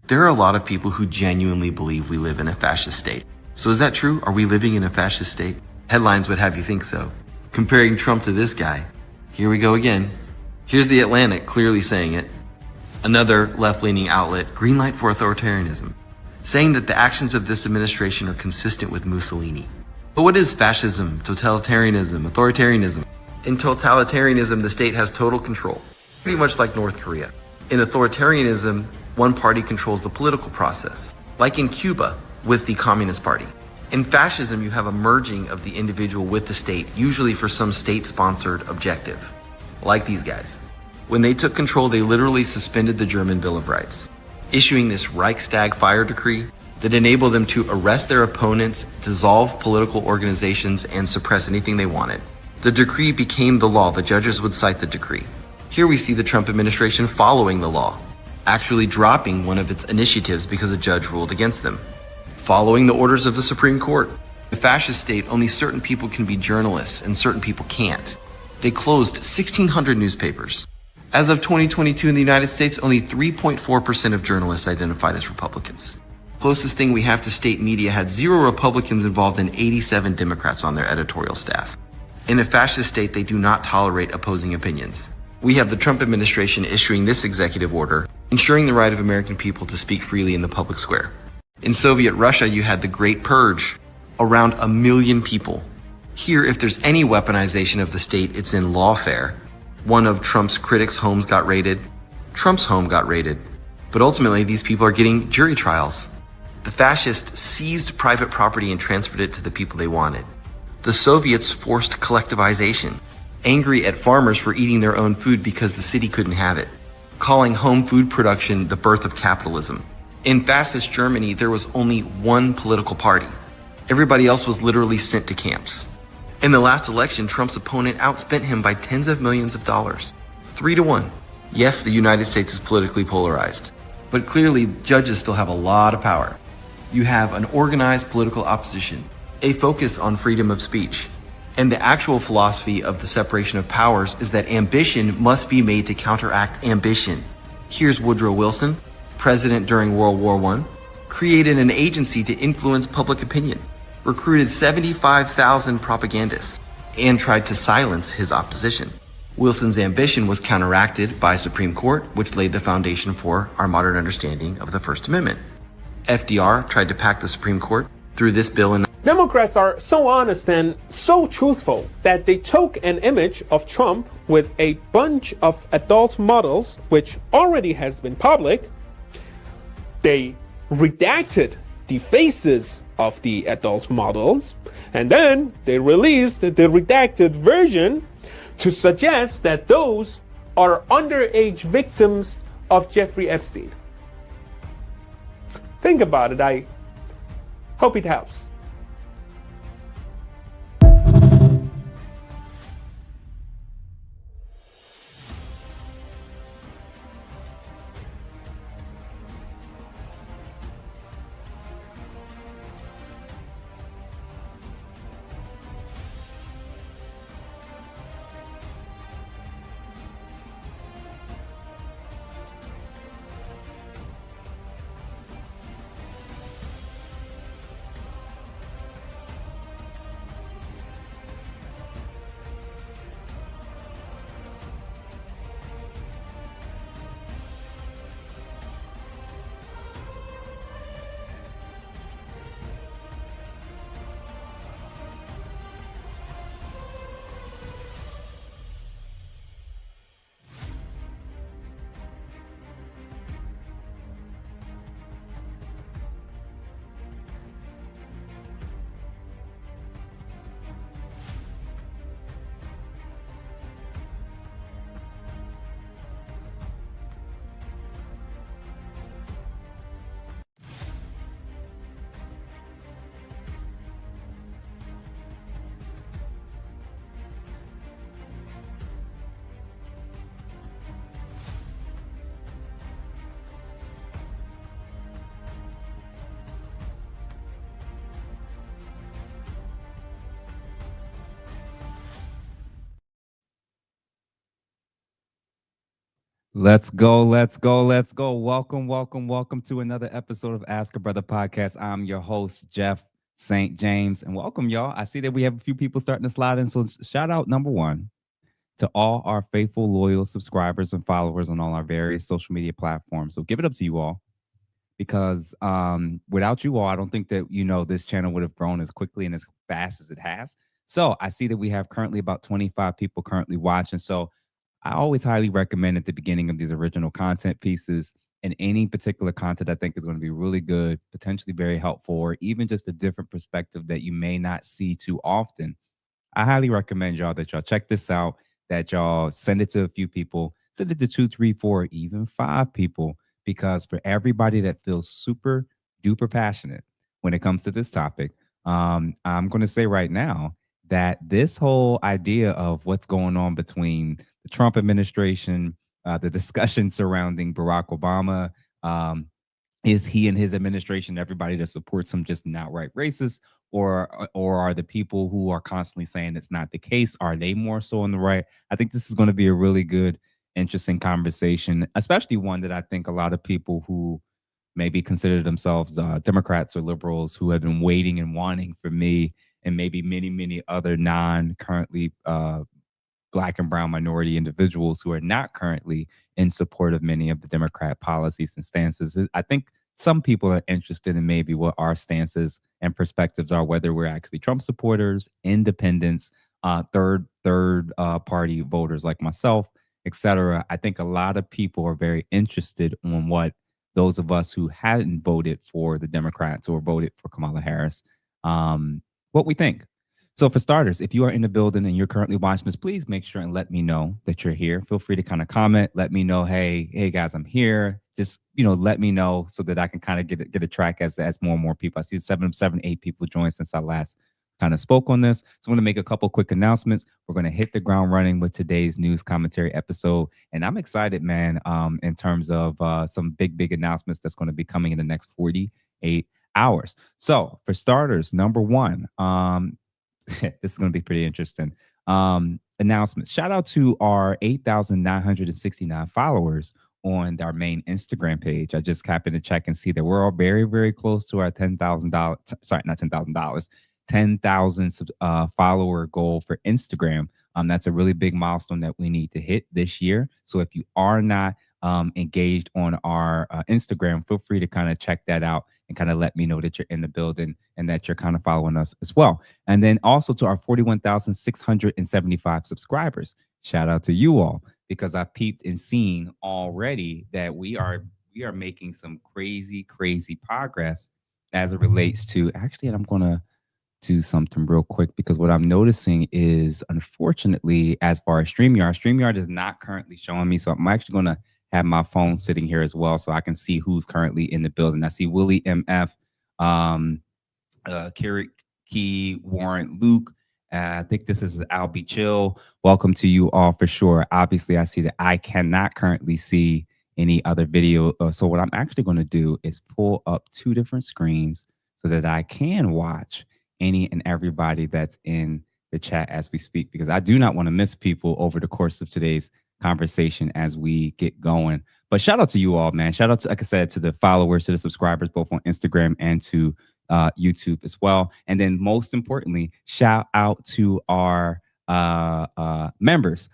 There are a lot of people who genuinely believe we live in a fascist state. So is that true? Are we living in a fascist state? Headlines would have you think so. Comparing Trump to this guy. Here we go again. Here's The Atlantic clearly saying it. Another left-leaning outlet, green light for authoritarianism, saying that the actions of this administration are consistent with Mussolini. But what is fascism, totalitarianism, authoritarianism? In totalitarianism, the state has total control, pretty much like North Korea. In authoritarianism, one party controls the political process, like in Cuba with the Communist Party. In fascism, you have a merging of the individual with the state, usually for some state-sponsored objective, like these guys. When they took control, they literally suspended the German Bill of Rights, issuing this Reichstag fire decree that enabled them to arrest their opponents, dissolve political organizations, and suppress anything they wanted. The decree became the law. The judges would cite the decree. Here we see the Trump administration following the law, actually dropping one of its initiatives because a judge ruled against them, following the orders of the Supreme Court. In a fascist state, only certain people can be journalists and certain people can't. They closed 1,600 newspapers. As of 2022 in the United States, only 3.4% of journalists identified as Republicans. Closest thing we have to state media had 0 Republicans involved and 87 Democrats on their editorial staff. In a fascist state, they do not tolerate opposing opinions. We have the Trump administration issuing this executive order, ensuring the right of American people to speak freely in the public square. In Soviet Russia, you had the Great Purge, around 1 million people. Here, if there's any weaponization of the state, it's in lawfare. One of Trump's critics' homes got raided. Trump's home got raided. But ultimately, these people are getting jury trials. The fascists seized private property and transferred it to the people they wanted. The Soviets forced collectivization, angry at farmers for eating their own food because the city couldn't have it, calling home food production the birth of capitalism. In fascist Germany, there was only one political party. Everybody else was literally sent to camps. In the last election, Trump's opponent outspent him by tens of millions of dollars. 3-1. Yes, the United States is politically polarized, but clearly judges still have a lot of power. You have an organized political opposition, a focus on freedom of speech, and the actual philosophy of the separation of powers is that ambition must be made to counteract ambition. Here's Woodrow Wilson, president during World War I, created an agency to influence public opinion, recruited 75,000 propagandists, and tried to silence his opposition. Wilson's ambition was counteracted by Supreme Court, which laid the foundation for our modern understanding of the First Amendment. FDR tried to pack the Supreme Court through this bill in Democrats are so honest and so truthful that they took an image of Trump with a bunch of adult models, which already has been public. They redacted the faces of the adult models, and then they released the redacted version to suggest that those are underage victims of Jeffrey Epstein. Think about it. I hope it helps. Let's go, let's go, let's go. Welcome, welcome, welcome to another episode of Ask a Brother podcast. I'm your host, Jeff St. James, and welcome, y'all. I see that we have a few people starting to slide in, so shout out number one to all our faithful, loyal subscribers and followers on all our various social media platforms. So give it up to you all because without you all, I don't think that, this channel would have grown as quickly and as fast as it has. So I see that we have currently about 25 people currently watching. So I always highly recommend at the beginning of these original content pieces and any particular content I think is going to be really good, potentially very helpful, or even just a different perspective that you may not see too often. I highly recommend y'all that y'all check this out, that y'all send it to a few people, send it to two, three, four, even five people, because for everybody that feels super duper passionate when it comes to this topic, I'm going to say right now that this whole idea of what's going on between the Trump administration, the discussion surrounding Barack Obama, is he and his administration, everybody that supports him, just an outright racist, or are the people who are constantly saying it's not the case, are they more so on the right? I think this is going to be a really good, interesting conversation, especially one that I think a lot of people who maybe consider themselves Democrats or liberals who have been waiting and wanting for me and maybe many, many other non-currently Black and brown minority individuals who are not currently in support of many of the Democrat policies and stances. I think some people are interested in maybe what our stances and perspectives are, whether we're actually Trump supporters, independents, third party voters like myself, etc. I think a lot of people are very interested on what those of us who hadn't voted for the Democrats or voted for Kamala Harris, what we think. So for starters, if you are in the building and you're currently watching this, please make sure and let me know that you're here. Feel free to kind of comment. Let me know, hey guys, I'm here. Just, let me know so that I can kind of get a track as more and more people. I see 8 people joined since I last kind of spoke on this. So I'm going to make a couple quick announcements. We're going to hit the ground running with today's news commentary episode. And I'm excited, man, in terms of some big announcements that's going to be coming in the next 48 hours. So for starters, number one, this is going to be pretty interesting. Announcements. Shout out to our 8,969 followers on our main Instagram page. I just happened to check and see that we're all very, very close to our $10,000. Sorry, not $10,000. 10,000 follower goal for Instagram. That's a really big milestone that we need to hit this year. So if you are not engaged on our Instagram, feel free to kind of check that out and kind of let me know that you're in the building and that you're kind of following us as well. And then also to our 41,675 subscribers, shout out to you all, because I peeped and seen already that we are making some crazy progress as it relates to actually, and I'm going to do something real quick because what I'm noticing is, unfortunately, as far as StreamYard is not currently showing me. So I'm actually going to have my phone sitting here as well so I can see who's currently in the building. I see Willie MF, Carrick Key, Warren Luke. I think this is Albie Chill. Welcome to you all for sure. Obviously, I see that I cannot currently see any other video. So what I'm actually going to do is pull up two different screens so that I can watch any and everybody that's in the chat as we speak, because I do not want to miss people over the course of today's conversation as we get going. But shout out to you all, man. Shout out to, like I said, to the followers, to the subscribers, both on Instagram and to YouTube as well. And then most importantly, shout out to our members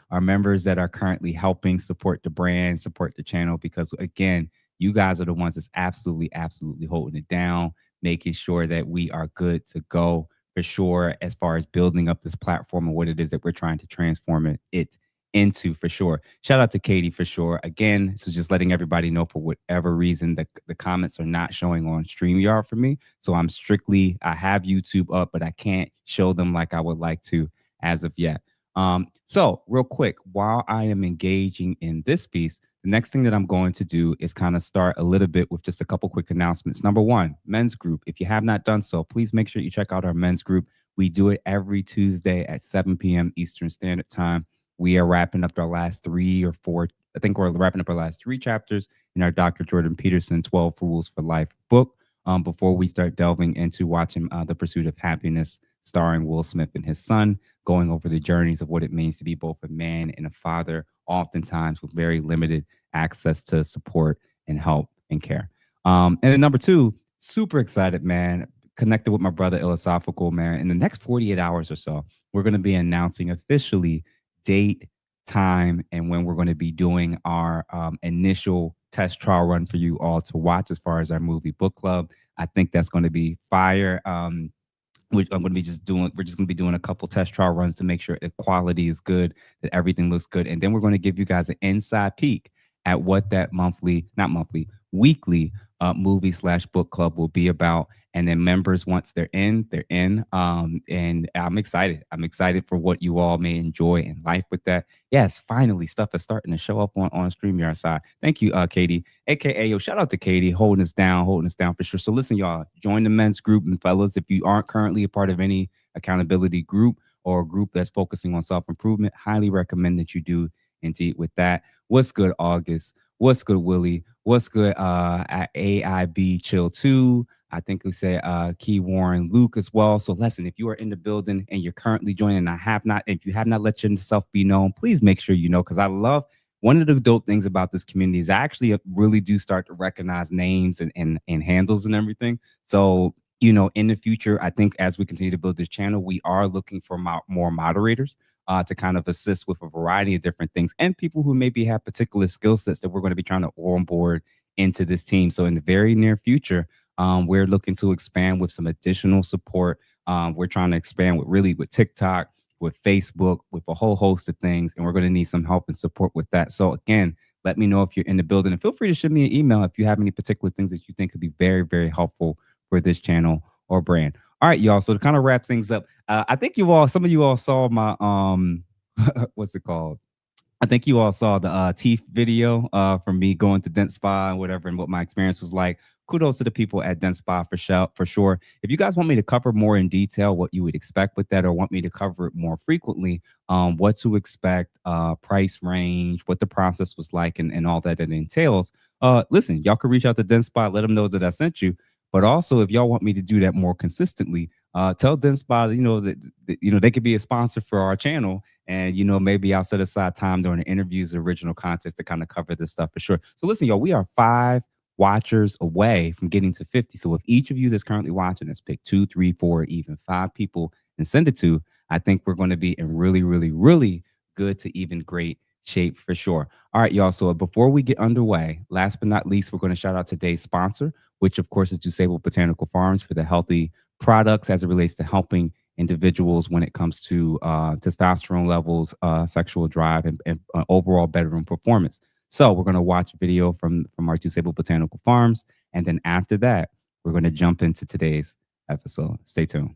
that are currently helping support the brand, support the channel, because again, you guys are the ones that's absolutely holding it down, making sure that we are good to go for sure as far as building up this platform and what it is that we're trying to transform it into for sure. Shout out to Katie for sure. Again, so just letting everybody know, for whatever reason, the comments are not showing on StreamYard for me. So I have YouTube up, but I can't show them like I would like to as of yet. So real quick, while I am engaging in this piece, the next thing that I'm going to do is kind of start a little bit with just a couple quick announcements. Number one, men's group. If you have not done so, please make sure you check out our men's group. We do it every Tuesday at 7 p.m. Eastern Standard Time. We are wrapping up our last 3 or 4. I think we're wrapping up our last 3 chapters in our Dr. Jordan Peterson 12 Rules for Life book before we start delving into watching The Pursuit of Happiness starring Will Smith and his son, going over the journeys of what it means to be both a man and a father, oftentimes with very limited access to support and help and care. And then number two, super excited, man. Connected with my brother Philosophical, man. In the next 48 hours or so, we're going to be announcing officially date, time, and when we're going to be doing our initial test trial run for you all to watch as far as our movie book club. I think that's going to be fire. We're just going to be doing a couple test trial runs to make sure the quality is good, that everything looks good. And then we're going to give you guys an inside peek at what that weekly movie/book club will be about. And then members, once they're in, they're in. And I'm excited. I'm excited for what you all may enjoy in life with that. Yes, finally, stuff is starting to show up on StreamYard side. Thank you, Katie, aka yo. Shout out to Katie, holding us down for sure. So listen, y'all, join the men's group, and fellas, if you aren't currently a part of any accountability group or a group that's focusing on self-improvement, highly recommend that you do indeed with that. What's good, August? What's good, Willie? What's good, at AIB Chill 2? I think we said Key Warren Luke as well. So listen, if you are in the building and you're currently joining, if you have not let yourself be known, please make sure you know, because I love one of the dope things about this community is I actually really do start to recognize names and handles and everything. So, you know, in the future, I think as we continue to build this channel, we are looking for more moderators to kind of assist with a variety of different things and people who maybe have particular skill sets that we're going to be trying to onboard into this team. So in the very near future, we're looking to expand with some additional support. We're trying to expand with TikTok, with Facebook, with a whole host of things, and we're going to need some help and support with that. So again, let me know if you're in the building, and feel free to shoot me an email if you have any particular things that you think could be very, very helpful for this channel or brand. All right, y'all. So to kind of wrap things up, I think some of you all saw my what's it called? I think you all saw the teeth video from me going to Dent Spa and whatever, and what my experience was like. Kudos to the people at Dent Spa for sure. If you guys want me to cover more in detail what you would expect with that, or want me to cover it more frequently, what to expect, price range, what the process was like, and all that it entails, listen, y'all can reach out to Dent Spa, let them know that I sent you. But also, if y'all want me to do that more consistently, tell Dent Spa, that they could be a sponsor for our channel, and maybe I'll set aside time during the interviews, original content to kind of cover this stuff for sure. So listen, y'all, we are 5 watchers away from getting to 50. So if each of you that's currently watching us pick 2, 3, 4, even 5 people and send it to, I think we're going to be in really, really, really good to even great shape for sure. All right, y'all. So before we get underway, last but not least, we're going to shout out today's sponsor, which of course is Disabled Botanical Farms, for the healthy products as it relates to helping individuals when it comes to testosterone levels, sexual drive, and overall bedroom performance. So we're going to watch a video from our Disabled Botanical Farms, and then after that, we're going to jump into today's episode. Stay tuned.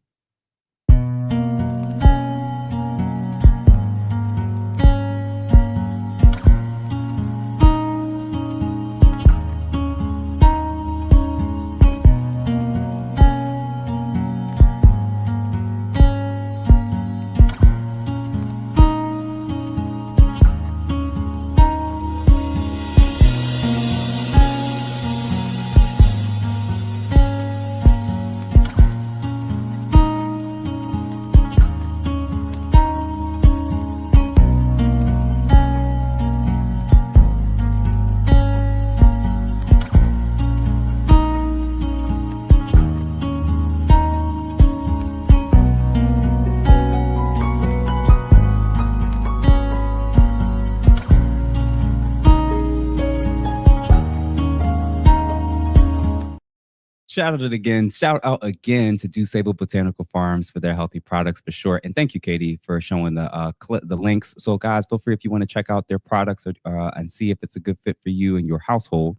Shout out again to Disabled Botanical Farms for their healthy products for sure. And thank you, Katie, for showing the links. So guys, feel free if you want to check out their products and see if it's a good fit for you and your household.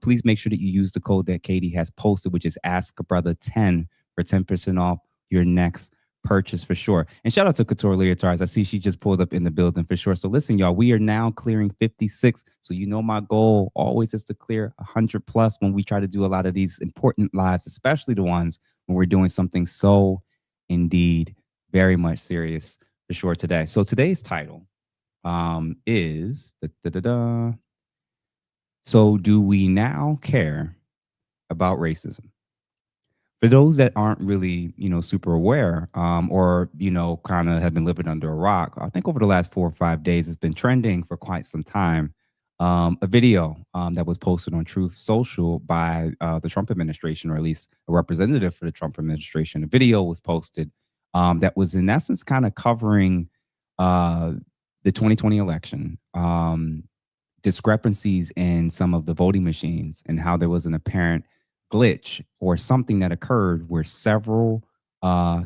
Please make sure that you use the code that Katie has posted, which is AskABrother10 for 10% off your next purchase for sure. And shout out to Couture Leotards. I see she just pulled up in the building for sure. So listen, y'all, we are now clearing 56. So my goal always is to clear 100 plus when we try to do a lot of these important lives, especially the ones when we're doing something so indeed very much serious for sure today. So today's title is So do we now care about racism? For those that aren't really, super aware, or, kind of have been living under a rock, I think over the last 4 or 5 days, it's been trending for quite some time. A video that was posted on Truth Social by the Trump administration, or at least a representative for the Trump administration. A video was posted that was, in essence, kind of covering uh, the 2020 election, discrepancies in some of the voting machines, and how there was an apparent glitch or something that occurred where several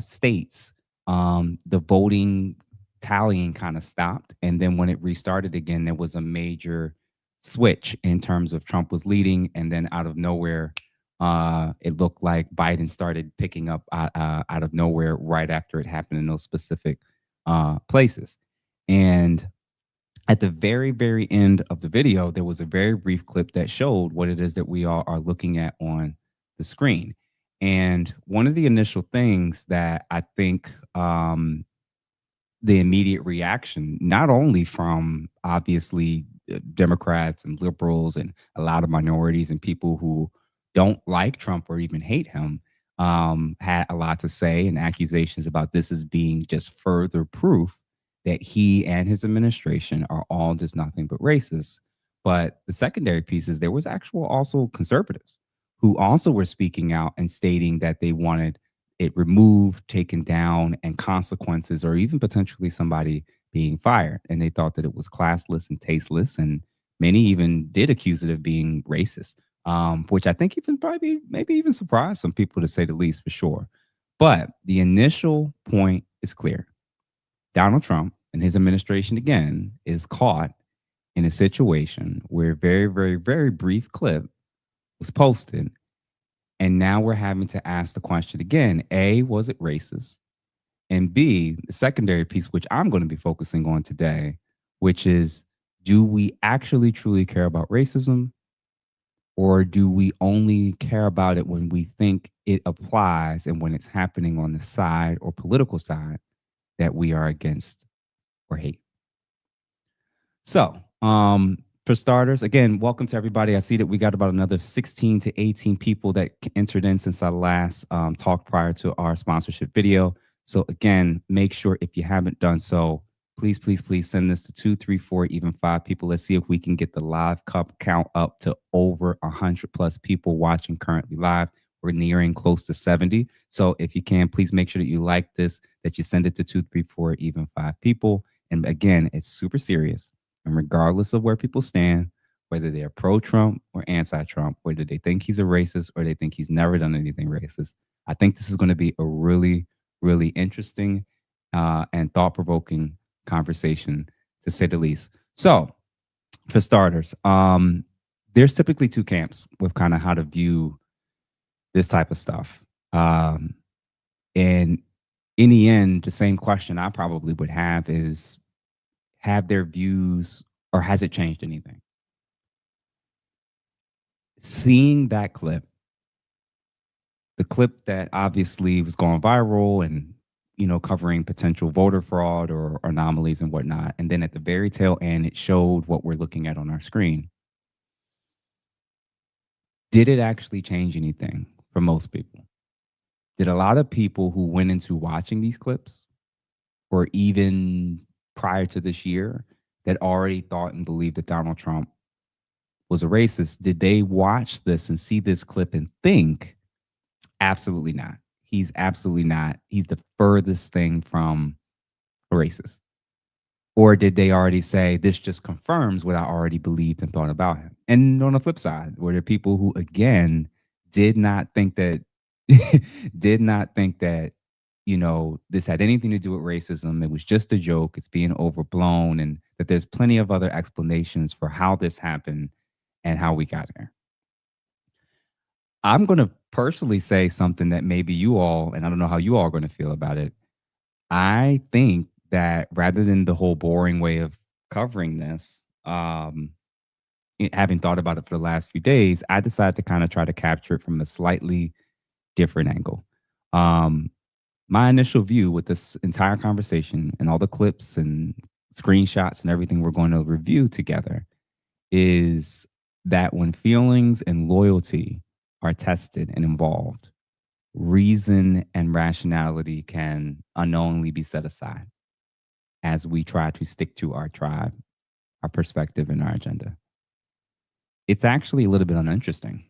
states, the voting tallying kind of stopped. And then when it restarted again, there was a major switch in terms of Trump was leading. And then out of nowhere, it looked like Biden started picking up out of nowhere right after it happened in those specific places. And at the very, very end of the video, there was a very brief clip that showed what it is that we all are looking at on the screen. And one of the initial things that I think the immediate reaction, not only from obviously Democrats and liberals and a lot of minorities and people who don't like Trump or even hate him, had a lot to say, and accusations about this as being just further proof that he and his administration are all just nothing but racist. But the secondary piece is there was actual also conservatives who also were speaking out and stating that they wanted it removed, taken down, and consequences, or even potentially somebody being fired. And they thought that it was classless and tasteless. And many even did accuse it of being racist, which I think even probably maybe even surprised some people, to say the least, for sure. But the initial point is clear. Donald Trump and his administration, again, is caught in a situation where a very, very, very brief clip was posted. And now we're having to ask the question again, A, was it racist? And B, the secondary piece, which I'm going to be focusing on today, which is, do we actually truly care about racism? Or do we only care about it when we think it applies and when it's happening on the side or political side that we are against or hate? So, for starters, again, welcome to everybody. I see that we got about another 16 to 18 people that entered in since I last talked prior to our sponsorship video. So again, make sure if you haven't done so, please, please, please send this to 2, 3, 4, even 5 people. Let's see if we can get the live cup count up to over 100 plus people watching currently live. We're nearing close to 70. So if you can, please make sure that you like this, that you send it to 2, 3, 4, even 5 people. And again, it's super serious. And regardless of where people stand, whether they're pro-Trump or anti-Trump, whether they think he's a racist or they think he's never done anything racist, I think this is going to be a really, really interesting and thought-provoking conversation, to say the least. So, for starters, there's typically two camps with kind of how to view this type of stuff. And in the end, the same question I probably would have is, have their views, or has it changed anything? Seeing that clip, the clip that obviously was going viral and, covering potential voter fraud or anomalies and whatnot. And then at the very tail end, it showed what we're looking at on our screen. Did it actually change anything for most people? Did a lot of people who went into watching these clips, or even prior to this year, that already thought and believed that Donald Trump was a racist, did they watch this and see this clip and think, absolutely not? He's absolutely not. He's the furthest thing from a racist. Or did they already say, this just confirms what I already believed and thought about him? And on the flip side, were there people who, again, did not think that, this had anything to do with racism? It was just a joke. It's being overblown, and that there's plenty of other explanations for how this happened and how we got there. I'm going to personally say something that maybe you all, and I don't know how you all are going to feel about it. I think that rather than the whole boring way of covering this, having thought about it for the last few days, I decided to kind of try to capture it from a slightly different angle. My initial view with this entire conversation and all the clips and screenshots and everything we're going to review together is that when feelings and loyalty are tested and involved, reason and rationality can unknowingly be set aside as we try to stick to our tribe, our perspective, and our agenda. It's actually a little bit uninteresting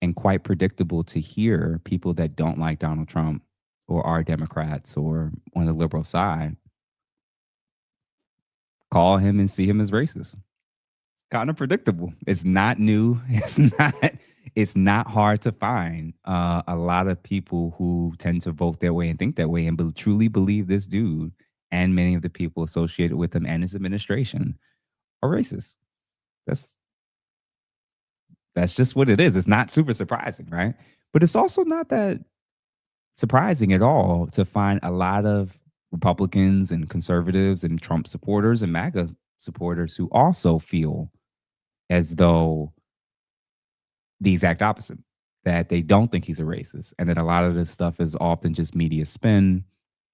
and quite predictable to hear people that don't like Donald Trump or are Democrats or on the liberal side call him and see him as racist. Kind of predictable. It's not new. It's not hard to find a lot of people who tend to vote that way and think that way and truly believe this dude and many of the people associated with him and his administration are racist. That's just what it is. It's not super surprising, right? But it's also not that surprising at all to find a lot of Republicans and conservatives and Trump supporters and MAGA supporters who also feel as though the exact opposite, that they don't think he's a racist, and that a lot of this stuff is often just media spin.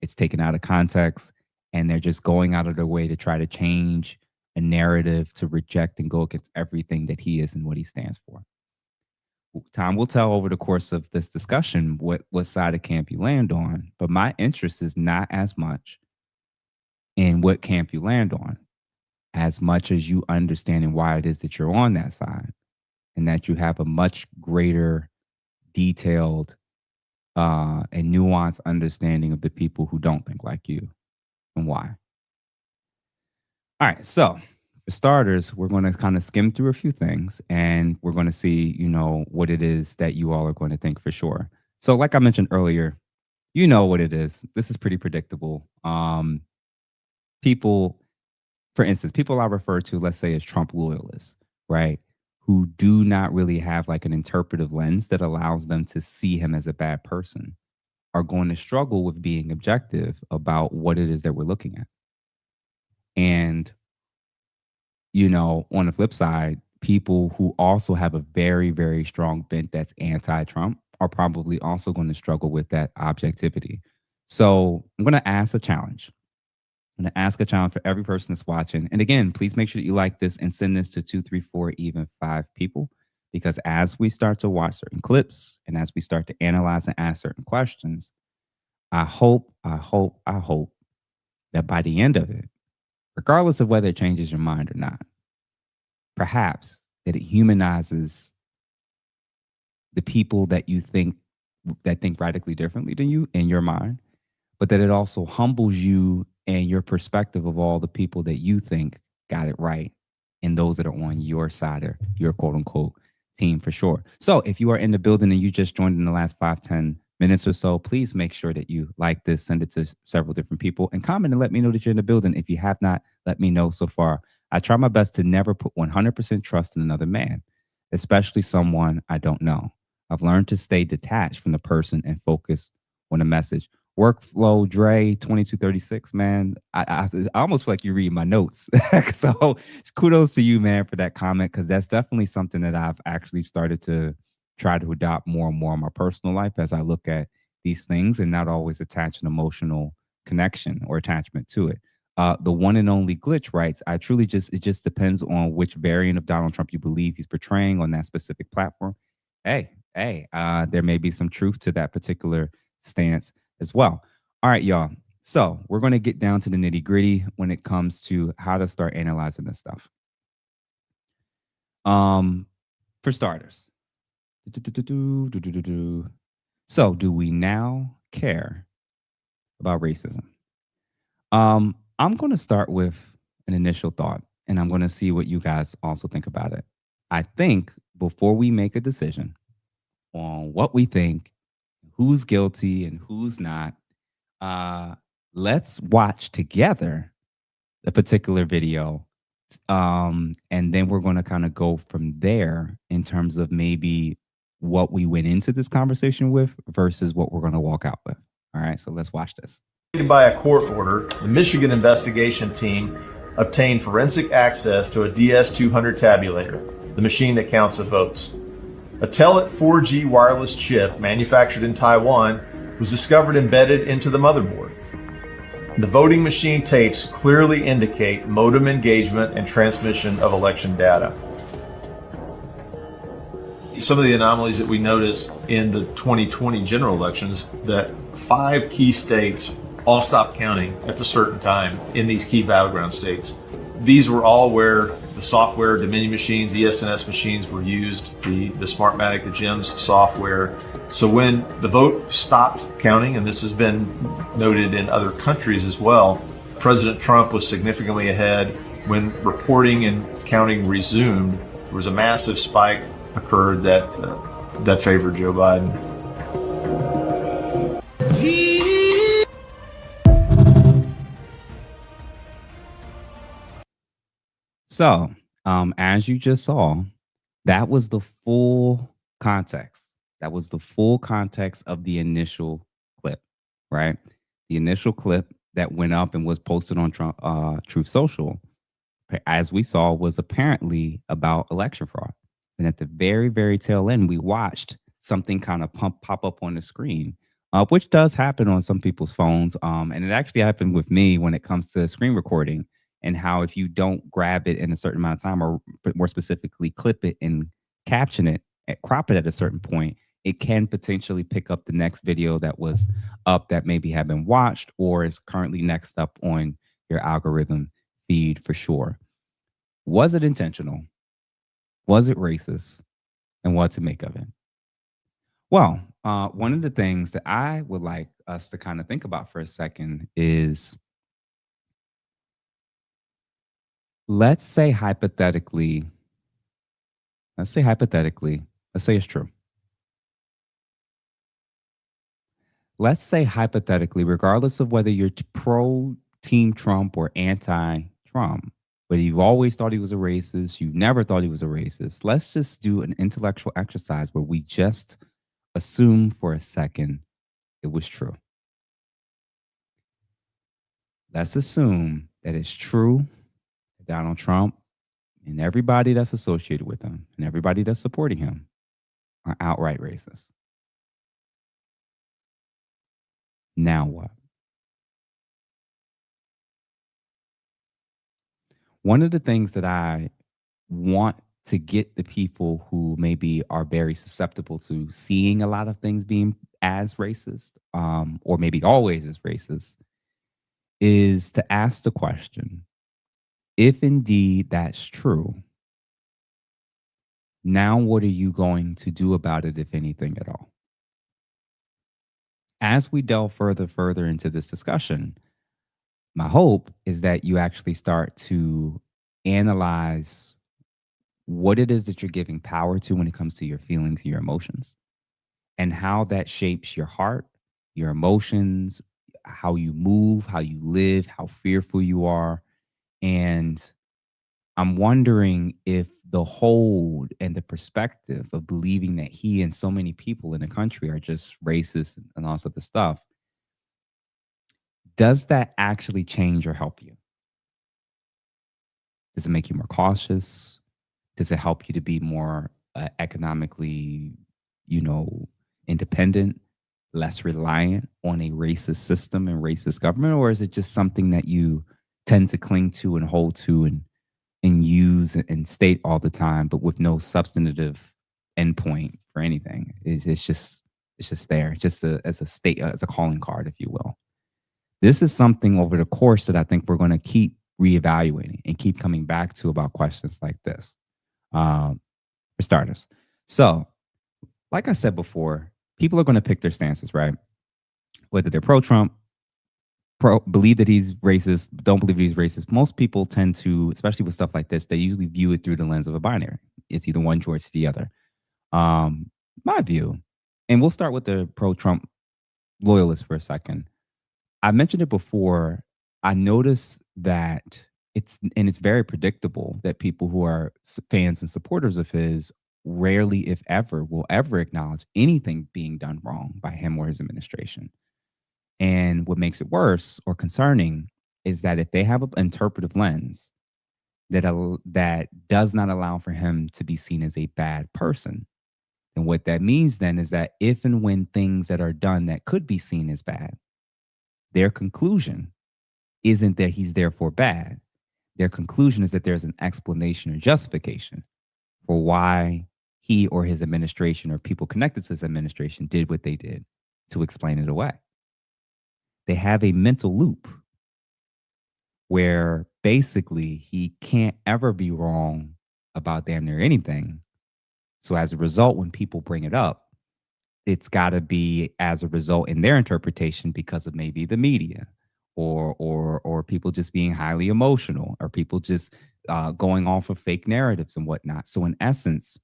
It's taken out of context, and they're just going out of their way to try to change a narrative to reject and go against everything that he is and what he stands for. Time will tell over the course of this discussion what side of camp you land on, but my interest is not as much in what camp you land on, as much as you understanding why it is that you're on that side, and that you have a much greater detailed and nuanced understanding of the people who don't think like you and why. All right, so for starters, we're going to kind of skim through a few things, and we're going to see, what it is that you all are going to think for sure. So like I mentioned earlier, you know what it is. This is pretty predictable. People, for instance, people I refer to, let's say, as Trump loyalists, right? Who do not really have like an interpretive lens that allows them to see him as a bad person, are going to struggle with being objective about what it is that we're looking at. And, on the flip side, people who also have a very, very strong bent that's anti-Trump are probably also going to struggle with that objectivity. So I'm going to ask a challenge. I'm going to ask a challenge for every person that's watching. And again, please make sure that you like this and send this to 2, 3, 4, even 5 people. Because as we start to watch certain clips and as we start to analyze and ask certain questions, I hope that by the end of it, regardless of whether it changes your mind or not, perhaps that it humanizes the people that you think radically differently than you in your mind, but that it also humbles you and your perspective of all the people that you think got it right and those that are on your side or your quote unquote team for sure. So if you are in the building and you just joined in the last 5-10 minutes or so, please make sure that you like this, send it to several different people, and comment and let me know that you're in the building. If you have not, let me know so far. I try my best to never put 100% trust in another man, especially someone I don't know. I've learned to stay detached from the person and focus on the message. Workflow Dre 2236, man. I almost feel like you read my notes. So kudos to you, man, for that comment, because that's definitely something that I've actually started to try to adopt more and more in my personal life as I look at these things and not always attach an emotional connection or attachment to it. The one and only Glitch writes, it just depends on which variant of Donald Trump you believe he's portraying on that specific platform. Hey, there may be some truth to that particular stance as well. All right, y'all. So we're going to get down to the nitty gritty when it comes to how to start analyzing this stuff. For starters, so do we now care about racism? I'm going to start with an initial thought, and I'm going to see what you guys also think about it. I think before we make a decision on what we think, who's guilty and who's not, let's watch together a particular video. And then we're going to kind of go from there in terms of maybe what we went into this conversation with versus what we're going to walk out with. All right, so let's watch this. By a court order, the Michigan investigation team obtained forensic access to a DS200 tabulator, the machine that counts the votes. A Telit 4G wireless chip manufactured in Taiwan was discovered embedded into the motherboard. The voting machine tapes clearly indicate modem engagement and transmission of election data. some of the anomalies that we noticed in the 2020 general elections, that 5 key states all stopped counting at a certain time in these key battleground states. These were all where the software, Dominion machines, ESNS machines were used, the Smartmatic, the GEMS software. So when the vote stopped counting, and this has been noted in other countries as well, President Trump was significantly ahead. When reporting and counting resumed, there was a massive spike occurred that favored Joe Biden. So, as you just saw, that was the full context. That was the full context of the initial clip, right? The initial clip that went up and was posted on Truth Social, as we saw, was apparently about election fraud. And at the very, very tail end, we watched something kind of pop up on the screen, which does happen on some people's phones. And it actually happened with me when it comes to screen recording, and how if you don't grab it in a certain amount of time, or more specifically, clip it and caption it, crop it at a certain point, it can potentially pick up the next video that was up that maybe have been watched or is currently next up on your algorithm feed for sure. Was it intentional? Was it racist? And what to make of it? Well, one of the things that I would like us to kind of think about for a second is, let's say hypothetically, let's say it's true. Let's say hypothetically, regardless of whether you're pro Team Trump or anti-Trump, whether you've always thought he was a racist, you never thought he was a racist, let's just do an intellectual exercise where we just assume for a second it was true. Let's assume that it's true that Donald Trump and everybody that's associated with him and everybody that's supporting him are outright racist. Now what? One of the things that I want to get the people who maybe are very susceptible to seeing a lot of things being as racist, or maybe always as racist, is to ask the question, if indeed that's true, now what are you going to do about it, if anything at all? As we delve further into this discussion, my hope is that you actually start to analyze what it is that you're giving power to when it comes to your feelings and your emotions, and how that shapes your heart, your emotions, how you move, how you live, how fearful you are. And I'm wondering if the hold and the perspective of believing that he and so many people in the country are just racist and all sorts of stuff, does that actually change or help you? Does it make you more cautious? Does it help you to be more economically, independent, less reliant on a racist system and racist government? Or is it just something that you tend to cling to and hold to and use and state all the time, but with no substantive endpoint for anything? It's just there, just as a state, as a calling card, if you will. This is something over the course that I think we're going to keep reevaluating and keep coming back to about questions like this, for starters. So, like I said before, people are going to pick their stances, right? Whether they're pro-Trump, believe that he's racist, don't believe he's racist. Most people tend to, especially with stuff like this, they usually view it through the lens of a binary. It's either one choice or the other. My view, and we'll start with the pro-Trump loyalists for a second. I mentioned it before. I noticed that it's very predictable that people who are fans and supporters of his rarely, if ever, will ever acknowledge anything being done wrong by him or his administration. And what makes it worse or concerning is that if they have an interpretive lens that does not allow for him to be seen as a bad person, then what that means then is that if and when things that are done that could be seen as bad, their conclusion isn't that he's therefore bad. Their conclusion is that there's an explanation or justification for why he or his administration or people connected to his administration did what they did to explain it away. They have a mental loop where basically he can't ever be wrong about damn near anything. So as a result, when people bring it up, it's got to be as a result in their interpretation because of maybe the media or people just being highly emotional or people just going off of fake narratives and whatnot. So in essence,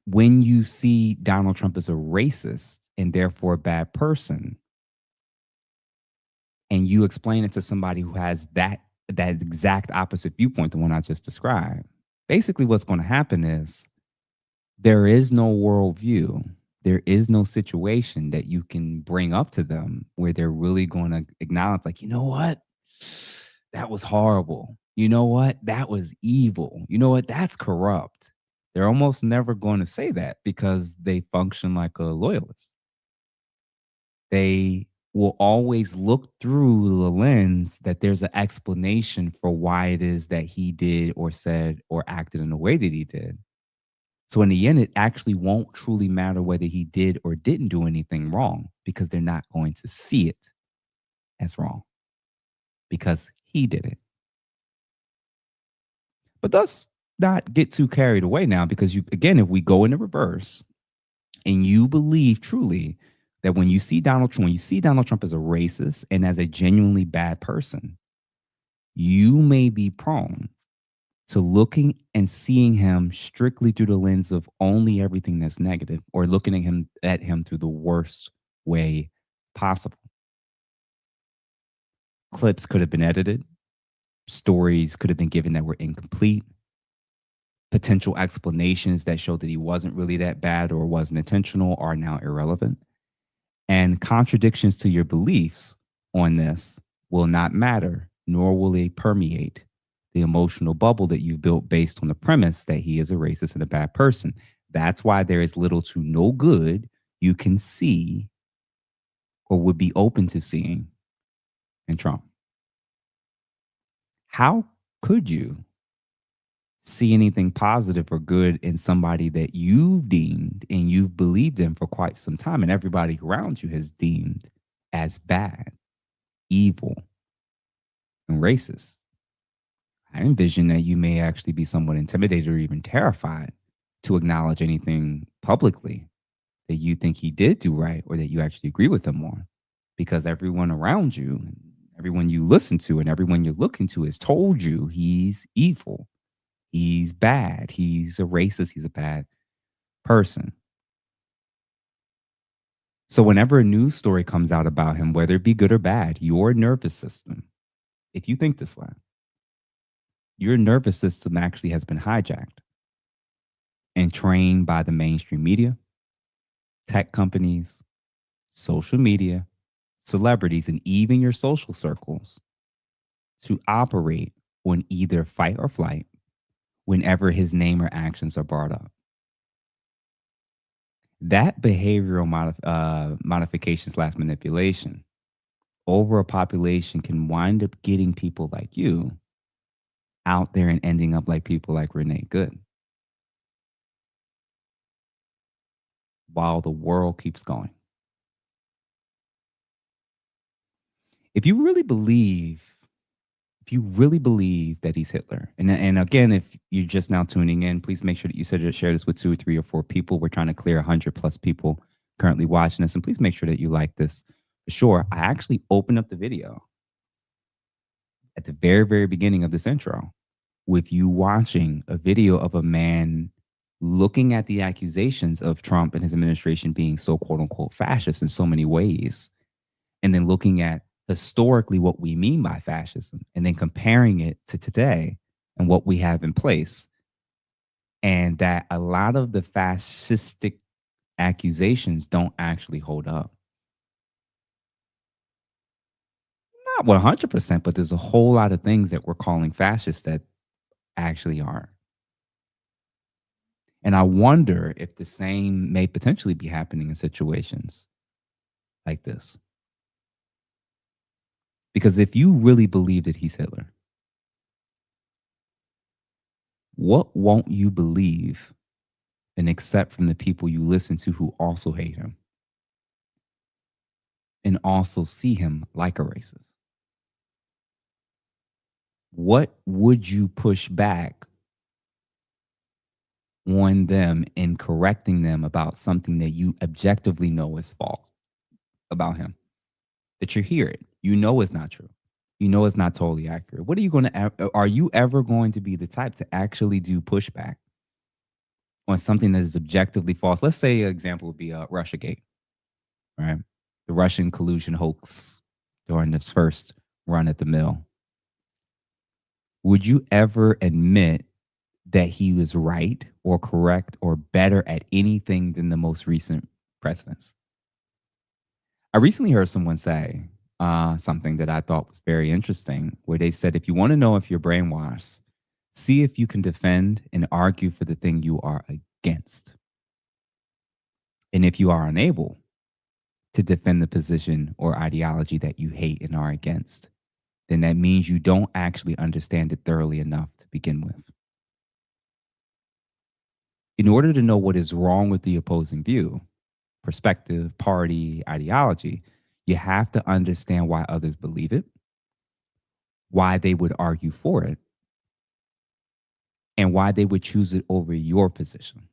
when you see Donald Trump as a racist and therefore a bad person, and you explain it to somebody who has that exact opposite viewpoint, the one I just described, basically what's going to happen is there is no worldview. There is no situation that you can bring up to them where they're really going to acknowledge, like, you know what? That was horrible. You know what? That was evil. You know what? That's corrupt. They're almost never going to say that because they function like a loyalist. They will always look through the lens that there's an explanation for why it is that he did or said or acted in the way that he did. So in the end, it actually won't truly matter whether he did or didn't do anything wrong because they're not going to see it as wrong because he did it. But let's not get too carried away now because again, if we go in the reverse and you believe truly that when you see Donald Trump as a racist and as a genuinely bad person, you may be prone to looking and seeing him strictly through the lens of only everything that's negative or looking at him through the worst way possible. Clips could have been edited. Stories could have been given that were incomplete. Potential explanations that show that he wasn't really that bad or wasn't intentional are now irrelevant. And contradictions to your beliefs on this will not matter, nor will they permeate the emotional bubble that you've built based on the premise that he is a racist and a bad person. That's why there is little to no good you can see or would be open to seeing in Trump. How could you see anything positive or good in somebody that you've deemed and you've believed in for quite some time and everybody around you has deemed as bad, evil, and racist? I envision that you may actually be somewhat intimidated or even terrified to acknowledge anything publicly that you think he did do right or that you actually agree with him on, because everyone around you, everyone you listen to, and everyone you're looking to has told you he's evil. He's bad. He's a racist. He's a bad person. So whenever a news story comes out about him, whether it be good or bad, your nervous system, if you think this way, your nervous system actually has been hijacked and trained by the mainstream media, tech companies, social media, celebrities, and even your social circles to operate on either fight or flight whenever his name or actions are brought up. That behavioral modification/manipulation over a population can wind up getting people like you out there and ending up like people like Renee Good while the world keeps going. If you really believe that he's Hitler, and again, if you're just now tuning in, please make sure that you share this with 2 or 3 or 4 people. We're trying to clear 100+ people currently watching this, and please make sure that you like this. For sure, I actually opened up the video at the very, very beginning of this intro with you watching a video of a man looking at the accusations of Trump and his administration being so quote unquote fascist in so many ways, and then looking at historically what we mean by fascism and then comparing it to today and what we have in place. And that a lot of the fascistic accusations don't actually hold up. Not 100%, but there's a whole lot of things that we're calling fascist that actually aren't. And I wonder if the same may potentially be happening in situations like this. Because if you really believe that he's Hitler, What won't you believe and accept from the people you listen to who also hate him and also see him like a racist? What would you push back on them in correcting them about something that you objectively know is false about him? That you hear it, you know it's not true. You know it's not totally accurate. What are you going to? Are you ever going to be the type to actually do pushback on something that is objectively false? Let's say an example would be Russiagate, right? The Russian collusion hoax during this first run at the mill. Would you ever admit that he was right or correct or better at anything than the most recent presidents? I recently heard someone say something that I thought was very interesting, where they said, if you want to know if you're brainwashed, see if you can defend and argue for the thing you are against. And if you are unable to defend the position or ideology that you hate and are against, then that means you don't actually understand it thoroughly enough to begin with. In order to know what is wrong with the opposing view, perspective, party, ideology, you have to understand why others believe it, why they would argue for it, and why they would choose it over your position.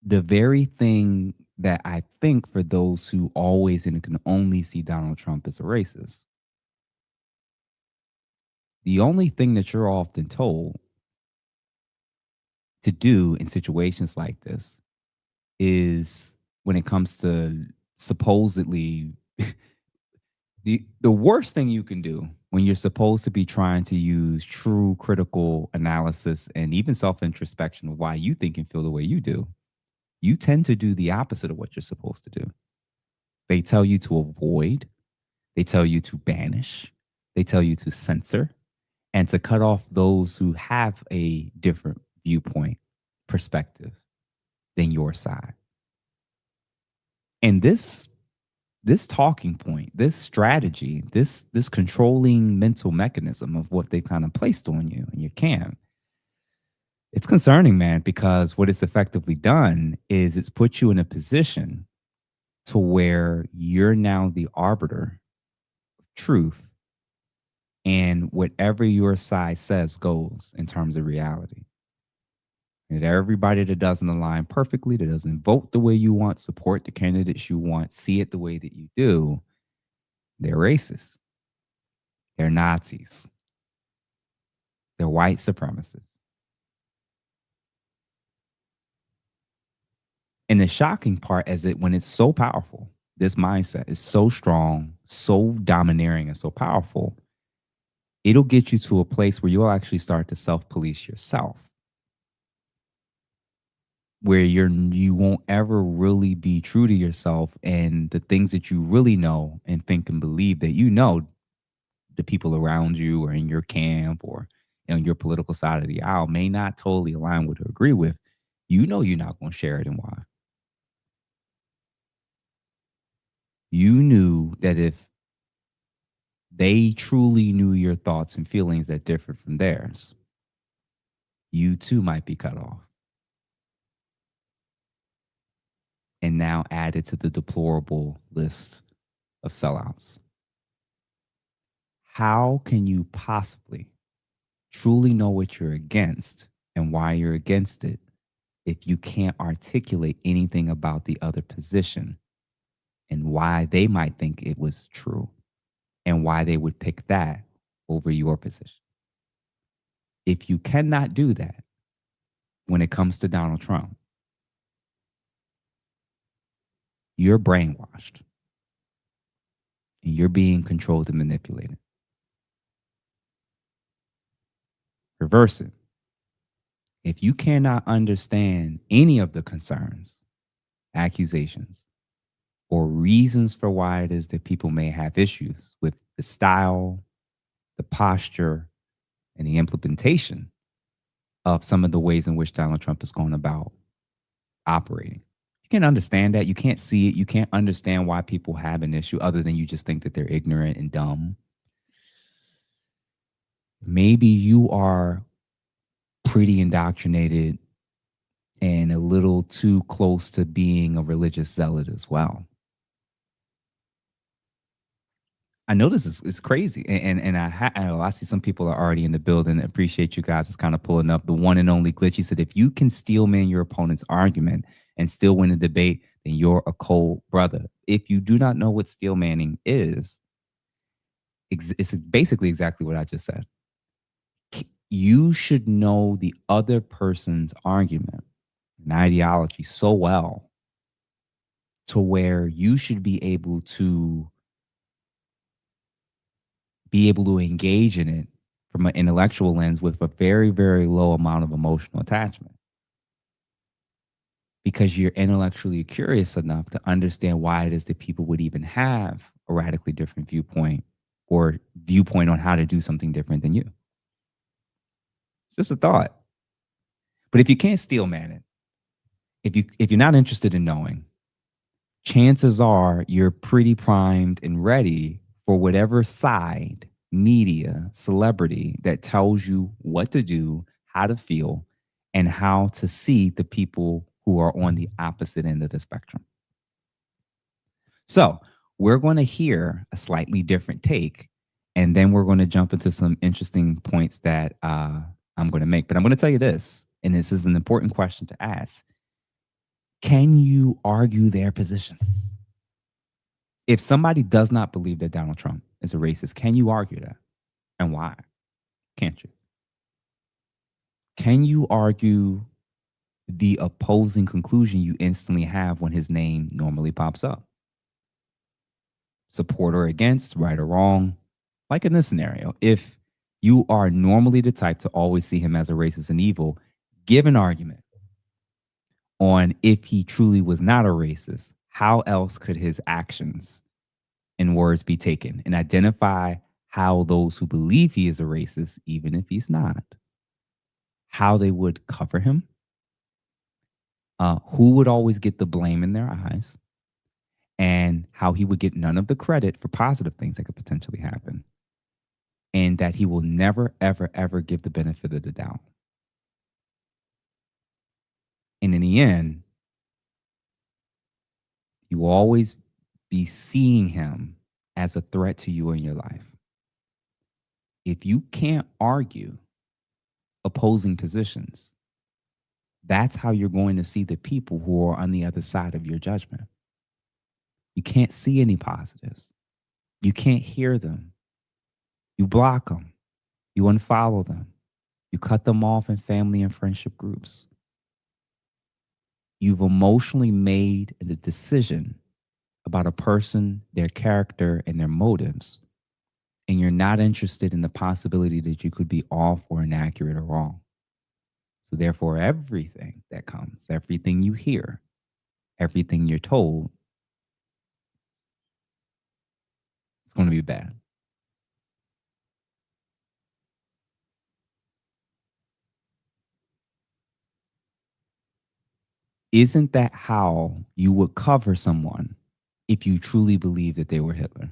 The very thing that I think for those who always and can only see Donald Trump as a racist, the only thing that you're often told to do in situations like this is, when it comes to supposedly the worst thing you can do when you're supposed to be trying to use true critical analysis and even self-introspection of why you think and feel the way you do, you tend to do the opposite of what you're supposed to do. They tell you to avoid, they tell you to banish, they tell you to censor, and to cut off those who have a different viewpoint, perspective than your side. And this talking point, this strategy, this controlling mental mechanism of what they kind of placed on you and your camp, it's concerning, man, because what it's effectively done is it's put you in a position to where you're now the arbiter of truth, and whatever your side says goes in terms of reality. And everybody that doesn't align perfectly, that doesn't vote the way you want, support the candidates you want, see it the way that you do, they're racist. They're Nazis. They're white supremacists. And the shocking part is that when it's so powerful, this mindset is so strong, so domineering, and so powerful, it'll get you to a place where you'll actually start to self-police yourself, where you won't ever really be true to yourself and the things that you really know and think and believe that you know the people around you or in your camp or on your political side of the aisle may not totally align with or agree with. You know you're not going to share it, and why. You knew that if they truly knew your thoughts and feelings that differed from theirs, you too might be cut off and now added to the deplorable list of sellouts. How can you possibly truly know what you're against and why you're against it if you can't articulate anything about the other position and why they might think it was true and why they would pick that over your position? If you cannot do that when it comes to Donald Trump, you're brainwashed and you're being controlled and manipulated. Reverse it. If you cannot understand any of the concerns, accusations, or reasons for why it is that people may have issues with the style, the posture, and the implementation of some of the ways in which Donald Trump is going about operating, you can't understand that. You can't see it. You can't understand why people have an issue other than you just think that they're ignorant and dumb. Maybe you are pretty indoctrinated and a little too close to being a religious zealot as well. I know this is crazy, and I see some people are already in the building. Appreciate you guys. It's kind of pulling up. The one and only Glitchy said, if you can steel man your opponent's argument and still win the debate, then you're a cold brother. If you do not know what steel manning is, it's basically exactly what I just said. You should know the other person's argument and ideology so well to where you should be able to engage in it from an intellectual lens with a very, very low amount of emotional attachment. Because you're intellectually curious enough to understand why it is that people would even have a radically different viewpoint or viewpoint on how to do something different than you. It's just a thought. But if you can't steel man it, if you're not interested in knowing, chances are you're pretty primed and ready for whatever side, media, celebrity that tells you what to do, how to feel, and how to see the people who are on the opposite end of the spectrum. So we're going to hear a slightly different take, and then we're going to jump into some interesting points that I'm going to make. But I'm going to tell you this, and this is an important question to ask. Can you argue their position? If somebody does not believe that Donald Trump is a racist, can you argue that? And why? Can't you? Can you argue the opposing conclusion you instantly have when his name normally pops up? Support or against, right or wrong? Like in this scenario, if you are normally the type to always see him as a racist and evil, give an argument on if he truly was not a racist, how else could his actions and words be taken, and identify how those who believe he is a racist, even if he's not, how they would cover him, who would always get the blame in their eyes, and how he would get none of the credit for positive things that could potentially happen, and that he will never, ever, ever give the benefit of the doubt. And in the end, you will always be seeing him as a threat to you in your life. If you can't argue opposing positions, that's how you're going to see the people who are on the other side of your judgment. You can't see any positives. You can't hear them. You block them. You unfollow them. You cut them off in family and friendship groups. You've emotionally made a decision about a person, their character, and their motives, and you're not interested in the possibility that you could be off or inaccurate or wrong. So therefore, everything that comes, everything you hear, everything you're told, it's going to be bad. Isn't that how you would cover someone if you truly believe that they were Hitler?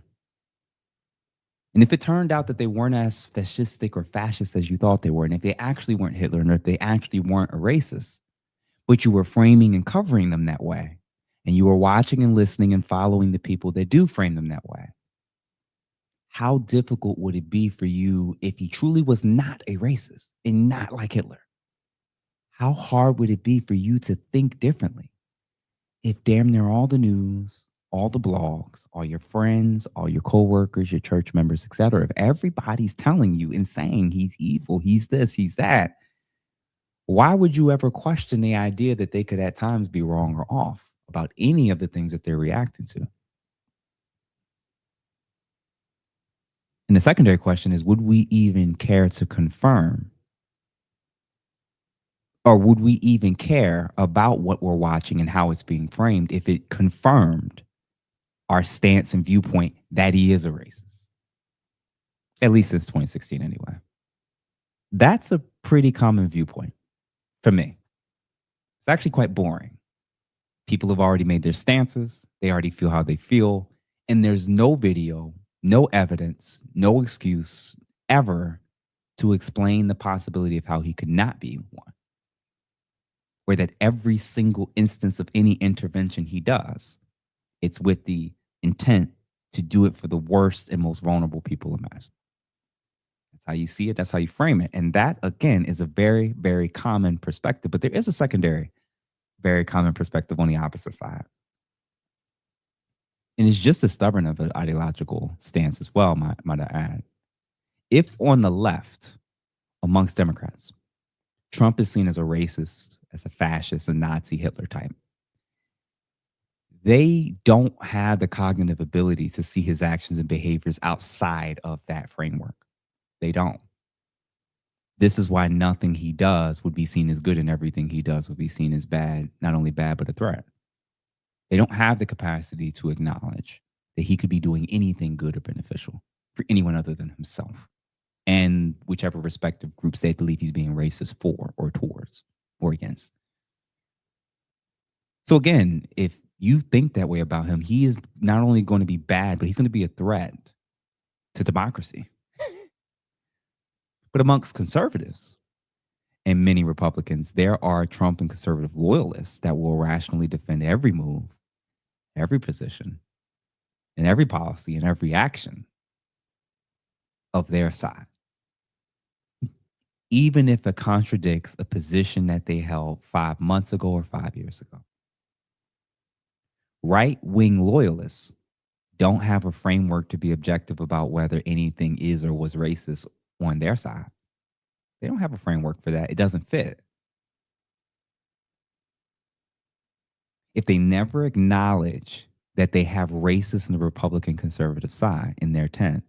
And if it turned out that they weren't as fascistic or fascist as you thought they were, and if they actually weren't Hitler, and if they actually weren't a racist, but you were framing and covering them that way, and you were watching and listening and following the people that do frame them that way, how difficult would it be for you if he truly was not a racist and not like Hitler? How hard would it be for you to think differently if damn near all the news, all the blogs, all your friends, all your coworkers, your church members, etc., if everybody's telling you and saying he's evil, he's this, he's that, why would you ever question the idea that they could at times be wrong or off about any of the things that they're reacting to? And the secondary question is, would we even care to confirm, or would we even care about what we're watching and how it's being framed if it confirmed our stance and viewpoint that he is a racist? At least since 2016 anyway. That's a pretty common viewpoint for me. It's actually quite boring. People have already made their stances. They already feel how they feel. And there's no video, no evidence, no excuse ever to explain the possibility of how he could not be one, or that every single instance of any intervention he does, it's with the intent to do it for the worst and most vulnerable people imaginable. That's how you see it. That's how you frame it. And that, again, is a very, very common perspective. But there is a secondary, very common perspective on the opposite side. And it's just as stubborn of an ideological stance as well, might I add. If on the left, amongst Democrats, Trump is seen as a racist, as a fascist, a Nazi, Hitler type, they don't have the cognitive ability to see his actions and behaviors outside of that framework. They don't. This is why nothing he does would be seen as good and everything he does would be seen as bad, not only bad, but a threat. They don't have the capacity to acknowledge that he could be doing anything good or beneficial for anyone other than himself and whichever respective groups they believe he's being racist for or towards or against. So again, if you think that way about him, he is not only going to be bad, but he's going to be a threat to democracy. But amongst conservatives and many Republicans, there are Trump and conservative loyalists that will rationally defend every move, every position, and every policy and every action of their side, even if it contradicts a position that they held 5 months ago or 5 years ago. Right-wing loyalists don't have a framework to be objective about whether anything is or was racist on their side. They don't have a framework for that. It doesn't fit. If they never acknowledge that they have racists in the Republican conservative side in their tent,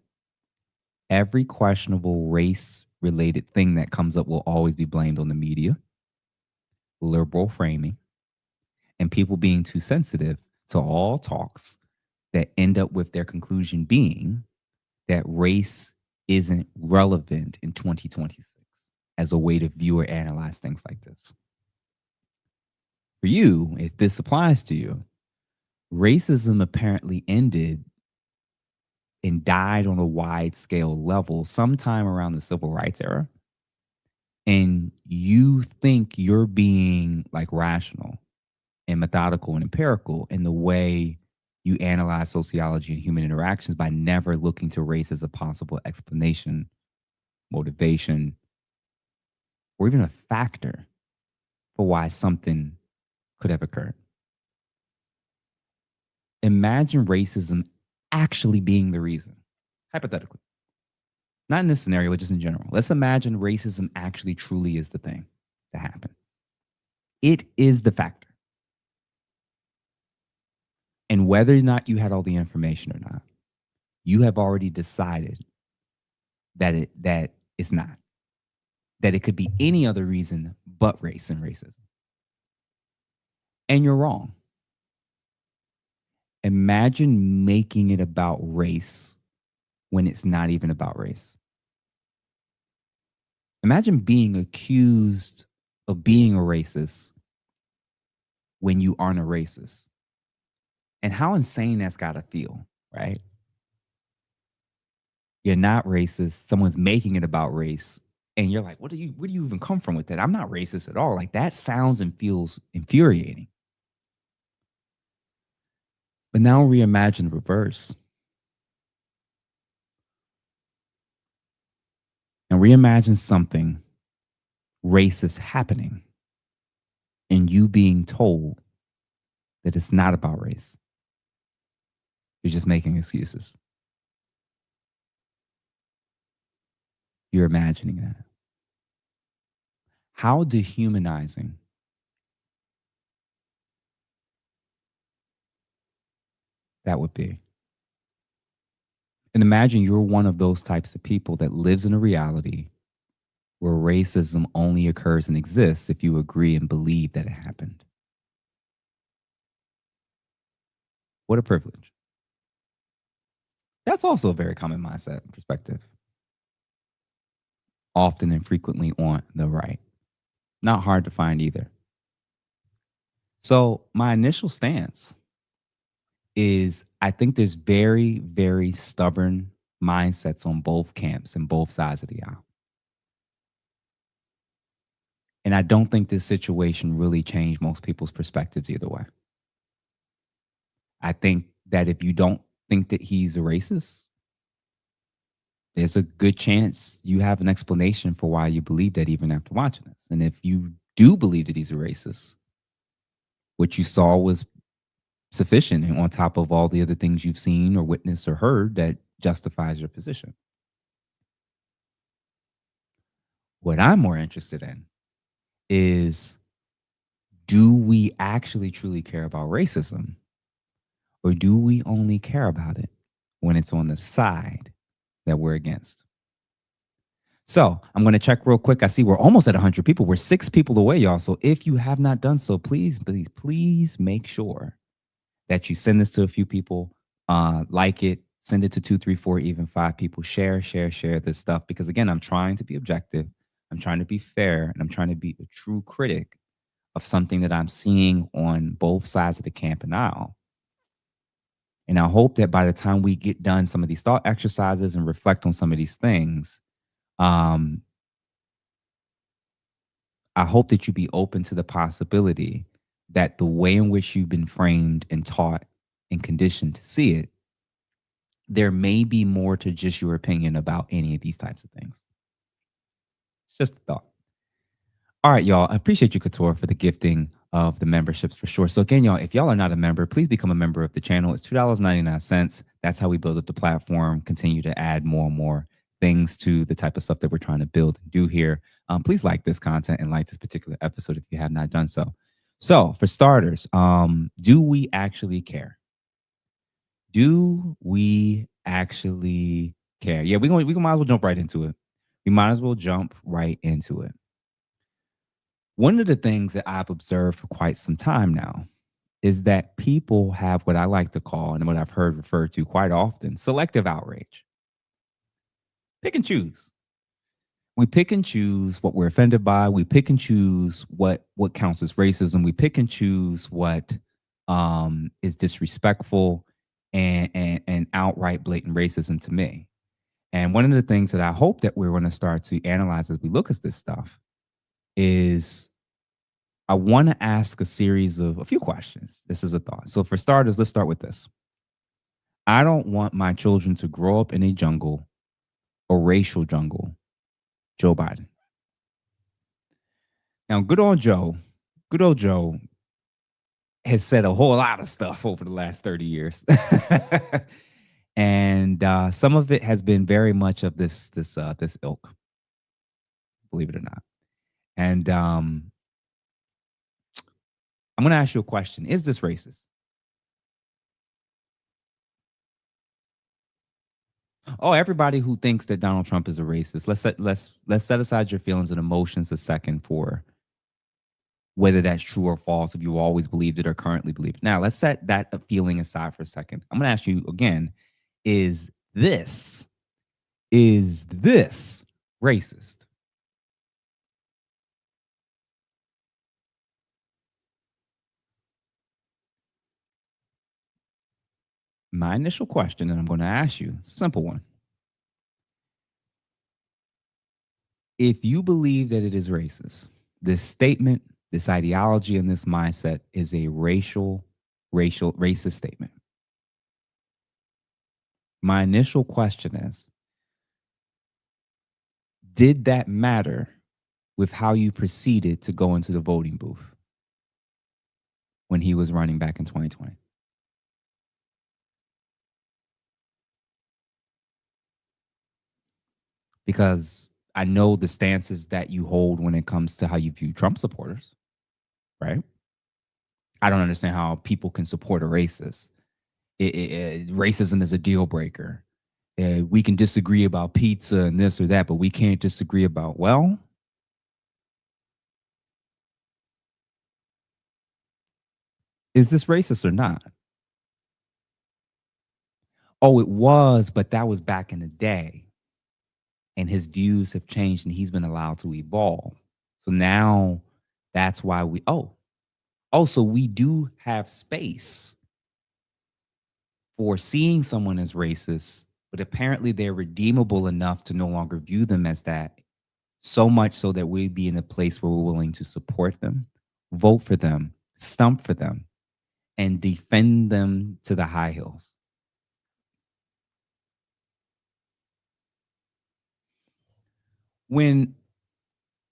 every questionable race-related thing that comes up will always be blamed on the media, liberal framing, and people being too sensitive to all talks that end up with their conclusion being that race isn't relevant in 2026 as a way to view or analyze things like this. For you, if this applies to you, racism apparently ended and died on a wide scale level sometime around the civil rights era. And you think you're being like rational and methodical and empirical in the way you analyze sociology and human interactions by never looking to race as a possible explanation, motivation, or even a factor for why something could have occurred. Imagine racism actually being the reason, hypothetically. Not in this scenario, but just in general. Let's imagine racism actually truly is the thing that happened. It is the factor. And whether or not you had all the information or not, you have already decided that it's not. That it could be any other reason but race and racism. And you're wrong. Imagine making it about race when it's not even about race. Imagine being accused of being a racist when you aren't a racist. And how insane that's got to feel, right? You're not racist. Someone's making it about race. And you're like, where do you even come from with that? I'm not racist at all. Like, that sounds and feels infuriating. But now reimagine the reverse. And reimagine something racist happening and you being told that it's not about race. You're just making excuses. You're imagining that. How dehumanizing that would be. And imagine you're one of those types of people that lives in a reality where racism only occurs and exists if you agree and believe that it happened. What a privilege. That's also a very common mindset and perspective. Often and frequently on the right. Not hard to find either. So my initial stance is I think there's very, very stubborn mindsets on both camps and both sides of the aisle. And I don't think this situation really changed most people's perspectives either way. I think that if you don't think that he's a racist, there's a good chance you have an explanation for why you believe that even after watching this. And if you do believe that he's a racist, what you saw was sufficient and on top of all the other things you've seen or witnessed or heard that justifies your position. What I'm more interested in is, do we actually truly care about racism? Or do we only care about it when it's on the side that we're against? So I'm going to check real quick. I see we're almost at 100 people. We're 6 people away, y'all. So if you have not done so, please make sure that you send this to a few people, like it, send it to 2, 3, 4, even 5 people. Share this stuff. Because again, I'm trying to be objective. I'm trying to be fair, and I'm trying to be a true critic of something that I'm seeing on both sides of the camp and aisle. And I hope that by the time we get done some of these thought exercises and reflect on some of these things, I hope that you be open to the possibility that the way in which you've been framed and taught and conditioned to see it, there may be more to just your opinion about any of these types of things. It's just a thought. All right, y'all. I appreciate you, Couture, for the gifting of the memberships for sure. So again, y'all, if y'all are not a member, please become a member of the channel. It's $2.99. That's how we build up the platform, continue to add more and more things to the type of stuff that we're trying to build and do here. Please like this content and like this particular episode if you have not done so. So for starters, do we actually care? Do we actually care? Yeah, we might as well jump right into it. We might as well jump right into it. One of the things that I've observed for quite some time now is that people have what I like to call, and what I've heard referred to quite often, selective outrage. Pick and choose. We pick and choose what we're offended by. We pick and choose what counts as racism. We pick and choose what is disrespectful and outright blatant racism to me. And one of the things that I hope that we're going to start to analyze as we look at this stuff is, I want to ask a few questions. This is a thought. So for starters, let's start with this. I don't want my children to grow up in a jungle, a racial jungle, Joe Biden. Now, good old Joe has said a whole lot of stuff over the last 30 years. And some of it has been very much of this ilk, believe it or not. And I'm going to ask you a question. Is this racist? Oh, everybody who thinks that Donald Trump is a racist, let's set aside your feelings and emotions a second for whether that's true or false, if you always believed it or currently believe it. Now, let's set that feeling aside for a second. I'm going to ask you again, is this racist? My initial question, and I'm going to ask you, it's a simple one. If you believe that it is racist, this statement, this ideology, and this mindset is a racist statement. My initial question is, did that matter with how you proceeded to go into the voting booth when he was running back in 2020? Because I know the stances that you hold when it comes to how you view Trump supporters, right? I don't understand how people can support a racist. Racism is a deal breaker. We can disagree about pizza and this or that, but we can't disagree about, well, is this racist or not? Oh, it was, but that was back in the day. And his views have changed and he's been allowed to evolve. So now that's why so we do have space for seeing someone as racist, but apparently they're redeemable enough to no longer view them as that. So much so that we'd be in a place where we're willing to support them, vote for them, stump for them, and defend them to the high hills. When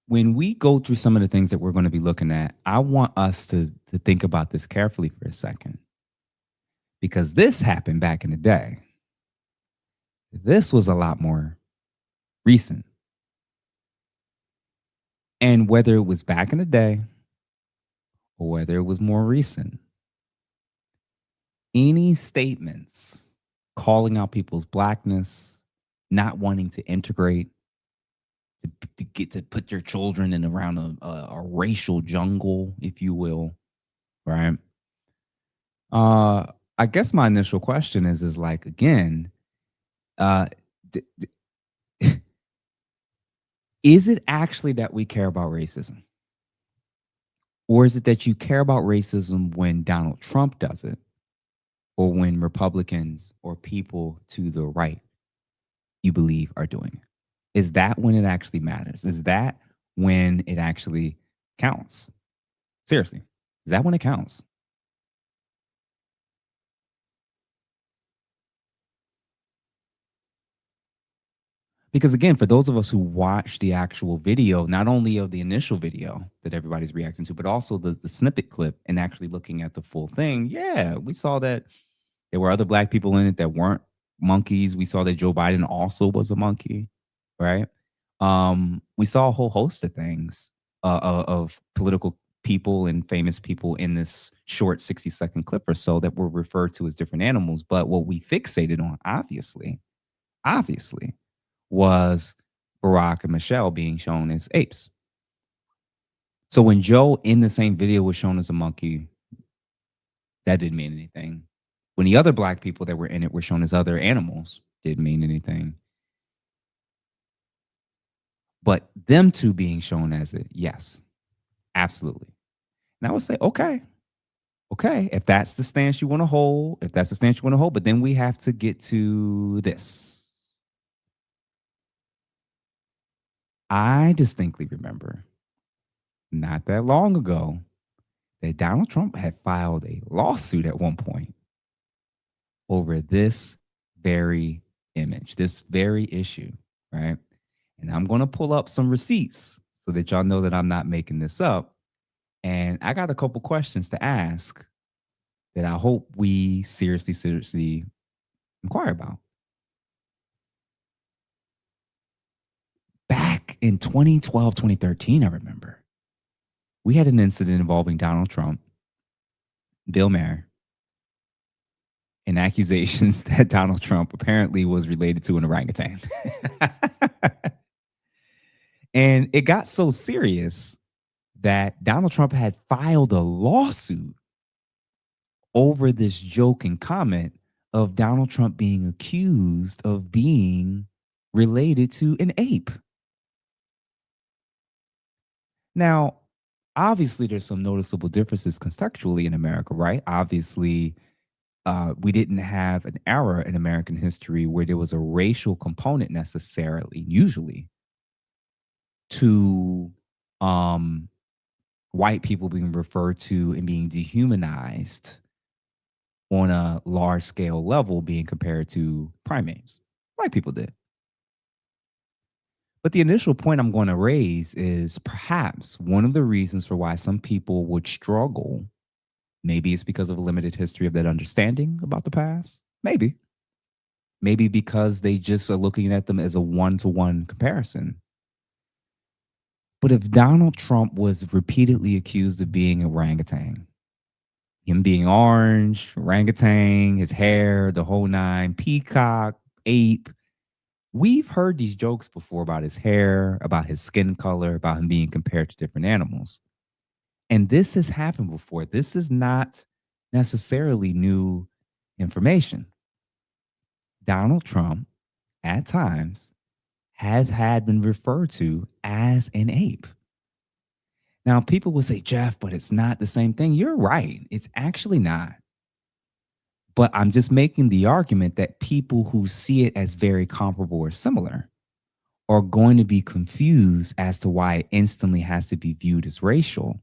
we go through some of the things that we're going to be looking at, I want us to think about this carefully for a second. Because this happened back in the day. This was a lot more recent. And whether it was back in the day or whether it was more recent, any statements calling out people's blackness, not wanting to integrate, to get to put your children in around a racial jungle, if you will, right? I guess my initial question is like, again, is it actually that we care about racism? Or is it that you care about racism when Donald Trump does it? Or when Republicans or people to the right, you believe, are doing it? Is that when it actually matters? Is that when it actually counts? Seriously, is that when it counts? Because again, for those of us who watch the actual video, not only of the initial video that everybody's reacting to, but also the snippet clip and actually looking at the full thing, yeah, we saw that there were other black people in it that weren't monkeys. We saw that Joe Biden also was a monkey, right? We saw a whole host of things of political people and famous people in this short 60-second clip or so that were referred to as different animals. But what we fixated on, obviously, was Barack and Michelle being shown as apes. So when Joe in the same video was shown as a monkey, that didn't mean anything. When the other black people that were in it were shown as other animals, didn't mean anything. But them two being shown as it, yes, absolutely. And I would say, okay, if that's the stance you want to hold, but then we have to get to this. I distinctly remember not that long ago that Donald Trump had filed a lawsuit at one point over this very image, this very issue, right? And I'm going to pull up some receipts so that y'all know that I'm not making this up. And I got a couple questions to ask that I hope we seriously inquire about. Back in 2012, 2013, I remember, we had an incident involving Donald Trump, Bill Maher, and accusations that Donald Trump apparently was related to an orangutan. And it got so serious that Donald Trump had filed a lawsuit over this joke and comment of Donald Trump being accused of being related to an ape. Now, obviously, there's some noticeable differences contextually in America, right? Obviously, we didn't have an era in American history where there was a racial component necessarily, usually, to white people being referred to and being dehumanized on a large scale level, being compared to primates. White people did. But the initial point I'm going to raise is perhaps one of the reasons for why some people would struggle. Maybe it's because of a limited history of that understanding about the past. Maybe. Maybe because they just are looking at them as a one-to-one comparison. But if Donald Trump was repeatedly accused of being an orangutan, him being orange, orangutan, his hair, the whole nine, peacock, ape, we've heard these jokes before about his hair, about his skin color, about him being compared to different animals. And this has happened before. This is not necessarily new information. Donald Trump, at times, has been referred to as an ape. Now, people will say, Jeff, but it's not the same thing. You're right. It's actually not. But I'm just making the argument that people who see it as very comparable or similar are going to be confused as to why it instantly has to be viewed as racial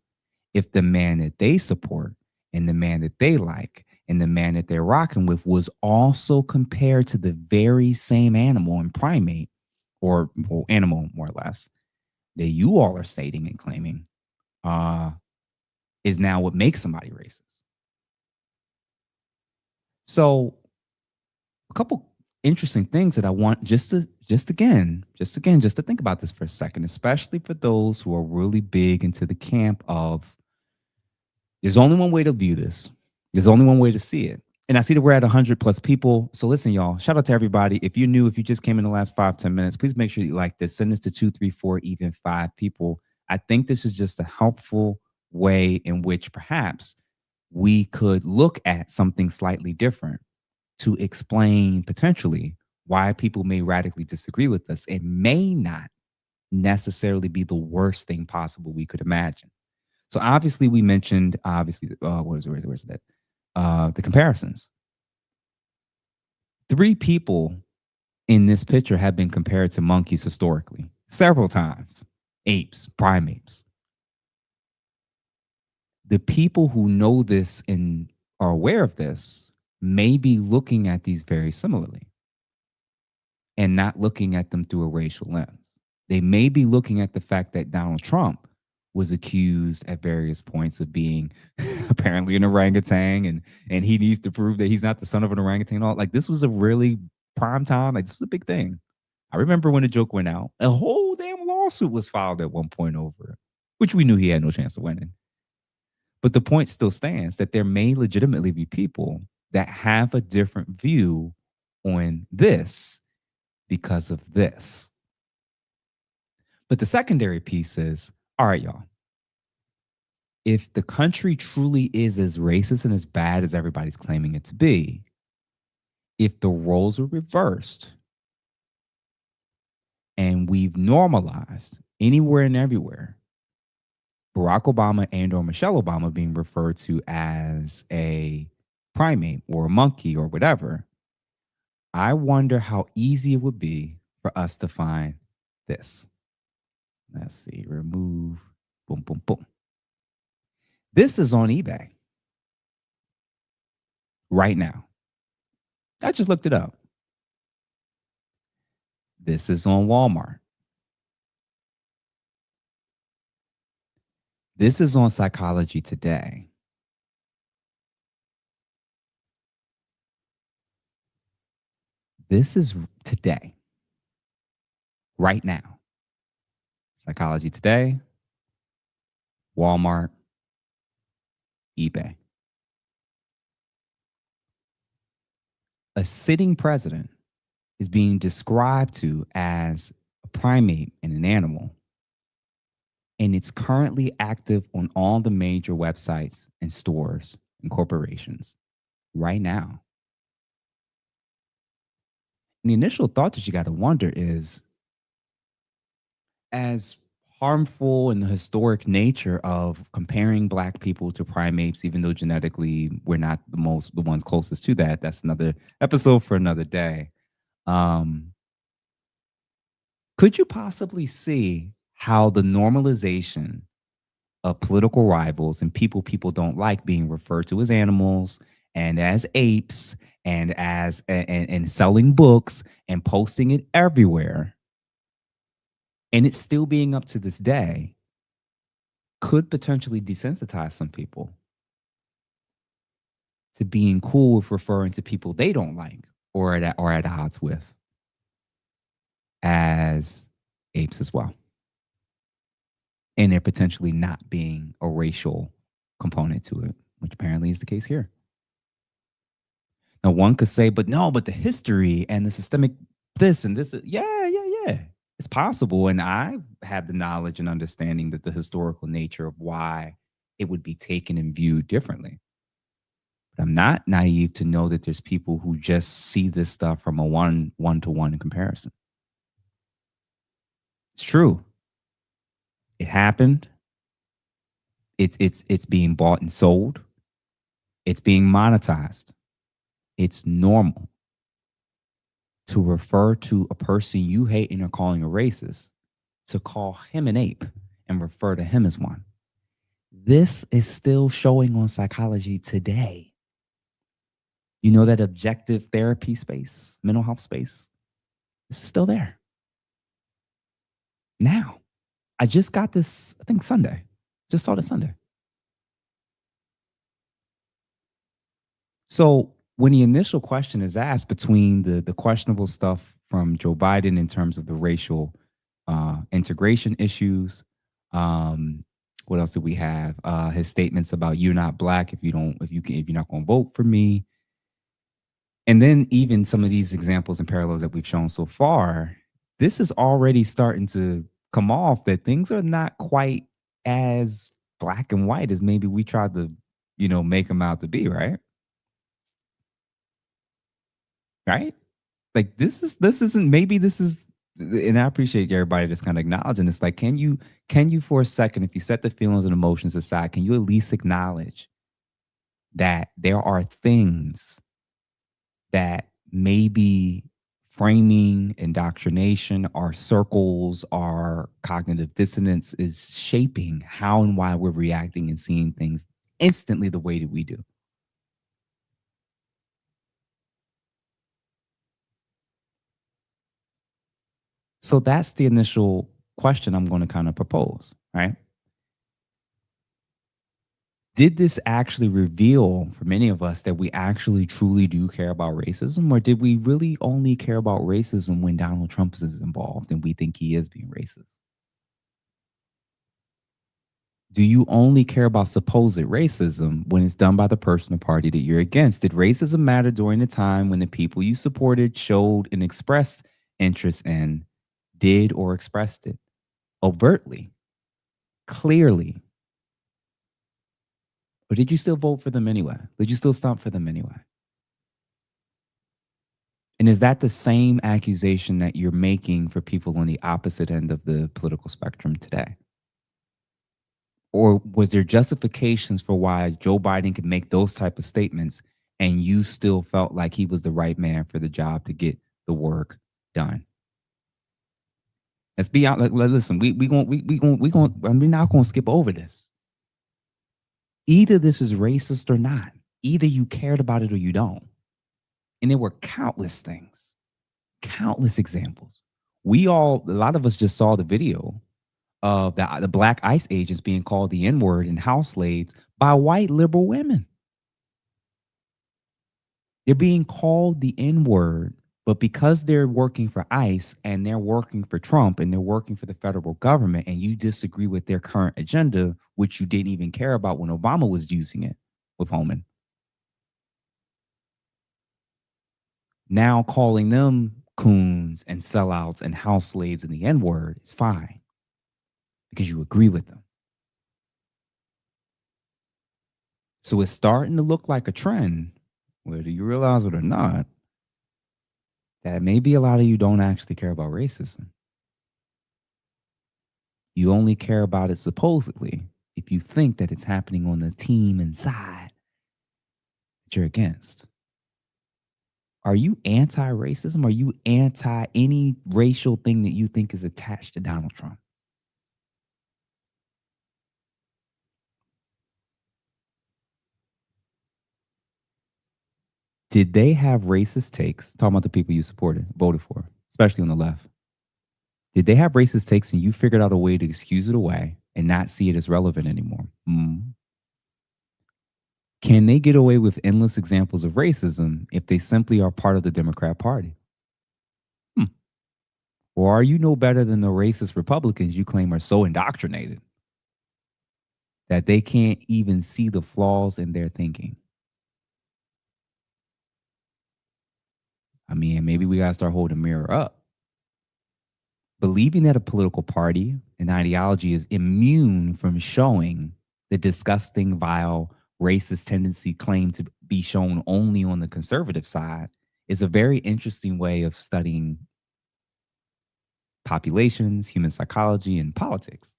if the man that they support and the man that they like and the man that they're rocking with was also compared to the very same animal and primate or animal, more or less, that you all are stating and claiming is now what makes somebody racist. So a couple interesting things that I want just to think about this for a second, especially for those who are really big into the camp of there's only one way to view this. There's only one way to see it. And I see that we're at 100 plus people. So listen, y'all, shout out to everybody. If you're new, if you just came in the last 5-10 minutes, please make sure you like this. Send this to 2, 3, 4, even 5 people. I think this is just a helpful way in which perhaps we could look at something slightly different to explain potentially why people may radically disagree with us. It may not necessarily be the worst thing possible we could imagine. So obviously we mentioned, where's that? The comparisons. 3 people in this picture have been compared to monkeys historically, several times. Apes, primates. The people who know this and are aware of this may be looking at these very similarly and not looking at them through a racial lens. They may be looking at the fact that Donald Trump was accused at various points of being apparently an orangutan and he needs to prove that he's not the son of an orangutan. All like this was a really prime time. Like this was a big thing. I remember when the joke went out, a whole damn lawsuit was filed at one point over it, which we knew he had no chance of winning. But the point still stands that there may legitimately be people that have a different view on this because of this. But the secondary piece is, all right, y'all, if the country truly is as racist and as bad as everybody's claiming it to be, if the roles are reversed and we've normalized anywhere and everywhere Barack Obama and or Michelle Obama being referred to as a primate or a monkey or whatever, I wonder how easy it would be for us to find this. Let's see, remove, boom, boom, boom. This is on eBay right now. I just looked it up. This is on Walmart. This is on Psychology Today. This is today, right now. Psychology Today, Walmart, eBay. A sitting president is being described to as a primate and an animal. And it's currently active on all the major websites and stores and corporations right now. And the initial thought that you got to wonder is, as harmful in the historic nature of comparing Black people to primates, even though genetically we're not the ones closest to that. That's another episode for another day. Could you possibly see how the normalization of political rivals and people don't like being referred to as animals and as apes and as and selling books and posting it everywhere, and it's still being up to this day, could potentially desensitize some people to being cool with referring to people they don't like or at odds with as apes as well. And there potentially not being a racial component to it, which apparently is the case here. Now, one could say, but the history and the systemic this and this, yeah. It's possible. And I have the knowledge and understanding that the historical nature of why it would be taken and viewed differently. But I'm not naive to know that there's people who just see this stuff from a one-to-one comparison. It's true. It happened. It's being bought and sold. It's being monetized. It's normal to refer to a person you hate and are calling a racist, to call him an ape and refer to him as one. This is still showing on psychology today. You know, that objective therapy space, mental health space, this is still there. Now, I just got this, I think Sunday. Just saw this Sunday. So when the initial question is asked between the questionable stuff from Joe Biden in terms of the racial integration issues, what else did we have? His statements about you're not black if you're not going to vote for me, and then even some of these examples and parallels that we've shown so far. This is already starting to come off that things are not quite as black and white as maybe we tried to, make them out to be, right? Right? Like this isn't, maybe this is, and I appreciate everybody just kind of acknowledging this. Like, can you for a second, if you set the feelings and emotions aside, can you at least acknowledge that there are things that maybe framing, indoctrination, our circles, our cognitive dissonance is shaping how and why we're reacting and seeing things instantly the way that we do? So that's the initial question I'm going to kind of propose, right? Did this actually reveal for many of us that we actually truly do care about racism? Or did we really only care about racism when Donald Trump is involved and we think he is being racist? Do you only care about supposed racism when it's done by the person or party that you're against? Did racism matter during the time when the people you supported showed and expressed interest in, did or expressed it overtly, clearly? Or did you still vote for them anyway? Did you still stomp for them anyway? And is that the same accusation that you're making for people on the opposite end of the political spectrum today? Or was there justifications for why Joe Biden could make those type of statements and you still felt like he was the right man for the job to get the work done? Let's be out. Listen, we're not going to skip over this. Either this is racist or not. Either you cared about it or you don't. And there were countless things, countless examples. A lot of us just saw the video of the black ICE agents being called the N-word and house slaves by white liberal women. They're being called the N-word, but because they're working for ICE and they're working for Trump and they're working for the federal government and you disagree with their current agenda, which you didn't even care about when Obama was using it with Holman, now calling them coons and sellouts and house slaves and the N-word is fine because you agree with them. So it's starting to look like a trend, whether you realize it or not, that maybe a lot of you don't actually care about racism. You only care about it supposedly if you think that it's happening on the team and side that you're against. Are you anti-racism? Are you anti any racial thing that you think is attached to Donald Trump? Did they have racist takes? Talking about the people you supported, voted for, especially on the left. Did they have racist takes and you figured out a way to excuse it away and not see it as relevant anymore? Can they get away with endless examples of racism if they simply are part of the Democrat Party? Or are you no better than the racist Republicans you claim are so indoctrinated that they can't even see the flaws in their thinking? I mean, maybe we got to start holding a mirror up. Believing that a political party and ideology is immune from showing the disgusting, vile, racist tendency claimed to be shown only on the conservative side is a very interesting way of studying populations, human psychology, and politics.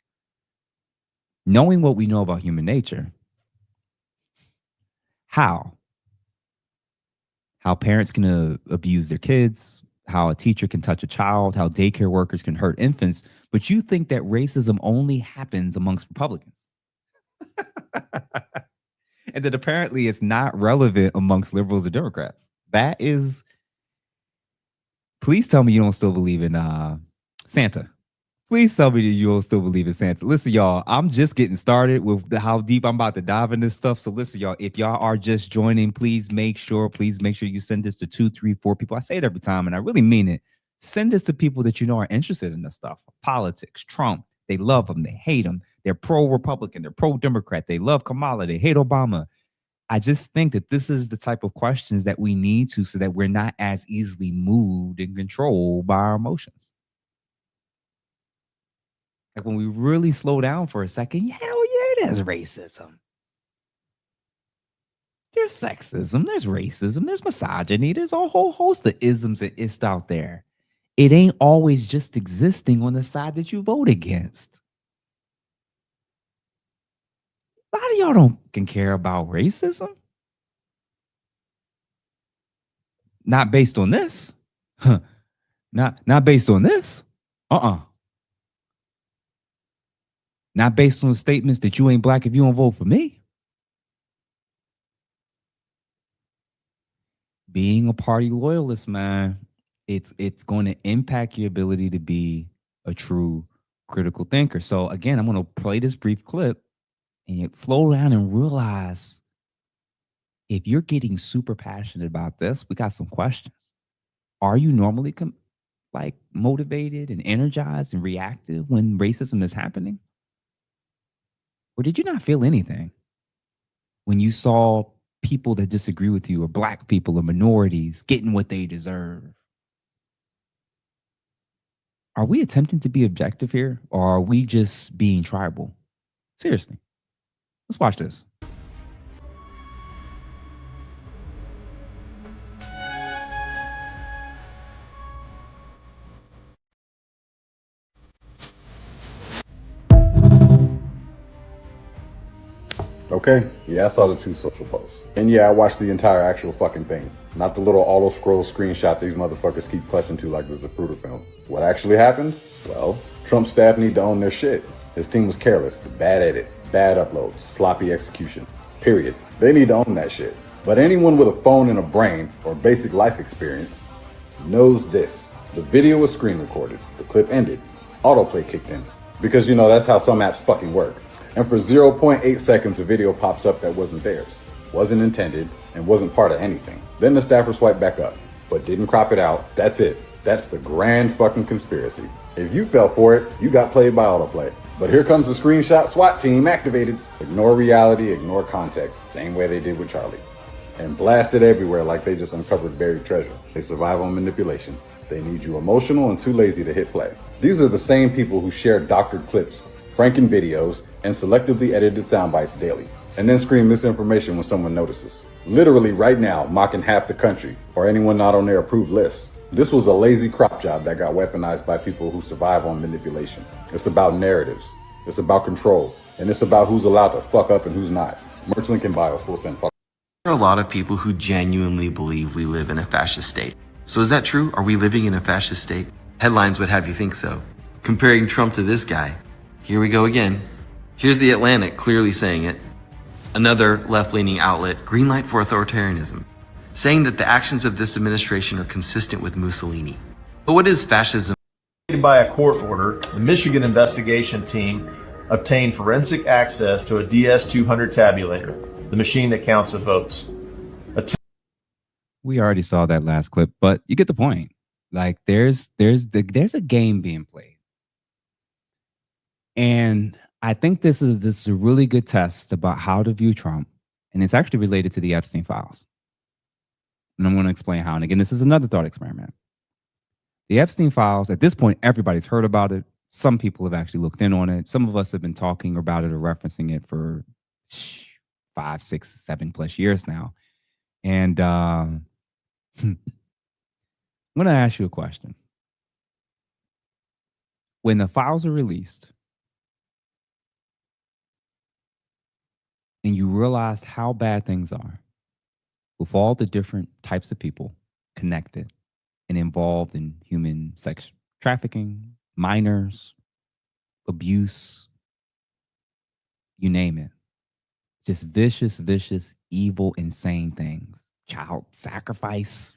Knowing what we know about human nature, how parents can abuse their kids, how a teacher can touch a child, how daycare workers can hurt infants, but you think that racism only happens amongst Republicans. And that apparently it's not relevant amongst liberals or Democrats. That is, please tell me you don't still believe in Santa. Please tell me that you don't still believe in Santa. Listen, y'all, I'm just getting started with how deep I'm about to dive in this stuff. So listen, y'all, if y'all are just joining, please make sure you send this to 2, 3, 4 people. I say it every time, and I really mean it. Send this to people that you know are interested in this stuff. Politics, Trump, they love him, they hate him. They're pro-Republican, they're pro-Democrat, they love Kamala, they hate Obama. I just think that this is the type of questions that we need to, so that we're not as easily moved and controlled by our emotions. Like when we really slow down for a second, hell yeah, there's racism. There's sexism, there's racism, there's misogyny, there's a whole host of isms and ists out there. It ain't always just existing on the side that you vote against. A lot of y'all don't care about racism. Not based on this. Not based on this. Not based on statements that you ain't black if you don't vote for me. Being a party loyalist, man, it's going to impact your ability to be a true critical thinker. So again, I'm going to play this brief clip and you slow down and realize if you're getting super passionate about this, we got some questions. Are you normally motivated and energized and reactive when racism is happening? Or did you not feel anything when you saw people that disagree with you, or black people or minorities, getting what they deserve? Are we attempting to be objective here, or are we just being tribal? Seriously. Let's watch this. Okay, yeah, I saw the two social posts. And yeah, I watched the entire actual fucking thing. Not the little auto-scroll screenshot these motherfuckers keep clutching to like the Zapruder film. What actually happened? Well, Trump's staff need to own their shit. His team was careless, bad edit, bad upload, sloppy execution. Period. They need to own that shit. But anyone with a phone and a brain, or basic life experience, knows this. The video was screen recorded. The clip ended. Autoplay kicked in. Because you know, that's how some apps fucking work. And for 0.8 seconds, a video pops up that wasn't theirs, wasn't intended, and wasn't part of anything. Then the staffer swiped back up, but didn't crop it out. That's it. That's the grand fucking conspiracy. If you fell for it, you got played by autoplay. But here comes the screenshot SWAT team activated. Ignore reality, ignore context, same way they did with Charlie. And blast it everywhere like they just uncovered buried treasure. They survive on manipulation. They need you emotional and too lazy to hit play. These are the same people who share doctored clips, franken videos, and selectively edited sound bites daily, and then scream misinformation when someone notices. Literally right now, mocking half the country, or anyone not on their approved list. This was a lazy crop job that got weaponized by people who survive on manipulation. It's about narratives, it's about control, and it's about who's allowed to fuck up and who's not. Merch link in bio, full send. There are a lot of people who genuinely believe we live in a fascist state. So is that true? Are we living in a fascist state? Headlines would have you think so. Comparing Trump to this guy. Here we go again. Here's The Atlantic clearly saying it. Another left-leaning outlet, green light for authoritarianism, saying that the actions of this administration are consistent with Mussolini. But what is fascism? By a court order, the Michigan investigation team obtained forensic access to a DS-200 tabulator, the machine that counts the votes. We already saw that last clip, but you get the point. Like there's a game being played. And I think this is a really good test about how to view Trump, and it's actually related to the Epstein files. And I'm going to explain how. And again, this is another thought experiment. The Epstein files, at this point, everybody's heard about it. Some people have actually looked in on it. Some of us have been talking about it or referencing it for 5, 6, 7+ years now. And I'm going to ask you a question. When the files are released, and you realized how bad things are with all the different types of people connected and involved in human sex trafficking, minors, abuse, you name it. Just vicious, evil, insane things. Child sacrifice,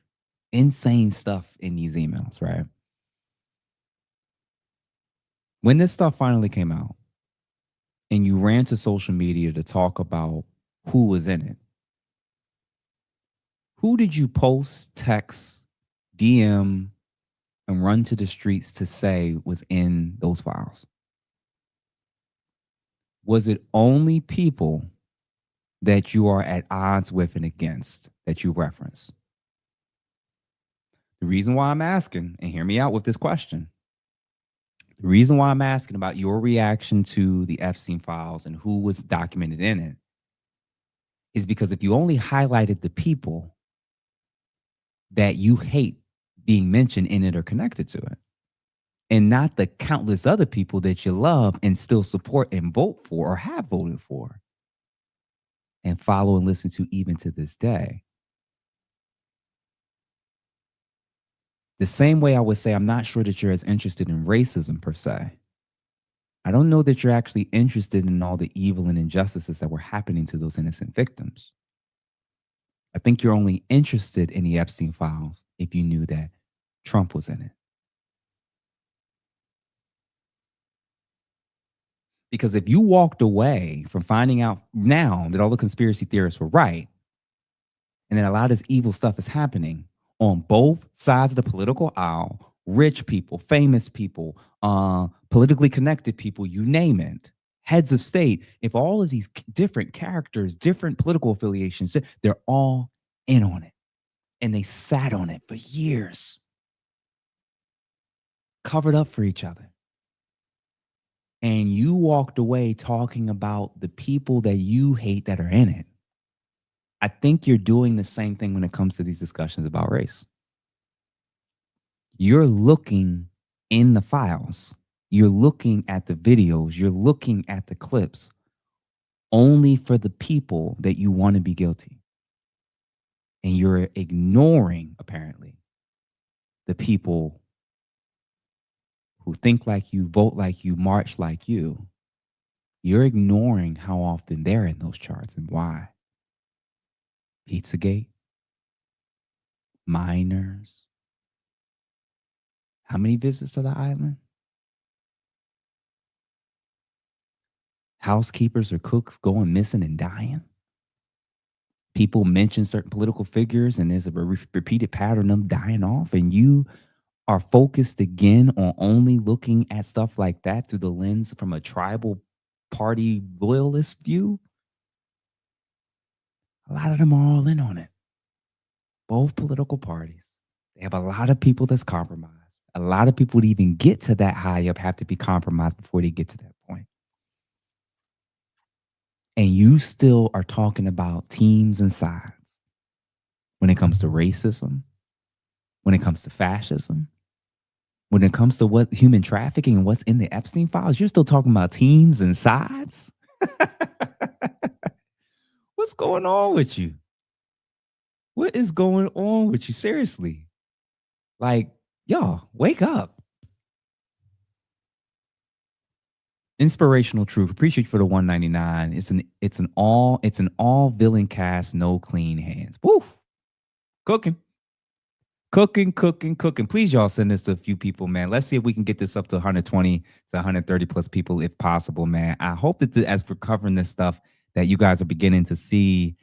insane stuff in these emails, right? When this stuff finally came out and you ran to social media to talk about who was in it, who did you post, text, DM, and run to the streets to say was in those files? Was it only people that you are at odds with and against that you reference? The reason why I'm asking, and hear me out with this question, the reason why I'm asking about your reaction to the Epstein files and who was documented in it is because if you only highlighted the people that you hate being mentioned in it or connected to it, and not the countless other people that you love and still support and vote for or have voted for and follow and listen to even to this day. The same way I would say I'm not sure that you're as interested in racism per se. I don't know that you're actually interested in all the evil and injustices that were happening to those innocent victims. I think you're only interested in the Epstein files if you knew that Trump was in it. Because if you walked away from finding out now that all the conspiracy theorists were right, and that a lot of this evil stuff is happening on both sides of the political aisle, rich people, famous people, politically connected people, you name it, heads of state, if all of these different characters, different political affiliations, they're all in on it. And they sat on it for years, covered up for each other. And you walked away talking about the people that you hate that are in it. I think you're doing the same thing when it comes to these discussions about race. You're looking in the files. You're looking at the videos. You're looking at the clips only for the people that you want to be guilty. And you're ignoring, apparently, the people who think like you, vote like you, march like you. You're ignoring how often they're in those charts and why. Pizzagate, minors. How many visits to the island? Housekeepers or cooks going missing and dying? People mention certain political figures and there's a repeated pattern of them dying off, and you are focused again on only looking at stuff like that through the lens from a tribal party loyalist view. A lot of them are all in on it. Both political parties. They have a lot of people that's compromised. A lot of people to even get to that high up have to be compromised before they get to that point. And you still are talking about teams and sides when it comes to racism, when it comes to fascism, when it comes to what human trafficking and what's in the Epstein files. You're still talking about teams and sides. What's going on with you? What is going on with you? Seriously. Like, y'all, wake up. Inspirational Truth. Appreciate you for the $1.99. It's an all villain cast, no clean hands. Woo! Cooking. Please, y'all, send this to a few people, man. Let's see if we can get this up to 120 to 130 plus people if possible, man. I hope that as we're covering this stuff, that you guys are beginning to see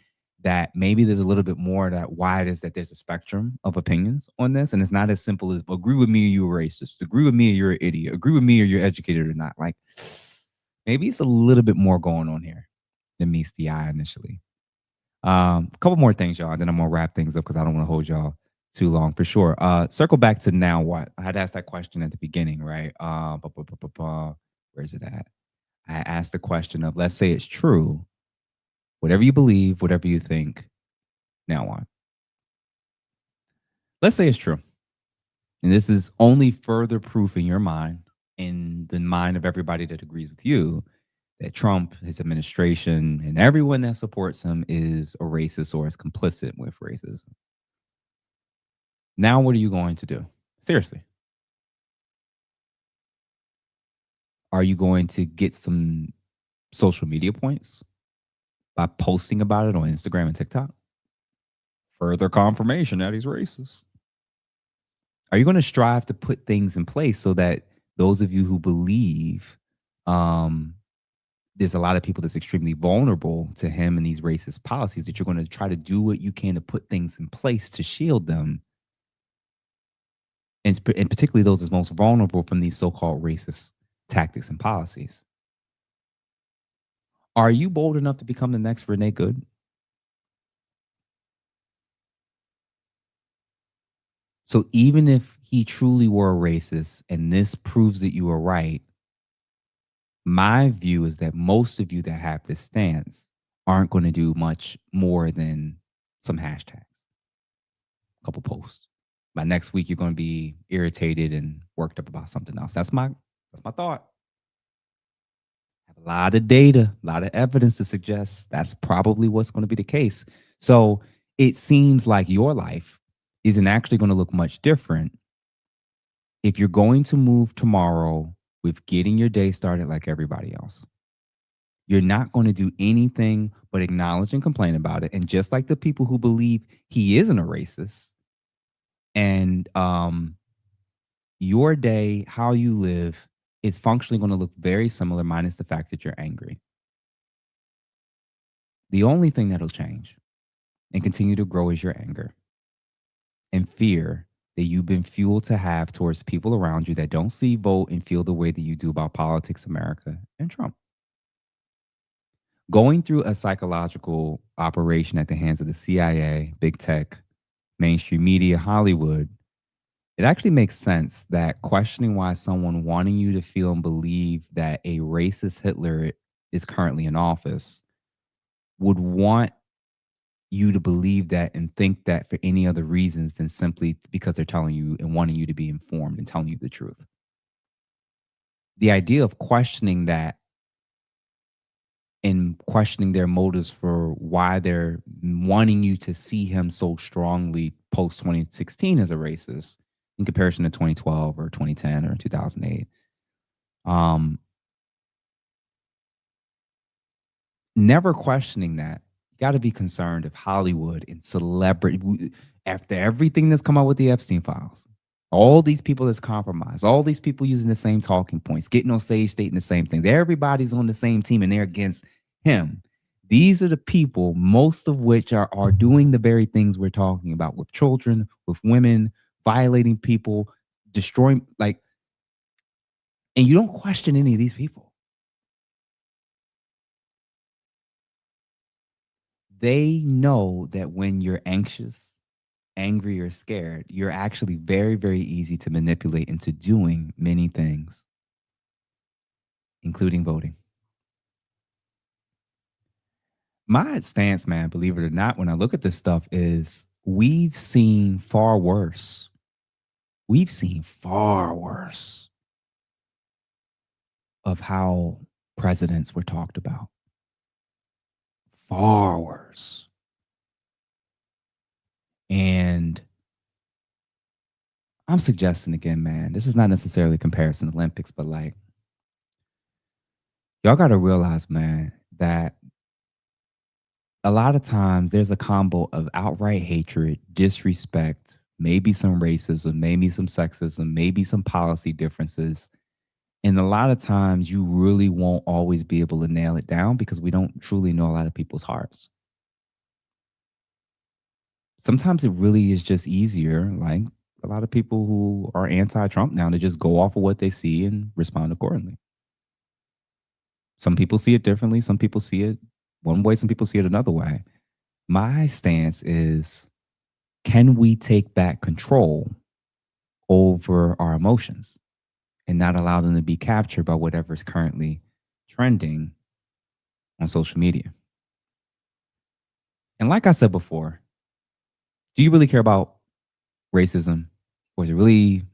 that maybe there's a little bit more that why it is that there's a spectrum of opinions on this. And it's not as simple as agree with me or you're a racist, agree with me or you're an idiot, agree with me or you're educated or not. Like, maybe it's a little bit more going on here than meets the eye initially. A couple more things, y'all, and then I'm gonna wrap things up because I don't want to hold y'all too long for sure. Circle back to now what? I had asked that question at the beginning, right? Where is it at? I asked the question of, let's say it's true. Whatever you believe, whatever you think, now what? Let's say it's true. And this is only further proof in your mind, in the mind of everybody that agrees with you, that Trump, his administration, and everyone that supports him is a racist or is complicit with racism. Now, what are you going to do? Seriously. Are you going to get some social media points by posting about it on Instagram and TikTok? Further confirmation that he's racist. Are you going to strive to put things in place so that those of you who believe there's a lot of people that's extremely vulnerable to him and these racist policies, that you're going to try to do what you can to put things in place to shield them, and particularly those that's most vulnerable from these so-called racist tactics and policies? Are you bold enough to become the next Renee Good? So even if he truly were a racist and this proves that you are right, my view is that most of you that have this stance aren't going to do much more than some hashtags, a couple posts. By next week, you're going to be irritated and worked up about something else. That's my thought. I have a lot of data, a lot of evidence to suggest that's probably what's going to be the case. So it seems like your life isn't actually going to look much different if you're going to move tomorrow with getting your day started like everybody else. You're not going to do anything but acknowledge and complain about it. And just like the people who believe he isn't a racist, and your day, how you live, is functionally going to look very similar, minus the fact that you're angry. The only thing that'll change and continue to grow is your anger and fear that you've been fueled to have towards people around you that don't see, vote, and feel the way that you do about politics, America, and Trump. Going through a psychological operation at the hands of the CIA, big tech, mainstream media, Hollywood, it actually makes sense that questioning why someone wanting you to feel and believe that a racist Hitler is currently in office would want you to believe that and think that for any other reasons than simply because they're telling you and wanting you to be informed and telling you the truth. The idea of questioning that and questioning their motives for why they're wanting you to see him so strongly post 2016 as a racist in comparison to 2012 or 2010 or 2008. Never questioning that. Got to be concerned if Hollywood and celebrity, after everything that's come out with the Epstein files, all these people that's compromised, all these people using the same talking points, getting on stage stating the same thing. Everybody's on the same team and they're against him. These are the people, most of which are doing the very things we're talking about with children, with women, violating people, destroying, and you don't question any of these people. They know that when you're anxious, angry, or scared, you're actually very, very easy to manipulate into doing many things, including voting. My stance, man, believe it or not, when I look at this stuff is we've seen far worse. We've seen far worse of how presidents were talked about. Far worse. And I'm suggesting again, man, this is not necessarily a comparison to Olympics, but y'all got to realize, man, that a lot of times there's a combo of outright hatred, disrespect, maybe some racism, maybe some sexism, maybe some policy differences. And a lot of times you really won't always be able to nail it down because we don't truly know a lot of people's hearts. Sometimes it really is just easier, like a lot of people who are anti-Trump now, to just go off of what they see and respond accordingly. Some people see it differently. Some people see it one way. Some people see it another way. My stance is, can we take back control over our emotions and not allow them to be captured by whatever is currently trending on social media? And like I said before, do you really care about racism? Or do you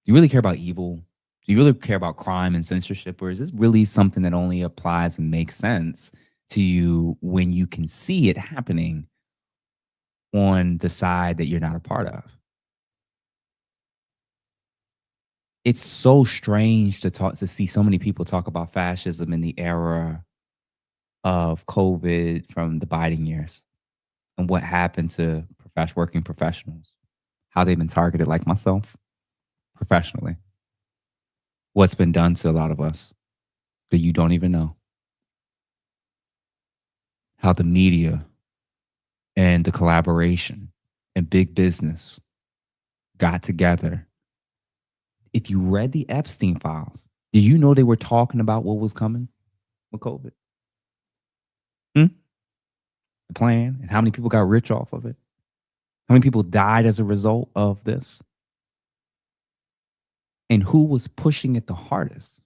really care about evil? Do you really care about crime and censorship? Or is this really something that only applies and makes sense to you when you can see it happening on the side that you're not a part of. It's so strange to see so many people talk about fascism in the era of COVID from the Biden years and what happened to working professionals, how they've been targeted, like myself, professionally. What's been done to a lot of us that you don't even know. How the media and the collaboration and big business got together. If you read the Epstein files, did you know they were talking about what was coming with COVID? The plan and how many people got rich off of it? How many people died as a result of this? And who was pushing it the hardest?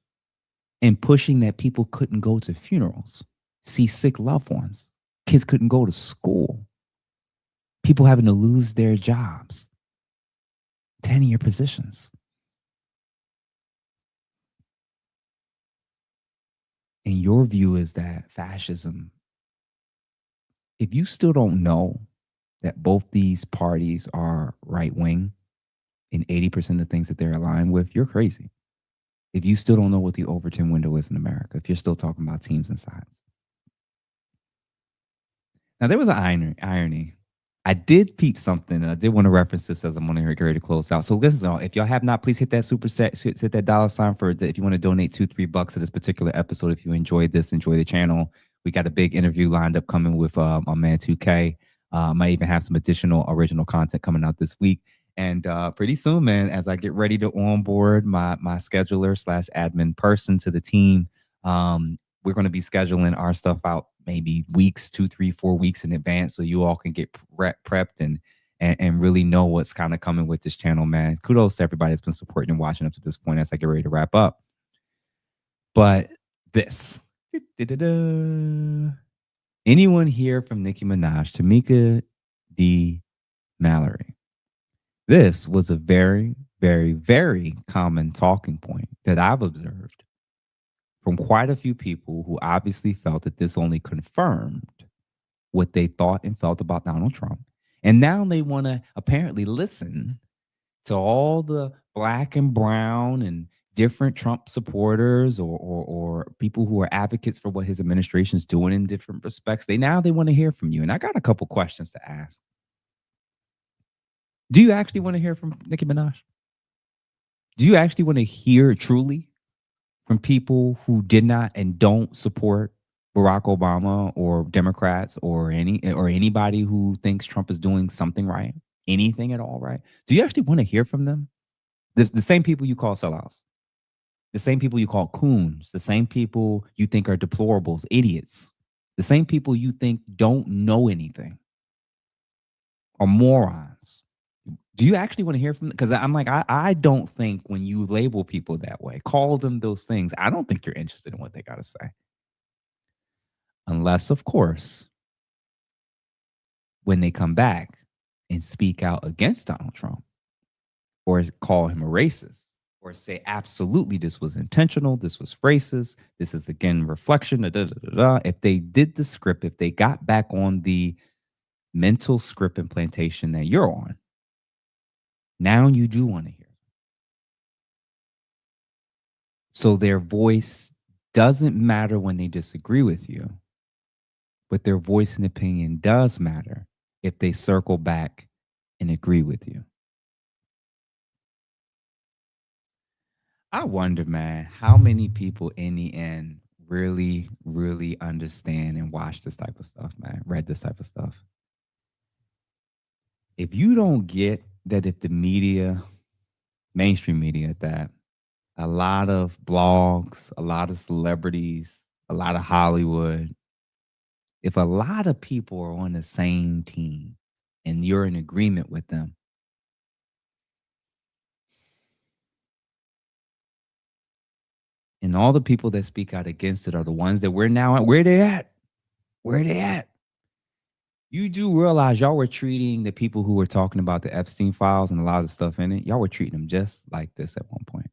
And pushing that people couldn't go to funerals, see sick loved ones. Kids couldn't go to school. People having to lose their jobs, tenure positions. And your view is that fascism, if you still don't know that both these parties are right wing in 80% of the things that they're aligned with, you're crazy. If you still don't know what the Overton window is in America, if you're still talking about teams and sides. Now, there was an irony. I did peep something, and I did want to reference this as I'm on here ready to close out. So listen, if y'all have not, please hit that hit that $sign for if you want to donate $2-3 to this particular episode. If you enjoyed this, enjoy the channel. We got a big interview lined up coming with my man 2K. Might even have some additional original content coming out this week. And pretty soon, man, as I get ready to onboard my scheduler / admin person to the team, we're going to be scheduling our stuff out maybe weeks, 2, 3, 4 weeks in advance, so you all can get prepped and really know what's kind of coming with this channel, man. Kudos to everybody that's been supporting and watching up to this point as I get ready to wrap up. But this. Anyone here from Nicki Minaj, Tamika D. Mallory? This was a very, very, very common talking point that I've observed from quite a few people who obviously felt that this only confirmed what they thought and felt about Donald Trump. And now they want to apparently listen to all the black and brown and different Trump supporters or people who are advocates for what his administration is doing in different respects. They want to hear from you. And I got a couple questions to ask. Do you actually want to hear from Nicki Minaj? Do you actually want to hear truly from people who did not and don't support Barack Obama or Democrats or anybody who thinks Trump is doing something right, anything at all right? Do you actually want to hear from them? The same people you call sellouts, the same people you call coons, the same people you think are deplorables, idiots, the same people you think don't know anything, are morons. Do you actually want to hear from them? Because I'm like, I don't think when you label people that way, call them those things, I don't think you're interested in what they got to say. Unless, of course, when they come back and speak out against Donald Trump or call him a racist or say, absolutely, this was intentional, this was racist, this is, again, reflection, If they did the script, if they got back on the mental script implantation that you're on, now you do want to hear. So their voice doesn't matter when they disagree with you, but their voice and opinion does matter if they circle back and agree with you. I wonder, man, how many people in the end really, really understand and watch this type of stuff, man, read this type of stuff. If you don't get that, if the media, mainstream media at that, a lot of blogs, a lot of celebrities, a lot of Hollywood, if a lot of people are on the same team and you're in agreement with them, and all the people that speak out against it are the ones that we're now at, where they at? Where they at? You do realize y'all were treating the people who were talking about the Epstein files and a lot of stuff in it, y'all were treating them just like this at one point.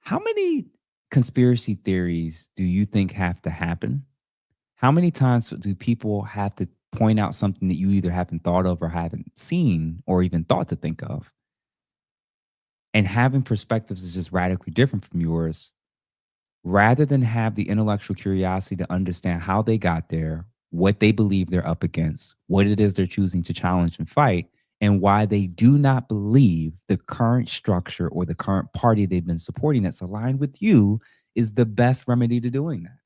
How many conspiracy theories do you think have to happen How many times do people have to point out something that you either haven't thought of or haven't seen or even thought to think of? And having perspectives is just radically different from yours. Rather than have the intellectual curiosity to understand how they got there, what they believe they're up against, what it is they're choosing to challenge and fight, and why they do not believe the current structure or the current party they've been supporting that's aligned with you is the best remedy to doing that.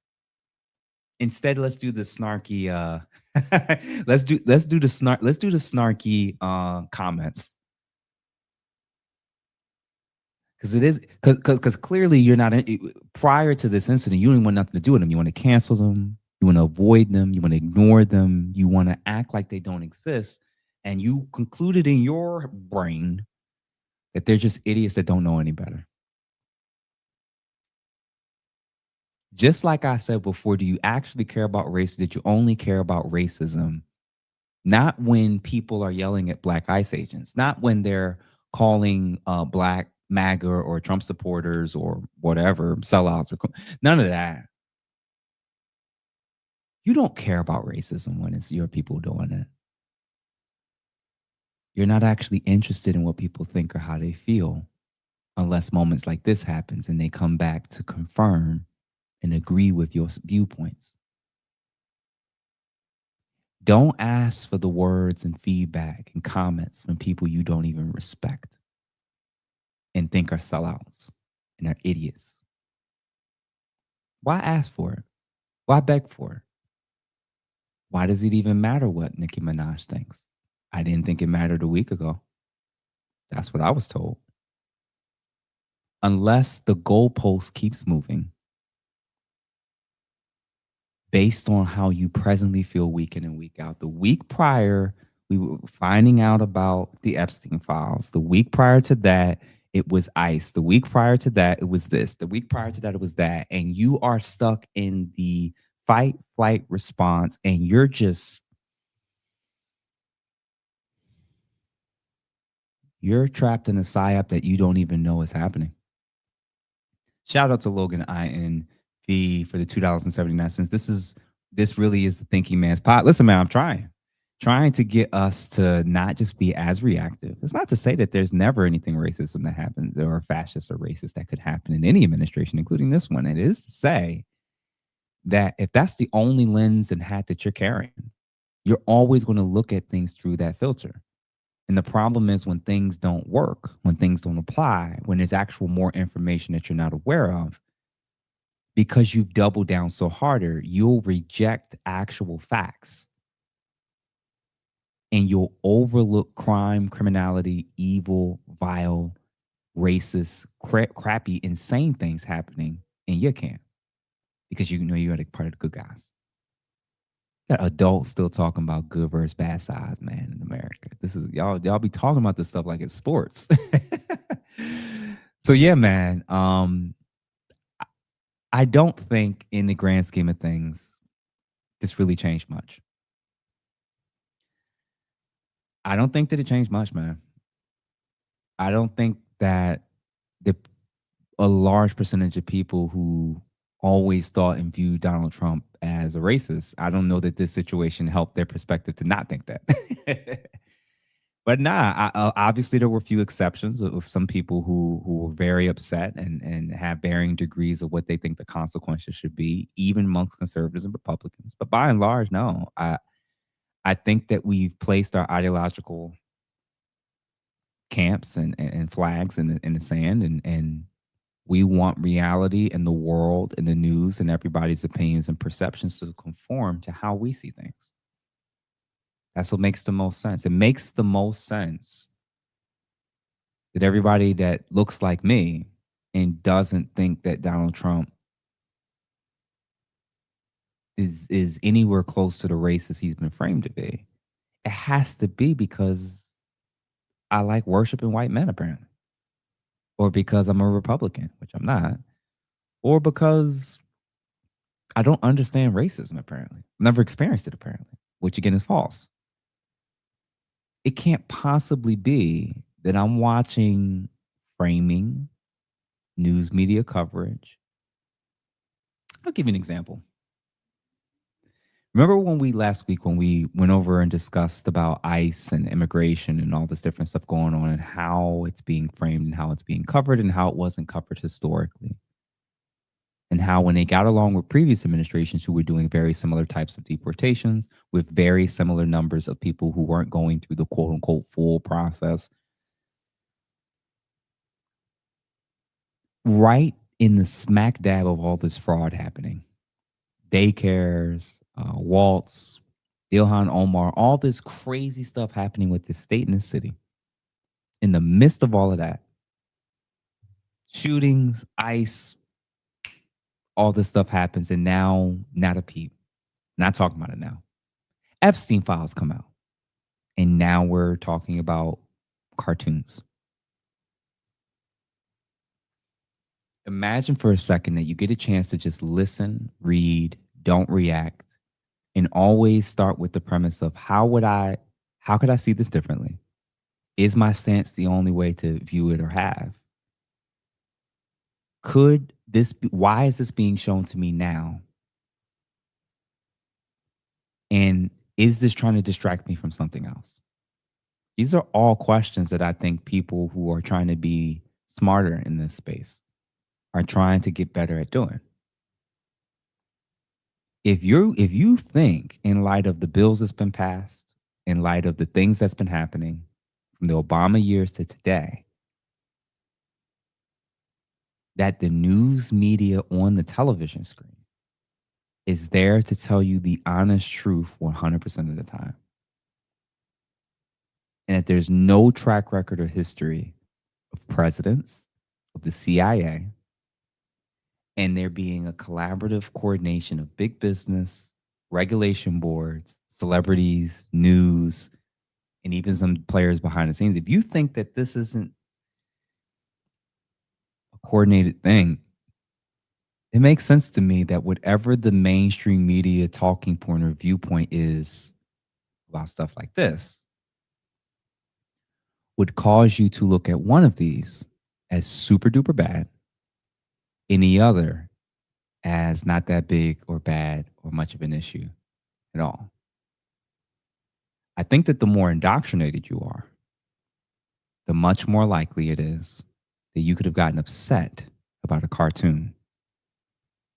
Instead, let's do the snarky let's do the snarky comments. Because it is because clearly you're not prior to this incident, you don't want nothing to do with them. You want to cancel them, you want to avoid them, you want to ignore them, you want to act like they don't exist, and you concluded in your brain that they're just idiots that don't know any better. Just like I said before, do you actually care about race? Did you only care about racism? Not when people are yelling at black ICE agents, not when they're calling black MAGA or Trump supporters or whatever, sellouts, or none of that. You don't care about racism when it's your people doing it. You're not actually interested in what people think or how they feel unless moments like this happens and they come back to confirm and agree with your viewpoints. Don't ask for the words and feedback and comments from people you don't even respect and think are sellouts and are idiots. Why ask for it? Why beg for it? Why does it even matter what Nicki Minaj thinks? I didn't think it mattered a week ago. That's what I was told. Unless the goalpost keeps moving based on how you presently feel week in and week out. The week prior, we were finding out about the Epstein files. The week prior to that, it was ICE. The week prior to that, it was this. The week prior to that, it was that. And you are stuck in the fight, flight response, and you're trapped in a psyop that you don't even know is happening. Shout out to Logan INV for the $2.79. This really is the thinking man's pot. Listen, man, I'm trying to get us to not just be as reactive. It's not to say that there's never anything racism that happens or fascist or racist that could happen in any administration, including this one. It is to say that if that's the only lens and hat that you're carrying, you're always going to look at things through that filter. And the problem is when things don't work, when things don't apply, when there's actual more information that you're not aware of, because you've doubled down so harder, you'll reject actual facts. And you'll overlook crime, criminality, evil, vile, racist, crappy, insane things happening in your camp because you know you're a part of the good guys. Got adults still talking about good versus bad sides, man, in America. This is y'all be talking about this stuff like it's sports. So yeah, man. I don't think in the grand scheme of things, this really changed much. I don't think that it changed much, man. I don't think that a large percentage of people who always thought and viewed Donald Trump as a racist, I don't know that this situation helped their perspective to not think that. But obviously there were a few exceptions of some people who were very upset and have varying degrees of what they think the consequences should be, even amongst conservatives and Republicans. But by and large, no. I think that we've placed our ideological camps and flags in the sand, and we want reality and the world and the news and everybody's opinions and perceptions to conform to how we see things. That's what makes the most sense. It makes the most sense that everybody that looks like me and doesn't think that Donald Trump is anywhere close to the racist he's been framed to be. It has to be because I like worshiping white men, apparently. Or because I'm a Republican, which I'm not. Or because I don't understand racism, apparently. I've never experienced it, apparently, which again is false. It can't possibly be that I'm watching framing, news media coverage. I'll give you an example. Remember when last week when we went over and discussed about ICE and immigration and all this different stuff going on and how it's being framed and how it's being covered and how it wasn't covered historically? And how when they got along with previous administrations who were doing very similar types of deportations with very similar numbers of people who weren't going through the quote unquote full process, right in the smack dab of all this fraud happening, daycares, Waltz, Ilhan Omar, all this crazy stuff happening with the state and the city. In the midst of all of that, shootings, ICE, all this stuff happens, and now not a peep. Not talking about it now. Epstein files come out, and now we're talking about cartoons. Imagine for a second that you get a chance to just listen, read, don't react, and always start with the premise of how could I see this differently? Is my stance the only way to view it or have? Why is this being shown to me now? And is this trying to distract me from something else? These are all questions that I think people who are trying to be smarter in this space are trying to get better at doing. If you think, in light of the bills that's been passed, in light of the things that's been happening from the Obama years to today, that the news media on the television screen is there to tell you the honest truth 100% of the time, and that there's no track record or history of presidents, of the CIA, and there being a collaborative coordination of big business, regulation boards, celebrities, news, and even some players behind the scenes. If you think that this isn't a coordinated thing, it makes sense to me that whatever the mainstream media talking point or viewpoint is about stuff like this would cause you to look at one of these as super duper bad, any other as not that big or bad or much of an issue at all. I think that the more indoctrinated you are, the much more likely it is that you could have gotten upset about a cartoon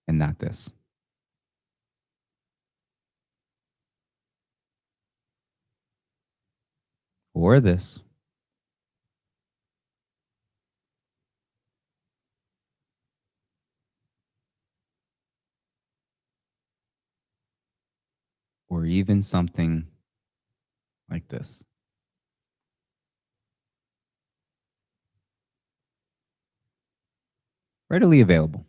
and not this. Or this. Or even something like this. Readily available.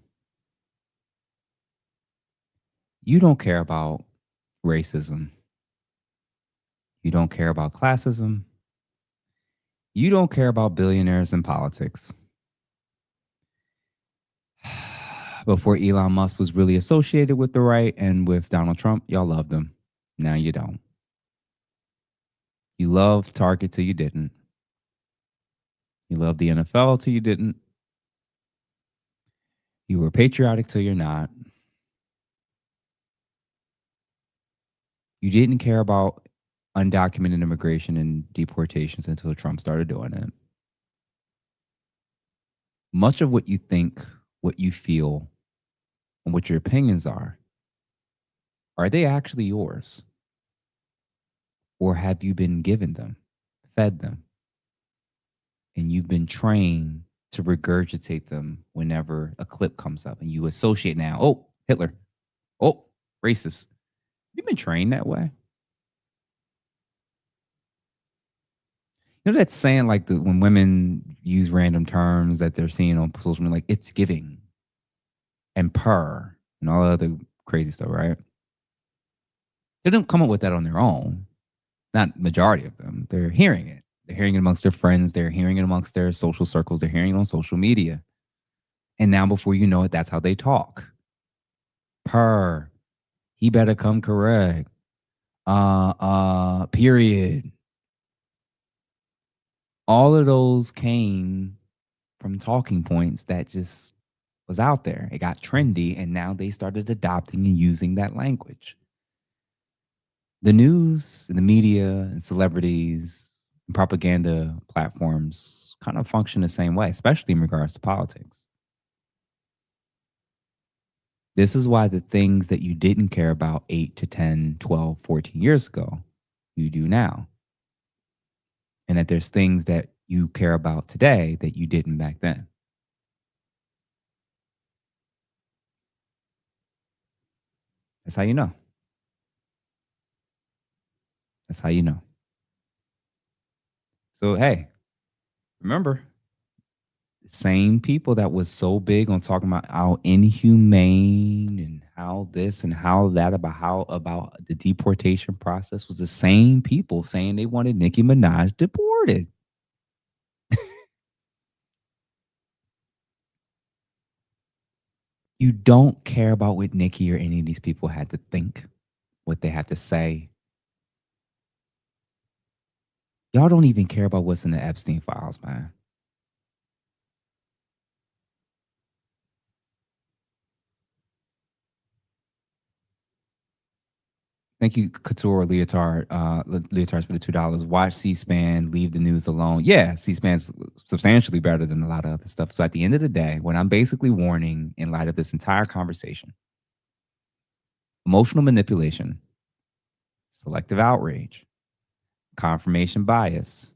You don't care about racism. You don't care about classism. You don't care about billionaires in politics. Before Elon Musk was really associated with the right and with Donald Trump, y'all loved him. Now you don't. You loved Target till you didn't. You loved the NFL till you didn't. You were patriotic till you're not. You didn't care about undocumented immigration and deportations until Trump started doing it. Much of what you think, what you feel, and what your opinions are they actually yours? Or have you been given them, fed them, and you've been trained to regurgitate them whenever a clip comes up and you associate now, oh, Hitler, oh, racist. You've been trained that way. You know that saying, like when women use random terms that they're seeing on social media, like it's giving and purr and all other crazy stuff, right? They don't come up with that on their own. Not majority of them. They're hearing it. They're hearing it amongst their friends. They're hearing it amongst their social circles. They're hearing it on social media. And now before you know it, that's how they talk. Purr. He better come correct. Period. All of those came from talking points that just was out there. It got trendy, and now they started adopting and using that language. the news and the media and celebrities and propaganda platforms kind of function the same way, especially in regards to politics. This is why the things that you didn't care about 8 to 10, 12, 14 years ago, you do now. And that there's things that you care about today that you didn't back then. That's how you know. That's how you know. So, hey, remember, the same people that was so big on talking about how inhumane and how this and how that about the deportation process was the same people saying they wanted Nicki Minaj deported. You don't care about what Nicki or any of these people had to think, what they have to say. Y'all don't even care about what's in the Epstein files, man. Thank you, Couture Leotard, Leotards for the $2. Watch C-SPAN, leave the news alone. Yeah, C-SPAN's substantially better than a lot of other stuff. So at the end of the day, what I'm basically warning in light of this entire conversation, emotional manipulation, selective outrage, confirmation bias,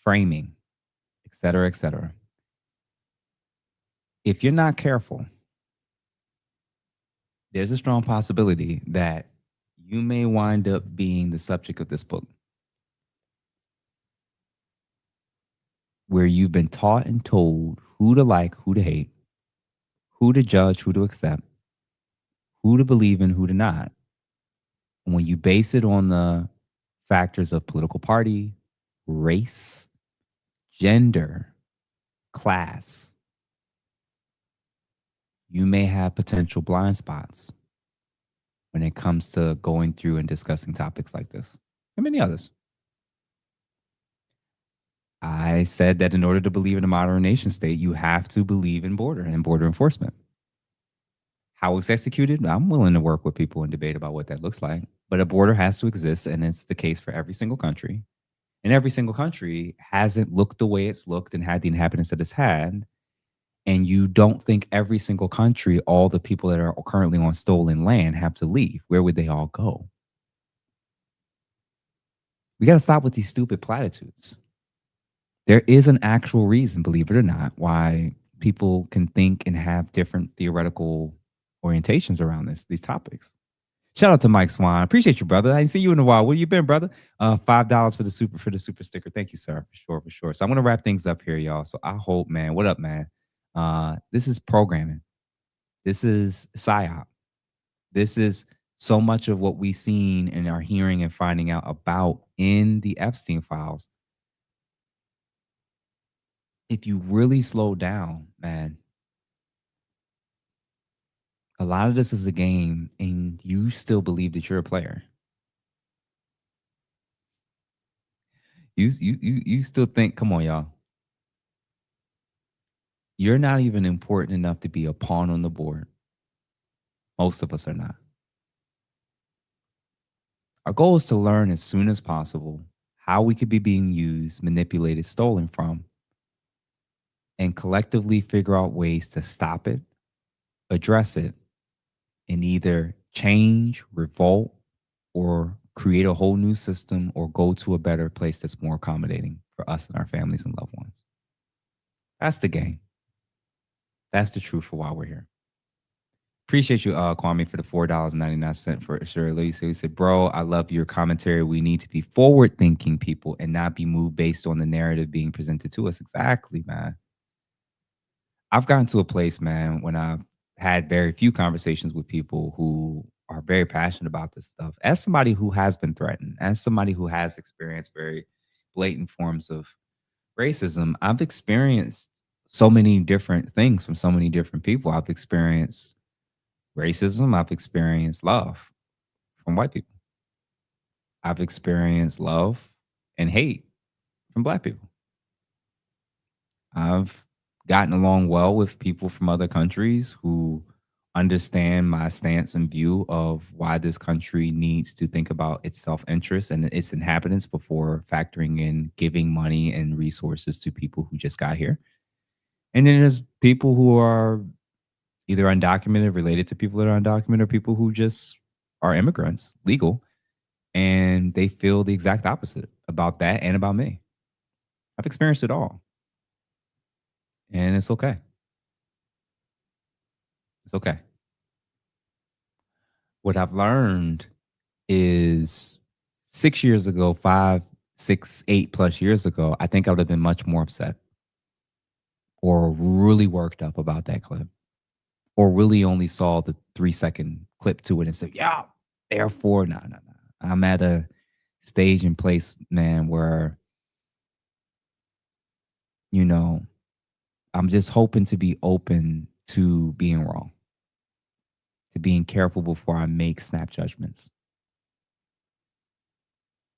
framing, et cetera, et cetera. If you're not careful, there's a strong possibility that you may wind up being the subject of this book, where you've been taught and told who to like, who to hate, who to judge, who to accept, who to believe in, who to not. And when you base it on the factors of political party, race, gender, class, you may have potential blind spots when it comes to going through and discussing topics like this and many others. I said that in order to believe in a modern nation state, you have to believe in border and border enforcement. How it's executed, I'm willing to work with people and debate about what that looks like. But a border has to exist, and it's the case for every single country. And every single country hasn't looked the way it's looked and had the inhabitants that it's had. And you don't think every single country, all the people that are currently on stolen land have to leave. Where would they all go? We got to stop with these stupid platitudes. There is an actual reason, believe it or not, why people can think and have different theoretical orientations around these topics. Shout out to Mike Swan. Appreciate you, brother. I didn't see you in a while. Where you been, brother? $5 for the super sticker. Thank you, sir. For sure. So I'm gonna wrap things up here, y'all. So I hope, man. What up, man? This is programming. This is psyop. This is so much of what we've seen and are hearing and finding out about in the Epstein files. If you really slow down, man, a lot of this is a game and you still believe that you're a player. You still think, come on, y'all. You're not even important enough to be a pawn on the board. Most of us are not. Our goal is to learn as soon as possible how we could be being used, manipulated, stolen from, and collectively figure out ways to stop it, address it, and either change, revolt, or create a whole new system or go to a better place that's more accommodating for us and our families and loved ones. That's the game. That's the truth for why we're here. Appreciate you, Kwame, for the $4.99 for sure. He said, bro, I love your commentary. We need to be forward-thinking people and not be moved based on the narrative being presented to us. Exactly, man. I've gotten to a place, man, when I've had very few conversations with people who are very passionate about this stuff. As somebody who has been threatened, as somebody who has experienced very blatant forms of racism, I've experienced so many different things from so many different people. I've experienced racism. I've experienced love from white people. I've experienced love and hate from black people. I've gotten along well with people from other countries who understand my stance and view of why this country needs to think about its self-interest and its inhabitants before factoring in giving money and resources to people who just got here. And then there's people who are either undocumented, related to people that are undocumented, or people who just are immigrants, legal, and they feel the exact opposite about that and about me. I've experienced it all. And it's okay. It's okay. What I've learned is 6 years ago, 5, 6, 8+ years ago, I think I would have been much more upset or really worked up about that clip or really only saw the 3-second clip to it and said, yeah, therefore, no. I'm at a stage and place, man, where, you know, I'm just hoping to be open to being wrong, to being careful before I make snap judgments.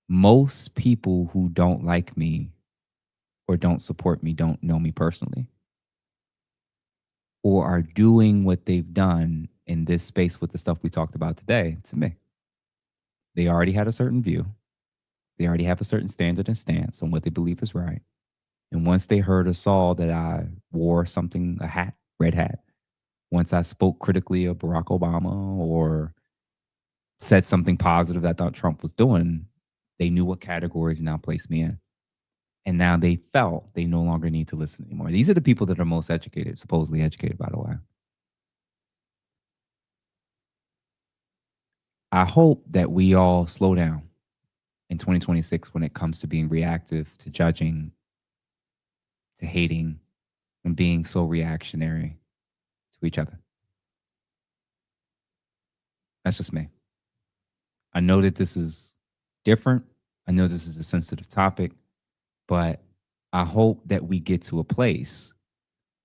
Most people who don't like me or don't support me don't know me personally or are doing what they've done in this space with the stuff we talked about today to me. They already had a certain view. They already have a certain standard and stance on what they believe is right. And once they heard or saw that I wore something, a hat, red hat, once I spoke critically of Barack Obama or said something positive that I thought Trump was doing, they knew what category to now place me in. And now they felt they no longer need to listen anymore. These are the people that are most educated, supposedly educated, by the way. I hope that we all slow down in 2026 when it comes to being reactive, to judging, to hating, and being so reactionary to each other. That's just me. I know that this is different. I know this is a sensitive topic, but I hope that we get to a place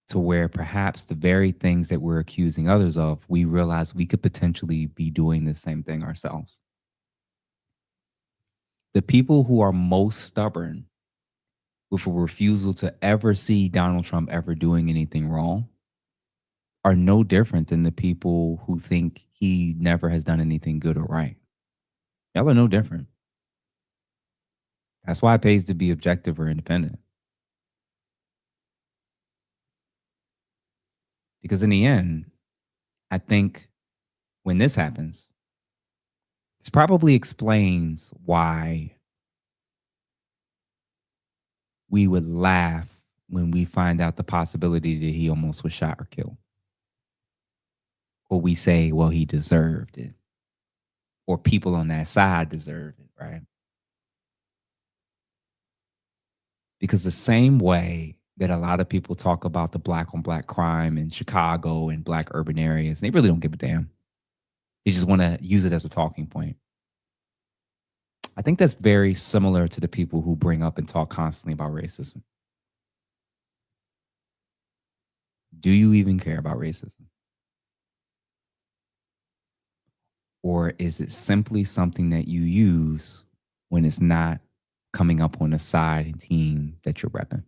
to where perhaps the very things that we're accusing others of, we realize we could potentially be doing the same thing ourselves. The people who are most stubborn with a refusal to ever see Donald Trump ever doing anything wrong are no different than the people who think he never has done anything good or right. Y'all are no different. That's why it pays to be objective or independent. Because in the end, I think when this happens, this probably explains why we would laugh when we find out the possibility that he almost was shot or killed. Or we say, well, he deserved it. Or people on that side deserved it, right? Because the same way that a lot of people talk about the black on black crime in Chicago and black urban areas, and they really don't give a damn. They just want to use it as a talking point. I think that's very similar to the people who bring up and talk constantly about racism. Do you even care about racism? Or is it simply something that you use when it's not coming up on a side and team that you're repping?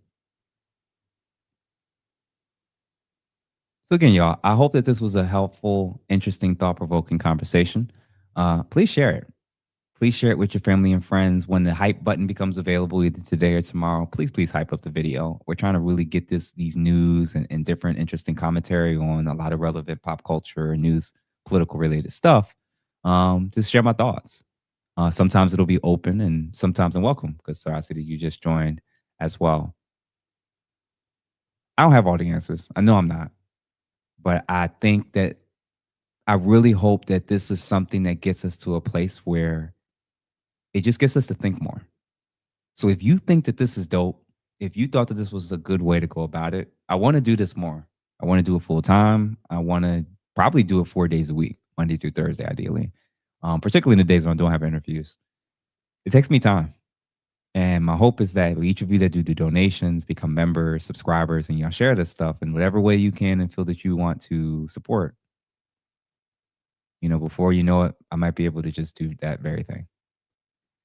So again, y'all, I hope that this was a helpful, interesting, thought-provoking conversation. Please share it. Please share it with your family and friends. When the hype button becomes available either today or tomorrow, please hype up the video. We're trying to really get these news and different interesting commentary on a lot of relevant pop culture and news, political related stuff. Just share my thoughts. Sometimes it'll be open and sometimes I'm welcome because I see that you just joined as well. I don't have all the answers. I know I'm not. But I think that I really hope that this is something that gets us to a place where it just gets us to think more. So if you think that this is dope, if you thought that this was a good way to go about it, I want to do this more. I want to do it full time. I want to probably do it 4 days a week, Monday through Thursday, ideally, particularly in the days when I don't have interviews. It takes me time. And my hope is that each of you that do the donations, become members, subscribers, and y'all share this stuff in whatever way you can and feel that you want to support. You know, before you know it, I might be able to just do that very thing.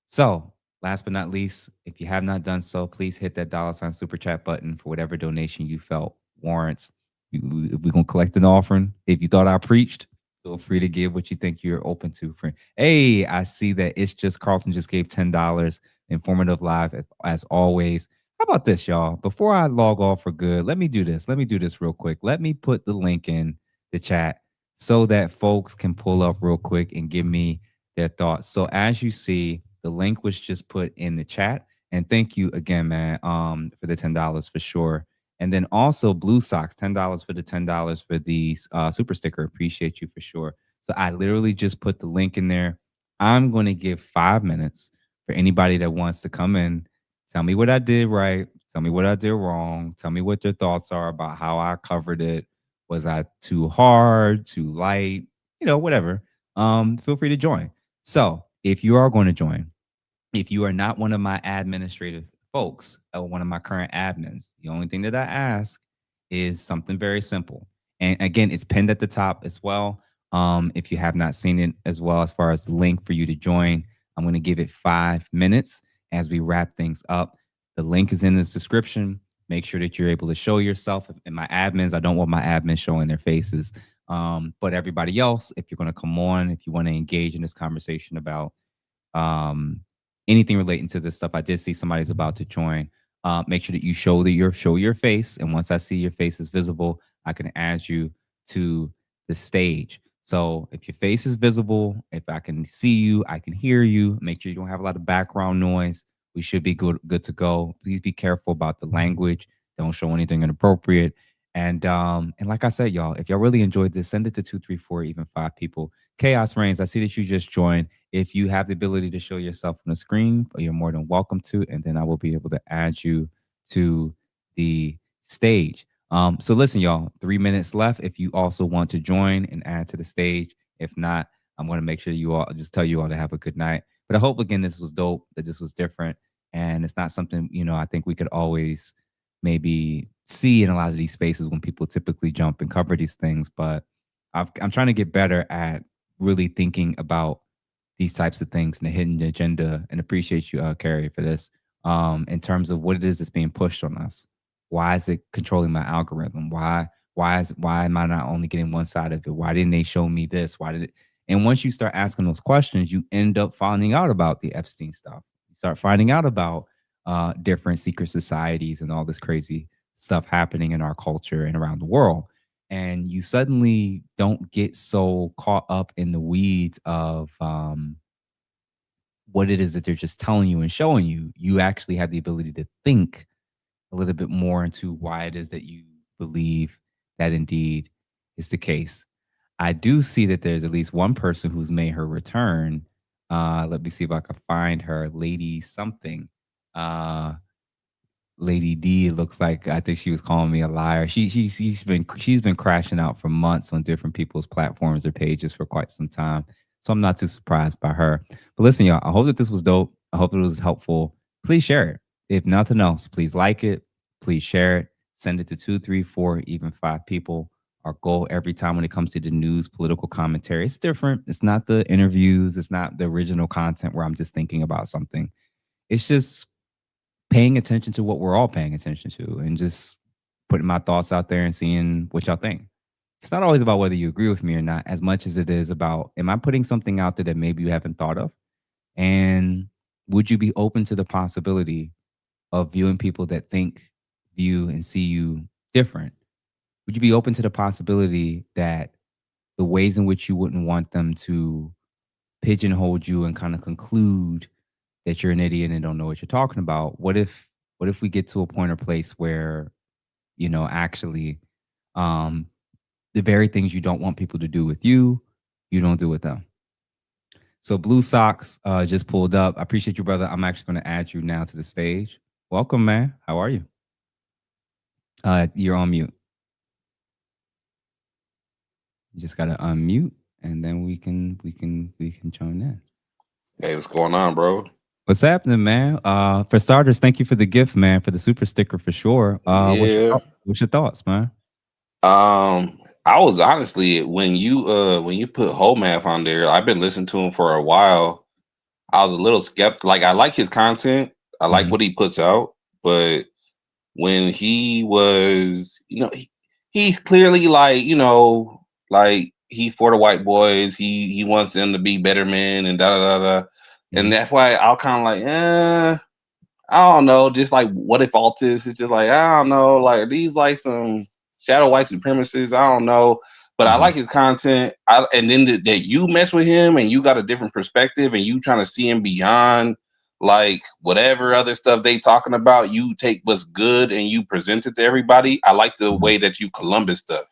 So last but not least, if you have not done so, please hit that $ super chat button for whatever donation you felt warrants If we're gonna collect an offering, if you thought I preached, feel free to give what you think you're open to. Friend, hey, I see that it's just Carlton just gave $10. Informative live as always. How about this, y'all? Before I log off for good, let me do this. Let me do this real quick. Let me put the link in the chat so that folks can pull up real quick and give me their thoughts. So as you see, the link was just put in the chat. And thank you again, man, for the $10 for sure. And then also Blue Socks, $10 for the $10 for the super sticker. Appreciate you for sure. So I literally just put the link in there. I'm going to give 5 minutes for anybody that wants to come in. Tell me what I did right. Tell me what I did wrong. Tell me what your thoughts are about how I covered it. Was I too hard, too light? Whatever. Feel free to join. So if you are going to join, if you are not one of my administrative folks or one of my current admins, the only thing that I ask is something very simple. And again, it's pinned at the top as well. If you have not seen it as well, as far as the link for you to join, I'm going to give it 5 minutes as we wrap things up. The link is in the description. Make sure that you're able to show yourself. And my admins, I don't want my admins showing their faces. But everybody else, if you're going to come on, if you want to engage in this conversation about anything relating to this stuff, I did see somebody's about to join. Make sure that you show your face. And once I see your face is visible, I can add you to the stage. So if your face is visible, if I can see you, I can hear you, make sure you don't have a lot of background noise. We should be good to go. Please be careful about the language. Don't show anything inappropriate. And like I said, y'all, if y'all really enjoyed this, send it to 2, 3, 4, even 5 people. Chaos Reigns, I see that you just joined. If you have the ability to show yourself on the screen, you're more than welcome to, and then I will be able to add you to the stage. So listen, y'all, 3 minutes left. If you also want to join and add to the stage, if not, I'm going to make sure you all just tell you all to have a good night. But I hope again this was dope, that this was different, and it's not something I think we could always maybe see in a lot of these spaces when people typically jump and cover these things. But I'm trying to get better at really thinking about these types of things and the hidden agenda, and appreciate you, Carrie, for this, in terms of what it is that's being pushed on us. Why is it controlling my algorithm? Why am I not only getting one side of it? Why didn't they show me this? Why did it? And once you start asking those questions, you end up finding out about the Epstein stuff. You start finding out about different secret societies and all this crazy stuff happening in our culture and around the world. And you suddenly don't get so caught up in the weeds of what it is that they're just telling you and showing you. You actually have the ability to think a little bit more into why it is that you believe that indeed is the case. I do see that there's at least one person who's made her return. Let me see if I can find her. Lady something. Lady D, it looks like. I think she was calling me a liar. She's been crashing out for months on different people's platforms or pages for quite some time. So I'm not too surprised by her. But listen, y'all, I hope that this was dope. I hope it was helpful. Please share it. If nothing else, please like it. Please share it. Send it to 2, 3, 4, even 5 people. Our goal every time when it comes to the news, political commentary, it's different. It's not the interviews. It's not the original content where I'm just thinking about something. It's just paying attention to what we're all paying attention to and just putting my thoughts out there and seeing what y'all think. It's not always about whether you agree with me or not, as much as it is about, am I putting something out there that maybe you haven't thought of? And would you be open to the possibility of viewing people that think, view, and see you different? Would you be open to the possibility that the ways in which you wouldn't want them to pigeonhole you and kind of conclude that you're an idiot and don't know what you're talking about? What if we get to a point or place where, actually, the very things you don't want people to do with you, you don't do with them? So Blue Socks just pulled up. I appreciate you, brother. I'm actually going to add you now to the stage. Welcome, man. How are you? You're on mute. You just got to unmute, and then we can join in. Hey, what's going on, bro? What's happening, man? For starters, thank you for the gift, man, for the super sticker for sure. Yeah. What's your thoughts, man? I was honestly, when you put whole math on there, I've been listening to him for a while. I was a little skeptical. Like, I like his content. I like what he puts out, but when he was, he's clearly like, like he's for the white boys. He wants them to be better men and da da da da. And that's why I'll kind of like, I don't know, just like what if Altus is just like, I don't know, like are these like some shadow white supremacists? I don't know. But I like his content. And then that you mess with him and you got a different perspective and you trying to see him beyond like whatever other stuff they talking about. You take what's good and you present it to everybody. I like the way that you Columbus stuff.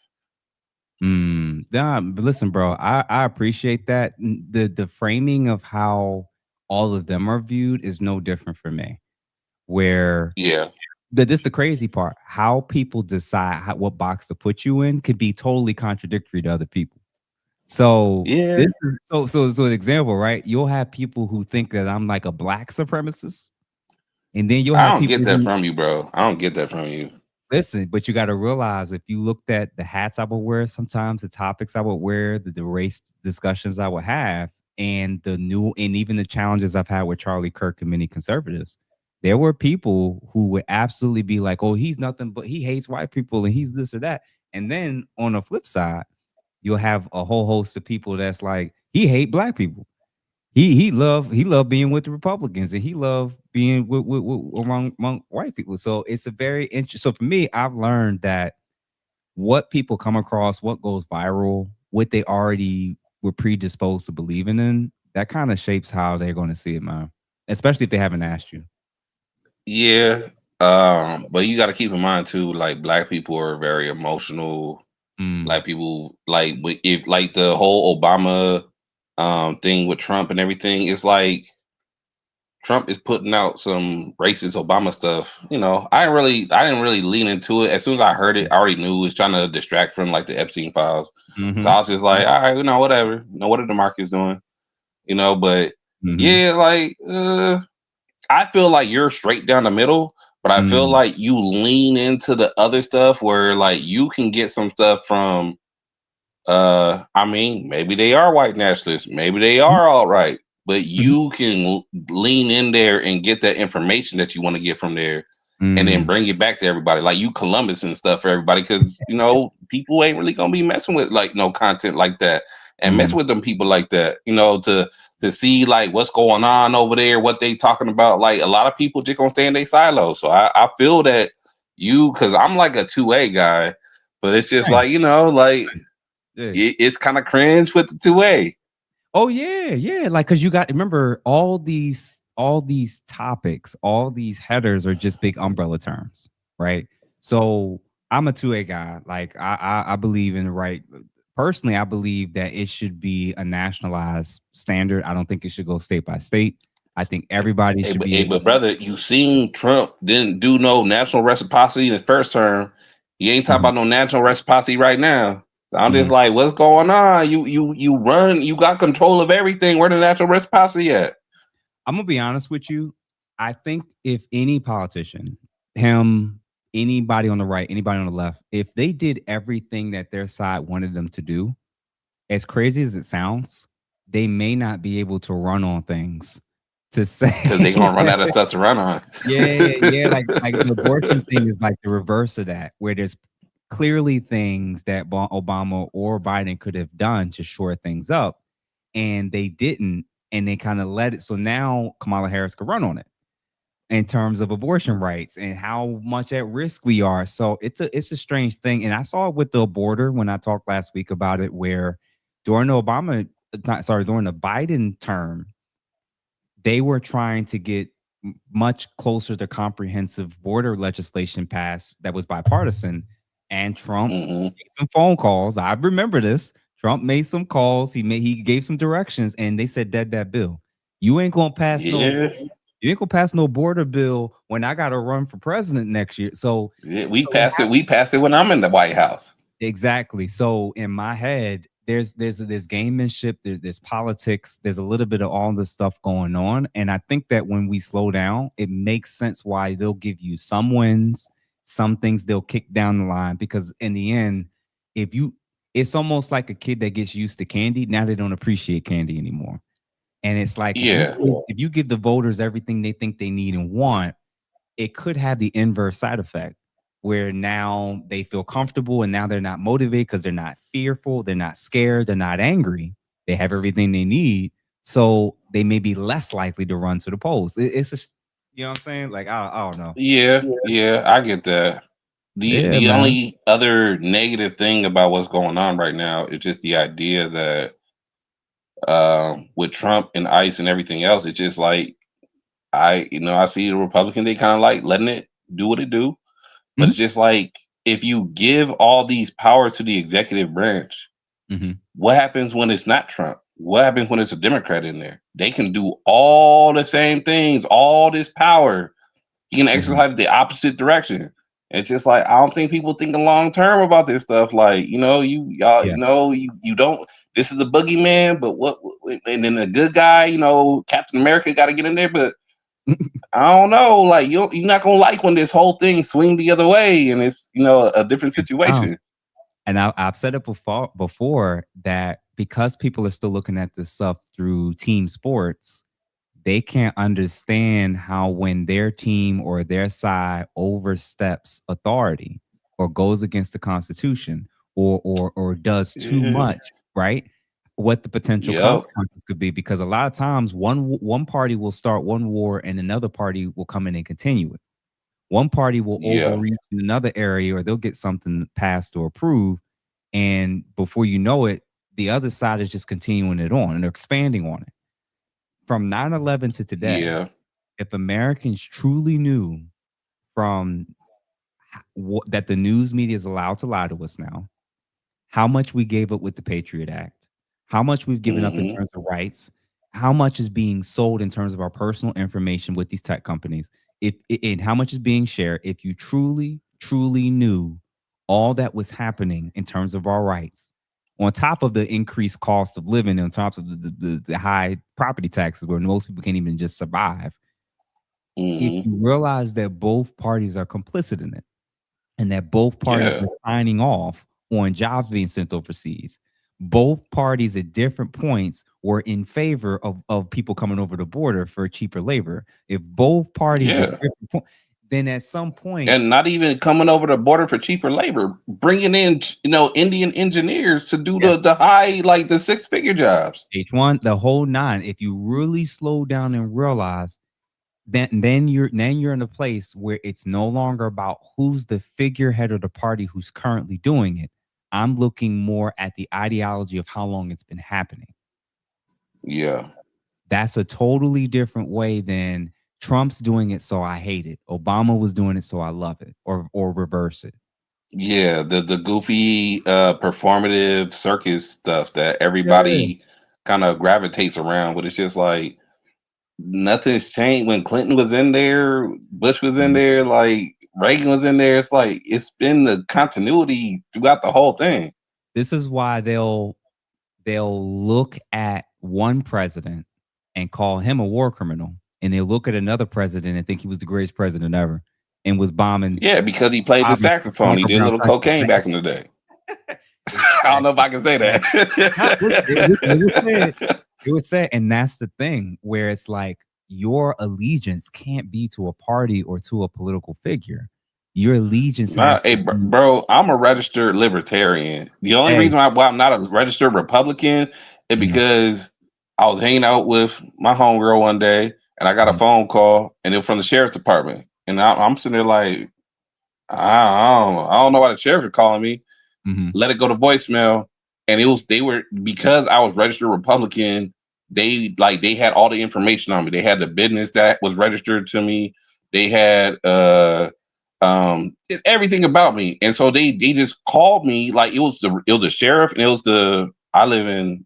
Nah, but listen, bro, I appreciate that. The framing of how all of them are viewed is no different for me. Where this the crazy part. How people decide what box to put you in could be totally contradictory to other people. So yeah, so an example, right? You'll have people who think that I'm like a black supremacist, and then you'll I have don't people get that who from you, bro. I don't get that from you. listen, but you got to realize if you looked at the hats I would wear, sometimes the topics I would wear, the race discussions I would have, and even the challenges I've had with Charlie Kirk and many conservatives, there were people who would absolutely be like, "Oh, he's nothing but he hates white people and he's this or that." And then on the flip side, you'll have a whole host of people that's like, "He hate black people. He loved being with the Republicans and he loved being with among white people." So it's a very interesting. So for me, I've learned that what people come across, what goes viral, what they already were predisposed to believing in, that kind of shapes how they're going to see it, man. Especially if they haven't asked you. Yeah. But you got to keep in mind too, like black people are very emotional. Black people like if like the whole Obama thing with Trump and everything, it's like Trump is putting out some racist Obama stuff. I didn't really lean into it. As soon as I heard it, I already knew it was trying to distract from like the Epstein files. So I was just like, all right, whatever. What are the markets doing? But yeah, like I feel like you're straight down the middle, but I feel like you lean into the other stuff where like you can get some stuff from I mean, maybe they are white nationalists, maybe they are all right, but you can lean in there and get that information that you want to get from there and then bring it back to everybody. Like you Columbus and stuff for everybody, because people ain't really gonna be messing with like no content like that and mess with them people like that, to see like what's going on over there, what they talking about. Like a lot of people just gonna stay in their silo. So I feel that because I'm like a 2A guy, but it's just like, like it's kind of cringe with the 2A. Oh yeah. Like, cause you got remember all these topics, all these headers are just big umbrella terms, right? So I'm a 2A guy. Like I believe in the right. Personally, I believe that it should be a nationalized standard. I don't think it should go state by state. I think everybody should be able. But brother, you seen Trump didn't do no national reciprocity in his first term. He ain't talking about no national reciprocity right now. So I'm just like, what's going on? You run, you got control of everything. Where the national reciprocity at? I'm gonna be honest with you. I think if any politician, him, anybody on the right, anybody on the left, if they did everything that their side wanted them to do, as crazy as it sounds, they may not be able to run on things to say because they're gonna run out of stuff to run on. yeah. Like the abortion thing is like the reverse of that, where there's clearly things that Obama or Biden could have done to shore things up, and they didn't, and they kind of let it. So now Kamala Harris could run on it in terms of abortion rights and how much at risk we are. So it's a strange thing, and I saw it with the border when I talked last week about it, where during the during the Biden term, they were trying to get much closer to comprehensive border legislation passed that was bipartisan. And Trump made some phone calls. I remember this. Trump made some calls. He gave some directions, and they said, that bill. You ain't gonna pass no border bill when I gotta run for president next year. So we pass it when I'm in the White House. Exactly. So in my head, there's gamemanship, there's politics, there's a little bit of all this stuff going on. And I think that when we slow down, it makes sense why they'll give you some wins, some things they'll kick down the line, because in the end, it's almost like a kid that gets used to candy. Now they don't appreciate candy anymore. And it's like, if you give the voters everything they think they need and want, it could have the inverse side effect. where now they feel comfortable and now they're not motivated because they're not fearful, they're not scared, they're not angry. They have everything they need. So they may be less likely to run to the polls. It's a, you know what I'm saying? Like, I don't know. Yeah, I get that. Yeah, The man. only other negative thing about what's going on right now is just the idea that with Trump and ICE and everything else, it's just like I see the Republican, they kind of like letting it do what it do, but Mhm. it's just like if you give all these powers to the executive branch, Mhm. what happens when it's not Trump? What happens when it's a Democrat in there? They can do all the same things, all this power. He can Mhm. exercise the opposite direction. It's just like I don't think people thinking long term about this stuff. Like y'all, Yeah. you don't. This is a boogeyman, but what? And then the good guy, Captain America, got to get in there. But I don't know. Like you're not gonna like when this whole thing swing the other way, and it's a different situation. And I've said it before that because people are still looking at this stuff through team sports, they can't understand how when their team or their side oversteps authority or goes against the Constitution or does too Yeah. much, right? What the potential Yep. consequences could be, because a lot of times one party will start one war and another party will come in and continue it. One party will Yeah. overreach in another area, or they'll get something passed or approved, and before you know it, the other side is just continuing it on and they're expanding on it. From 9/11 to today, Yeah. if Americans truly knew from that the news media is allowed to lie to us now, how much we gave up with the Patriot Act, how much we've given up in Hmm. terms of rights, how much is being sold in terms of our personal information with these tech companies, if and how much is being shared, if you truly knew all that was happening in terms of our rights, on top of the increased cost of living, on top of the high property taxes where most people can't even just survive, if Hmm. you realize that both parties are complicit in it and that both parties Yeah. were signing off on jobs being sent overseas. Both parties at different points were in favor of people coming over the border for cheaper labor. If both parties at Yeah. different points, then at some point, And not even coming over the border for cheaper labor, bringing in Indian engineers to do yeah, the high, like the six-figure jobs. H1, the whole nine. If you really slow down and realize, then you're in a place where it's no longer about who's the figurehead of the party who's currently doing it. I'm looking more at the ideology of how long it's been happening. Yeah. That's a totally different way than Trump's doing it, so I hate it. Obama was doing it, so I love it, or reverse it. Yeah, the goofy performative circus stuff that Yeah. everybody kind of gravitates around, but it's just like nothing's changed. When Clinton was in there, Bush was in Mhm. there, like Reagan was in there, it's like it's been the continuity throughout the whole thing. This is why they'll look at one president and call him a war criminal, and they'll look at another president and think he was the greatest president ever and was bombing Yeah, because he played the bombing saxophone. He Parker did a Brown little Texas. cocaine back in the day. I don't know if Exactly. I can say No, it was said. that. It was said, and that's the thing where it's like your allegiance can't be to a party or to a political figure. Your allegiance Nah, has hey, to be. bro, I'm a registered libertarian. The only Hey, reason why I'm not a registered Republican is mhm, because I was hanging out with my homegirl one day and I got a mhm, phone call and it was from the sheriff's department. And I'm sitting there like, I don't know why the sheriff is calling me. mhm, Let it go to voicemail. And they were, because I was registered Republican, they had all the information on me. They had the business that was registered to me. They had everything about me. And so they just called me, like it was the sheriff, and I live in,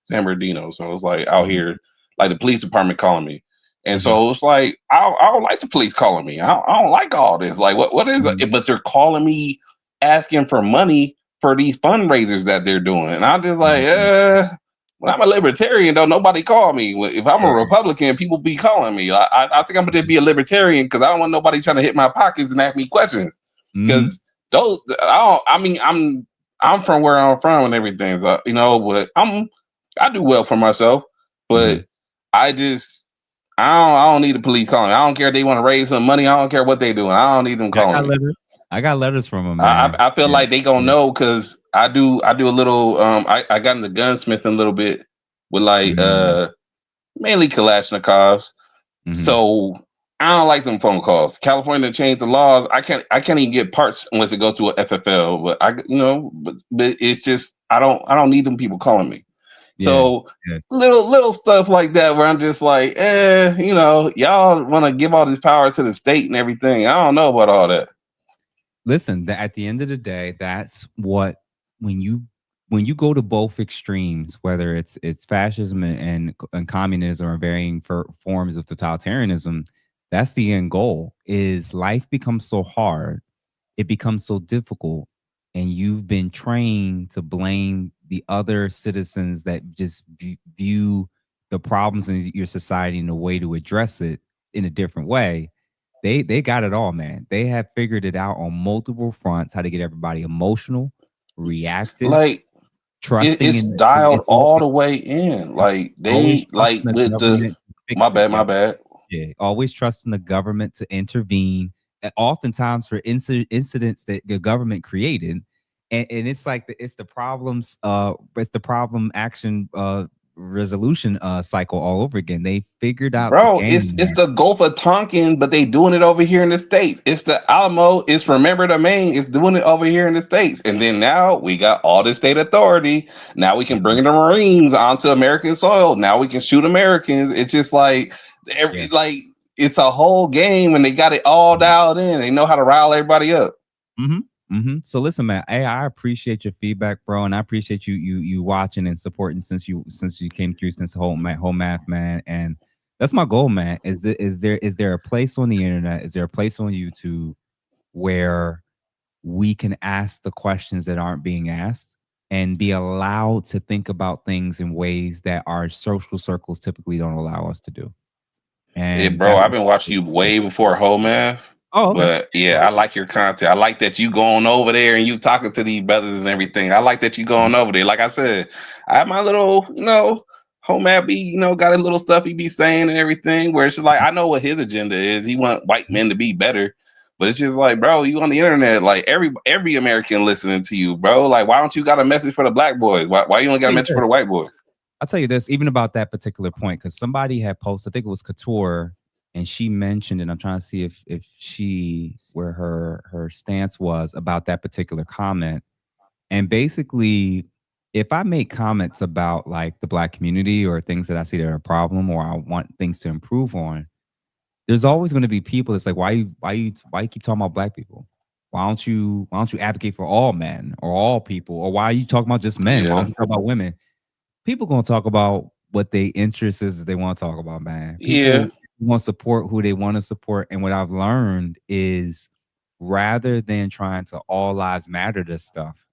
San Bernardino. So it was like out mhm, here, like the police department calling me. And mhm, so it's like I don't like the police calling me. I don't like all this. Like what is mhm, it? But they're calling me asking for money for these fundraisers that they're doing. And I'm just like, mhm. when I'm a libertarian, though, nobody call me. If I'm a Yeah. Republican, people be calling me. I think I'm gonna be a libertarian because I don't want nobody trying to hit my pockets and ask me questions. Mhm, Because those, I don't. I mean, I'm from where I'm from and everything, so, but I do well for myself. But mhm. I just, I don't need the police calling me. I don't care if they want to raise some money. I don't care what they doing. I don't need them I calling got me. letters. I got letters from him, man. I feel like they gonna know because I do a little I got into gunsmithing a little bit with like mainly Kalashnikovs. So I don't like them phone calls. California changed the laws. I can't even get parts unless it goes to a FFL. But but it's just I don't need them people calling me. So little stuff like that where I'm just like, y'all want to give all this power to the state and everything. I don't know about all that. Listen, at the end of the day, that's what when you go to both extremes, whether it's fascism and communism or varying forms of totalitarianism, that's the end goal. Is life becomes so hard, it becomes so difficult, and you've been trained to blame the other citizens that just view the problems in your society in a way to address it in a different way. They got it all, man. They have figured it out on multiple fronts how to get everybody emotional, reactive, Like trusting it's in dialed all the way in. Like always they like trusting the with the government to fix it. my bad. Yeah, always trusting the government to intervene. And oftentimes for incidents that the government created, and it's like it's the problems. It's the problem action resolution cycle all over again. They figured out the Bro, game. it's the Gulf of Tonkin, but they doing it over here in the States. It's the Alamo, it's Remember the Maine, it's doing it over here in the States. And then now we got all the state authority. Now we can bring the Marines onto American soil. Now we can shoot Americans. It's just like like it's a whole game and they got it all dialed in. They know how to rile everybody up. So listen, man. Hey, I appreciate your feedback, bro, and I appreciate you watching and supporting since you came through since the whole math, man. And that's my goal, man. Is there a place on the internet? Is there a place on YouTube where we can ask the questions that aren't being asked and be allowed to think about things in ways that our social circles typically don't allow us to do? And bro, I've been watching you way before whole math. Oh, okay. But yeah, I like your content. I like that you going over there and you talking to these brothers and everything. I like that you going over there. Like I said, I have my little, home app be, got a little stuff he be saying and everything where it's just like, I know what his agenda is. He want white men to be better. But it's just like, bro, you on the internet, like every American listening to you, bro. Like, why don't you got a message for the black boys? Why you only got a message for the white boys? I'll tell you this, even about that particular point, because somebody had posted, I think it was Couture, and she mentioned, and I'm trying to see if she, where her stance was about that particular comment. And basically, if I make comments about like the black community or things that I see that are a problem or I want things to improve on, there's always going to be people that's like, why you keep talking about black people? Why don't you advocate for all men or all people? Or why are you talking about just men? Why don't you talk about women? People gonna talk about what their interest is that they want to talk about, man. People want to support who they want to support. And what I've learned is rather than trying to all lives matter this stuff,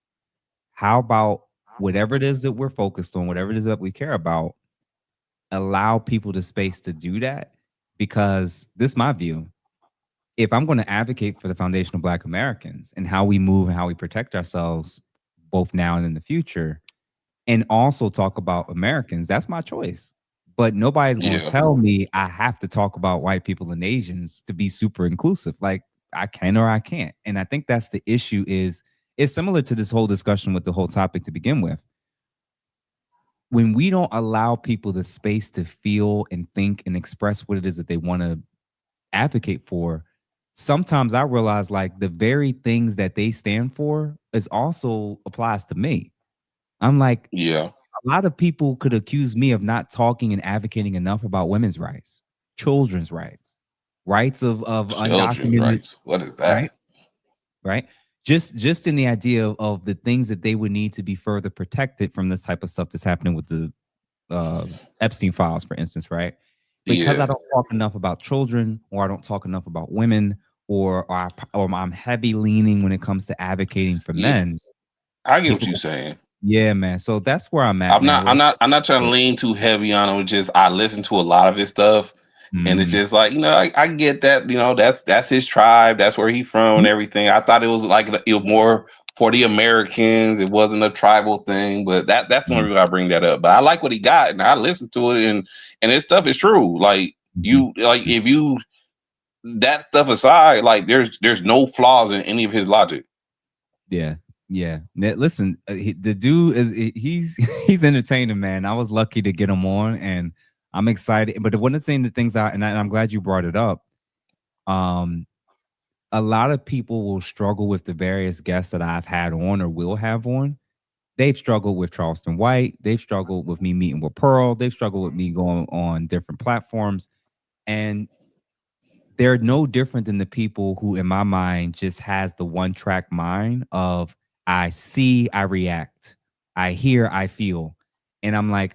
how about whatever it is that we're focused on, whatever it is that we care about, allow people the space to do that? Because this is my view. If I'm going to advocate for the foundation of Black Americans and how we move and how we protect ourselves both now and in the future, and also talk about Americans, that's my choice. But nobody's going to tell me I have to talk about white people and Asians to be super inclusive. Like I can or I can't. And I think that's the issue. Is it's similar to this whole discussion with the whole topic to begin with. When we don't allow people the space to feel and think and express what it is that they want to advocate for, sometimes I realize like the very things that they stand for is also applies to me. I'm like, a lot of people could accuse me of not talking and advocating enough about women's rights, children's rights, rights of undocumented rights. What is that? Right. Just in the idea of the things that they would need to be further protected from this type of stuff that's happening with the Epstein files, for instance, right? Because I don't talk enough about children, or I don't talk enough about women, or I'm heavy leaning when it comes to advocating for men. I get what you're saying. Yeah, man. So that's where I'm at. I'm not trying to lean too heavy on him. Just I listen to a lot of his stuff, and it's just like I get that that's his tribe, that's where he's from and everything. I thought it was like it was more for the Americans. It wasn't a tribal thing, but that's the only reason I bring that up. But I like what he got, and I listen to it, and his stuff is true. Like if you that stuff aside, like there's no flaws in any of his logic. Yeah. Listen, the dude he's entertaining, man. I was lucky to get him on, and I'm excited. But one of the things I'm glad you brought it up. A lot of people will struggle with the various guests that I've had on or will have on. They've struggled with Charleston White. They've struggled with me meeting with Pearl. They've struggled with me going on different platforms. And they're no different than the people who, in my mind, just has the one track mind of I see, I react, I hear, I feel. And I'm like,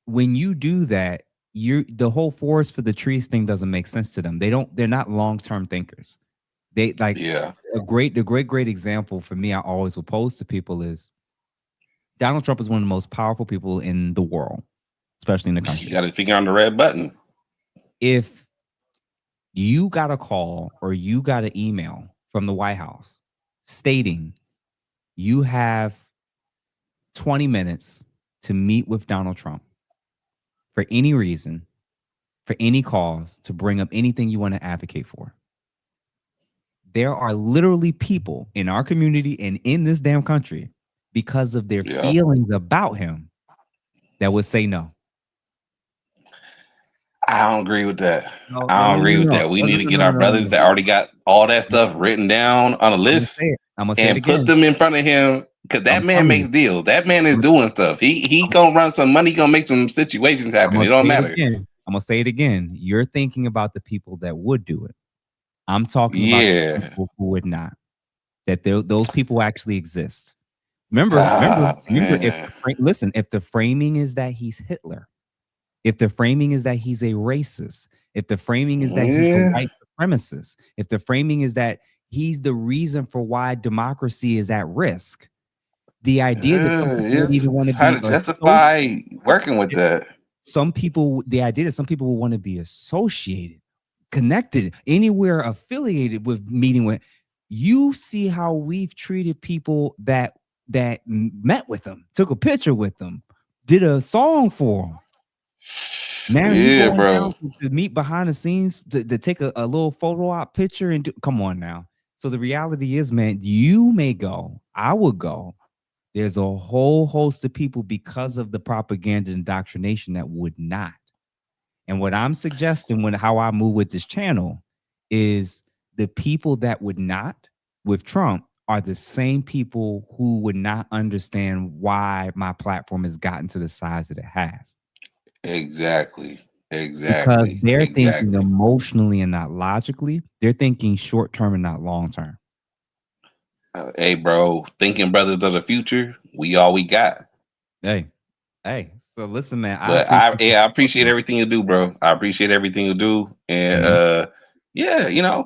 when you do that, the whole forest for the trees thing doesn't make sense to them. They're not long-term thinkers. They like the great example for me I always will pose to people is Donald Trump is one of the most powerful people in the world, especially in the country. You got his finger on the red button. If you got a call or you got an email from the White House stating you have 20 minutes to meet with Donald Trump for any reason, for any cause, to bring up anything you want to advocate for, there are literally people in our community and in this damn country, because of their feelings about him, that would say no. I don't agree with that. I don't agree with that. We need to get our brothers that already got all that stuff written down on a list and put them in front of him, because that man makes deals. That man is doing stuff. He gonna run some money, gonna make some situations happen. It don't matter. I'm gonna say it again. You're thinking about the people that would do it. I'm talking about the people who would not. That those people actually exist. Remember, if the framing is that he's Hitler, if the framing is that he's a racist, if the framing is that he's a white supremacist, if the framing is that he's the reason for why democracy is at risk, the idea that some people even want to be justify working with that. The idea that some people will want to be associated, connected, anywhere affiliated with meeting with. You see how we've treated people that met with them, took a picture with them, did a song for them. Now bro, to meet behind the scenes, to take a little photo op picture and come on now. So the reality is, man, you may go, I would go. There's a whole host of people because of the propaganda and indoctrination that would not. And what I'm suggesting how I move with this channel is the people that would not with Trump are the same people who would not understand why my platform has gotten to the size that it has. Exactly. Because they're thinking emotionally and not logically. They're thinking short term and not long term. Hey, bro, thinking brothers of the future, we all we got. Hey. So listen, man. I appreciate everything you do, bro. I appreciate everything you do, and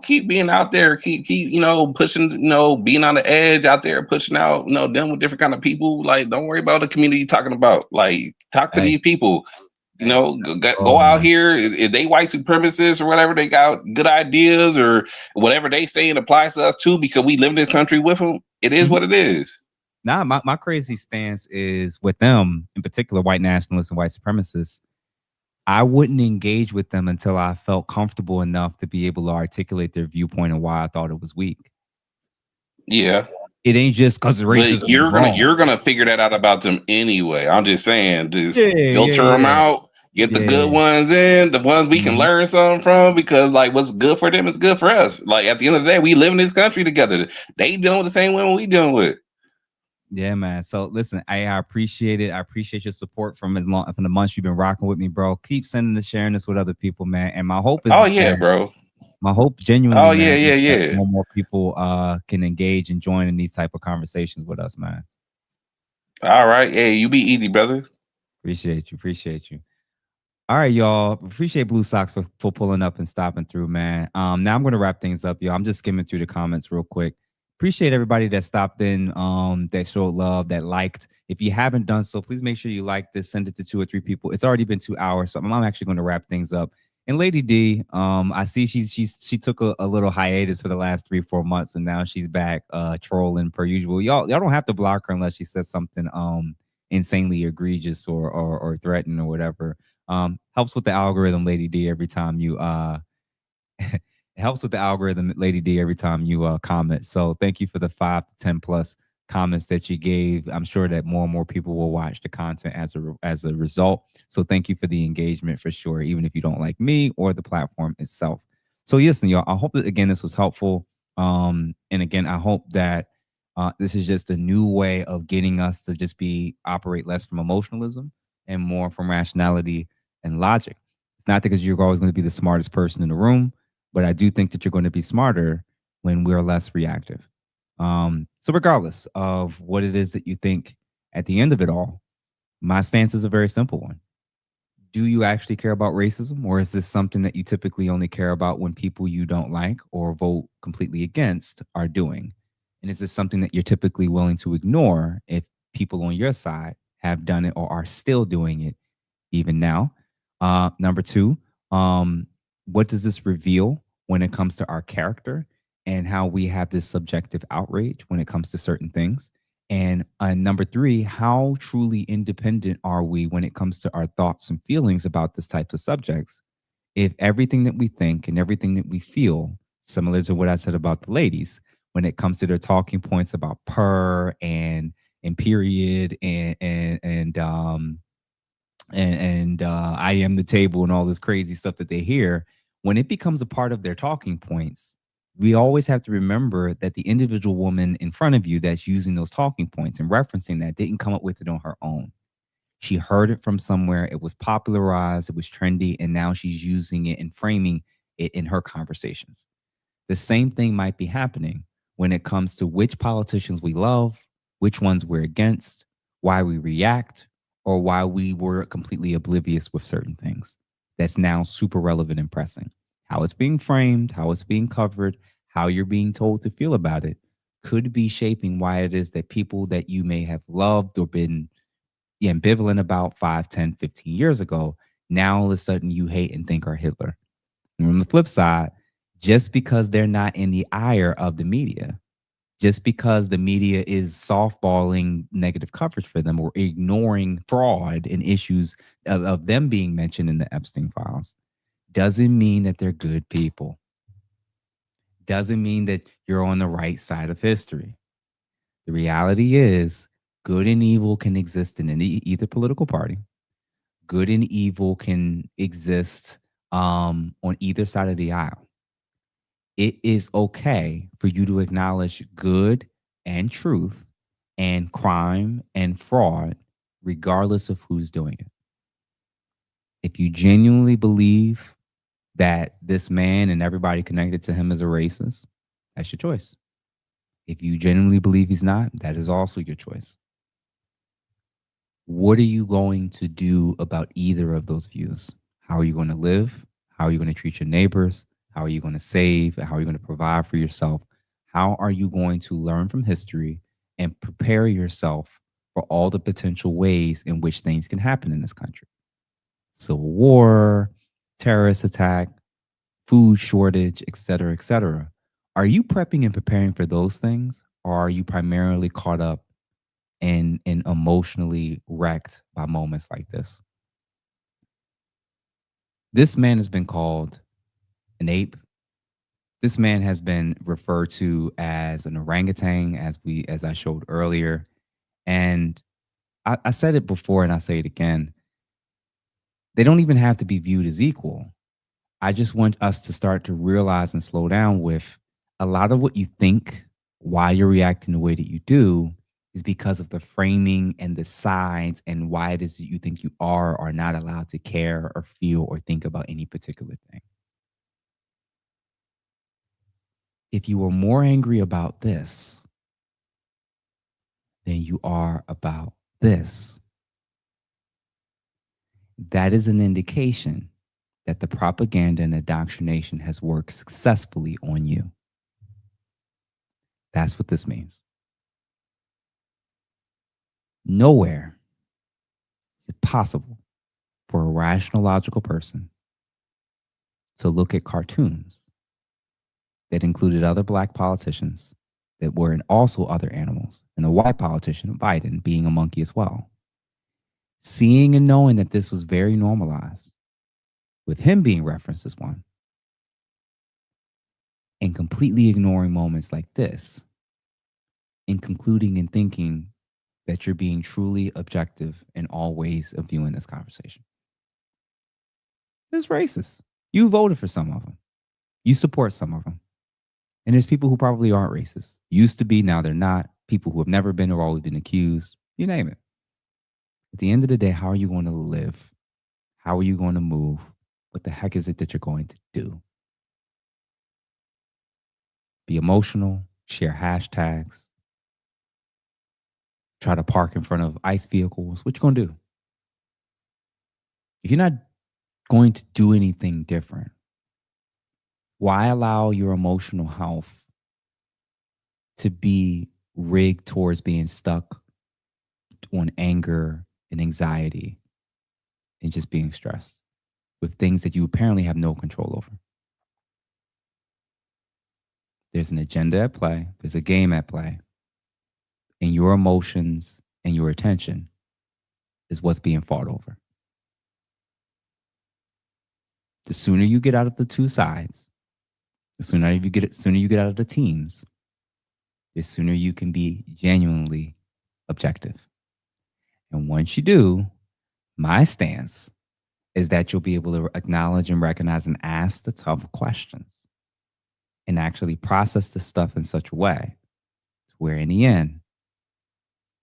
keep being out there, keep pushing, being on the edge out there, pushing out, dealing with different kind of people. Like, don't worry about the community you're talking about. Like, talk to these people. Go out here. If they white supremacists or whatever, they got good ideas or whatever they say and applies to us too, because we live in this country with them. It is what it is. Nah, my crazy stance is with them, in particular, white nationalists and white supremacists. I wouldn't engage with them until I felt comfortable enough to be able to articulate their viewpoint and why I thought it was weak. Yeah. It ain't just because racism. You're gonna figure that out about them anyway. I'm just saying, filter them out, get the good ones in, the ones we can learn something from, because like what's good for them is good for us. Like at the end of the day, we live in this country together. They dealing with the same women we dealing with. Yeah, man. So listen, I appreciate it. I appreciate your support from the months you've been rocking with me, bro. Keep sending this, sharing this with other people, man. And my hope is, bro. My hope genuinely, that more people can engage and join in these type of conversations with us, man. All right. Hey, you be easy, brother. Appreciate you. All right, y'all. Appreciate Blue Sox for pulling up and stopping through, man. Now I'm going to wrap things up, y'all. I'm just skimming through the comments real quick. Appreciate everybody that stopped in, that showed love, that liked. If you haven't done so, please make sure you like this, send it to 2 or 3 people. It's already been 2 hours, so I'm actually going to wrap things up. And Lady D, I see she took a little hiatus for the last 3-4 months, and now she's back trolling per usual. Y'all don't have to block her unless she says something insanely egregious or threatening or whatever. Helps with the algorithm, Lady D, every time you It helps with the algorithm, Lady D, every time you comment. So thank you for the 5 to 10 plus comments that you gave. I'm sure that more and more people will watch the content as a result. So thank you for the engagement for sure, even if you don't like me or the platform itself. So listen, y'all, I hope that again this was helpful. And again, I hope that this is just a new way of getting us to just operate less from emotionalism and more from rationality and logic. It's not because you're always going to be the smartest person in the room, but I do think that you're going to be smarter when we're less reactive. So regardless of what it is that you think at the end of it all, my stance is a very simple one. Do you actually care about racism, or is this something that you typically only care about when people you don't like or vote completely against are doing? And is this something that you're typically willing to ignore if people on your side have done it or are still doing it even now? Number two, what does this reveal when it comes to our character and how we have this subjective outrage when it comes to certain things? And number three, how truly independent are we when it comes to our thoughts and feelings about this types of subjects? If everything that we think and everything that we feel, similar to what I said about the ladies, when it comes to their talking points about per and period and I am the table and all this crazy stuff that they hear, when it becomes a part of their talking points, we always have to remember that the individual woman in front of you that's using those talking points and referencing that didn't come up with it on her own. She heard it from somewhere. It was popularized. It was trendy. And now she's using it and framing it in her conversations. The same thing might be happening when it comes to which politicians we love, which ones we're against, why we react, or why we were completely oblivious with certain things. That's now super relevant and pressing. How it's being framed, how it's being covered, how you're being told to feel about it could be shaping why it is that people that you may have loved or been ambivalent about 5, 10, 15 years ago, now all of a sudden you hate and think are Hitler. And on the flip side, just because they're not in the ire of the media, just because the media is softballing negative coverage for them or ignoring fraud and issues of them being mentioned in the Epstein files, doesn't mean that they're good people. Doesn't mean that you're on the right side of history. The reality is good and evil can exist in either political party. Good and evil can exist on either side of the aisle. It is okay for you to acknowledge good and truth and crime and fraud, regardless of who's doing it. If you genuinely believe that this man and everybody connected to him is a racist, that's your choice. If you genuinely believe he's not, that is also your choice. What are you going to do about either of those views? How are you going to live? How are you going to treat your neighbors? How are you going to save? How are you going to provide for yourself? How are you going to learn from history and prepare yourself for all the potential ways in which things can happen in this country? Civil war, terrorist attack, food shortage, et cetera, et cetera. Are you prepping and preparing for those things? Or are you primarily caught up and emotionally wrecked by moments like this? This man has been called an ape. This man has been referred to as an orangutan, as I showed earlier. And I said it before and I say it again. They don't even have to be viewed as equal. I just want us to start to realize and slow down with a lot of what you think, why you're reacting the way that you do, is because of the framing and the sides and why it is that you think you are or not allowed to care or feel or think about any particular thing. If you are more angry about this than you are about this, that is an indication that the propaganda and indoctrination has worked successfully on you. That's what this means. Nowhere is it possible for a rational, logical person to look at cartoons that included other black politicians that were also other animals, and a white politician, Biden, being a monkey as well. Seeing and knowing that this was very normalized, with him being referenced as one, and completely ignoring moments like this, and concluding and thinking that you're being truly objective in all ways of viewing this conversation. It's racist. You voted for some of them. You support some of them. And there's people who probably aren't racist. Used to be, now they're not. People who have never been or always been accused. You name it. At the end of the day, how are you going to live? How are you going to move? What the heck is it that you're going to do? Be emotional, share hashtags, try to park in front of ICE vehicles. What you going to do? If you're not going to do anything different, why allow your emotional health to be rigged towards being stuck on anger and anxiety and just being stressed with things that you apparently have no control over? There's an agenda at play. There's a game at play. And your emotions and your attention is what's being fought over. The sooner you get out of the two sides, the sooner you get out of the teams, the sooner you can be genuinely objective. And once you do, my stance is that you'll be able to acknowledge and recognize and ask the tough questions and actually process the stuff in such a way to where in the end,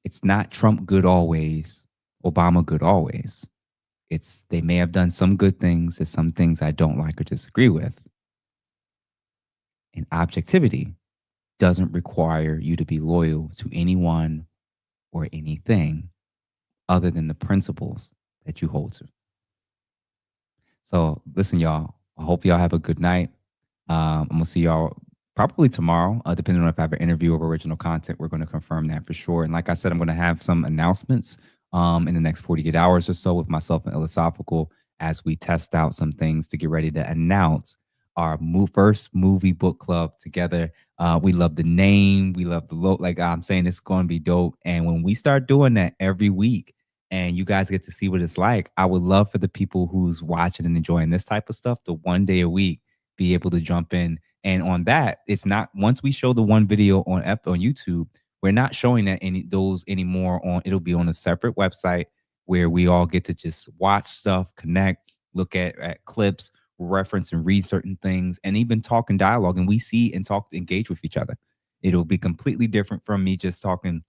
it's not Trump good always, Obama good always. It's they may have done some good things. There's some things I don't like or disagree with. And objectivity doesn't require you to be loyal to anyone or anything other than the principles that you hold to. So listen, y'all, I hope y'all have a good night. I'm going to see y'all probably tomorrow, depending on if I have an interview of original content. We're going to confirm that for sure. And like I said, I'm going to have some announcements in the next 48 hours or so with myself and Philosophical as we test out some things to get ready to announce our first movie book club together. We love the name. We love the look. Like I'm saying, it's going to be dope. And when we start doing that every week and you guys get to see what it's like, I would love for the people who's watching and enjoying this type of stuff to one day a week be able to jump in. And on that, it's not, once we show the one video on YouTube, we're not showing that those anymore on, it'll be on a separate website where we all get to just watch stuff, connect, look at clips, reference and read certain things, and even talk and dialogue. And we see and talk, engage with each other. It'll be completely different from me just talking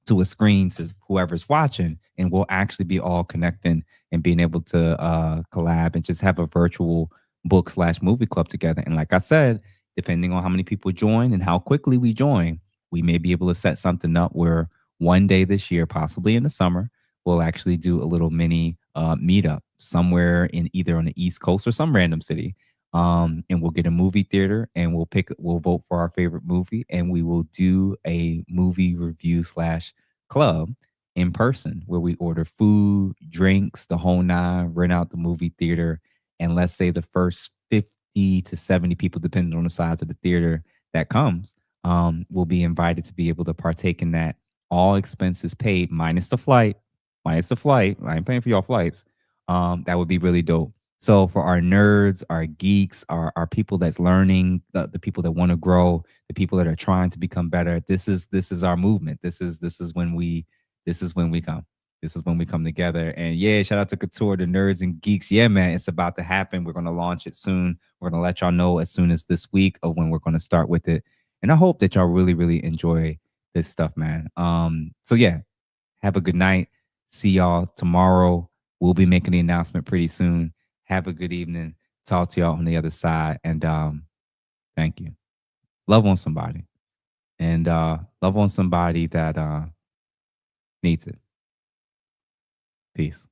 to a screen to whoever's watching, and we'll actually be all connecting and being able to collab and just have a virtual book/movie club together. And like I said, depending on how many people join and how quickly we join, we may be able to set something up where one day this year, possibly in the summer, we'll actually do a little mini meetup somewhere in either on the East Coast or some random city. And we'll get a movie theater and we'll vote for our favorite movie, and we will do a movie review/club in person where we order food, drinks, the whole nine, rent out the movie theater. And let's say the first 50 to 70 people, depending on the size of the theater that comes, will be invited to be able to partake in that. All expenses paid, minus the flight. I ain't paying for y'all flights. That would be really dope. So for our nerds, our geeks, our people that's learning, the people that want to grow, the people that are trying to become better, this is our movement. This is when we come. This is when we come together. And yeah, shout out to Couture, the nerds and geeks. Yeah, man, it's about to happen. We're going to launch it soon. We're going to let y'all know as soon as this week of when we're going to start with it. And I hope that y'all really, really enjoy this stuff, man. So yeah, have a good night. See y'all tomorrow. We'll be making the announcement pretty soon. Have a good evening. Talk to y'all on the other side. And thank you. Love on somebody. And love on somebody that needs it. Peace.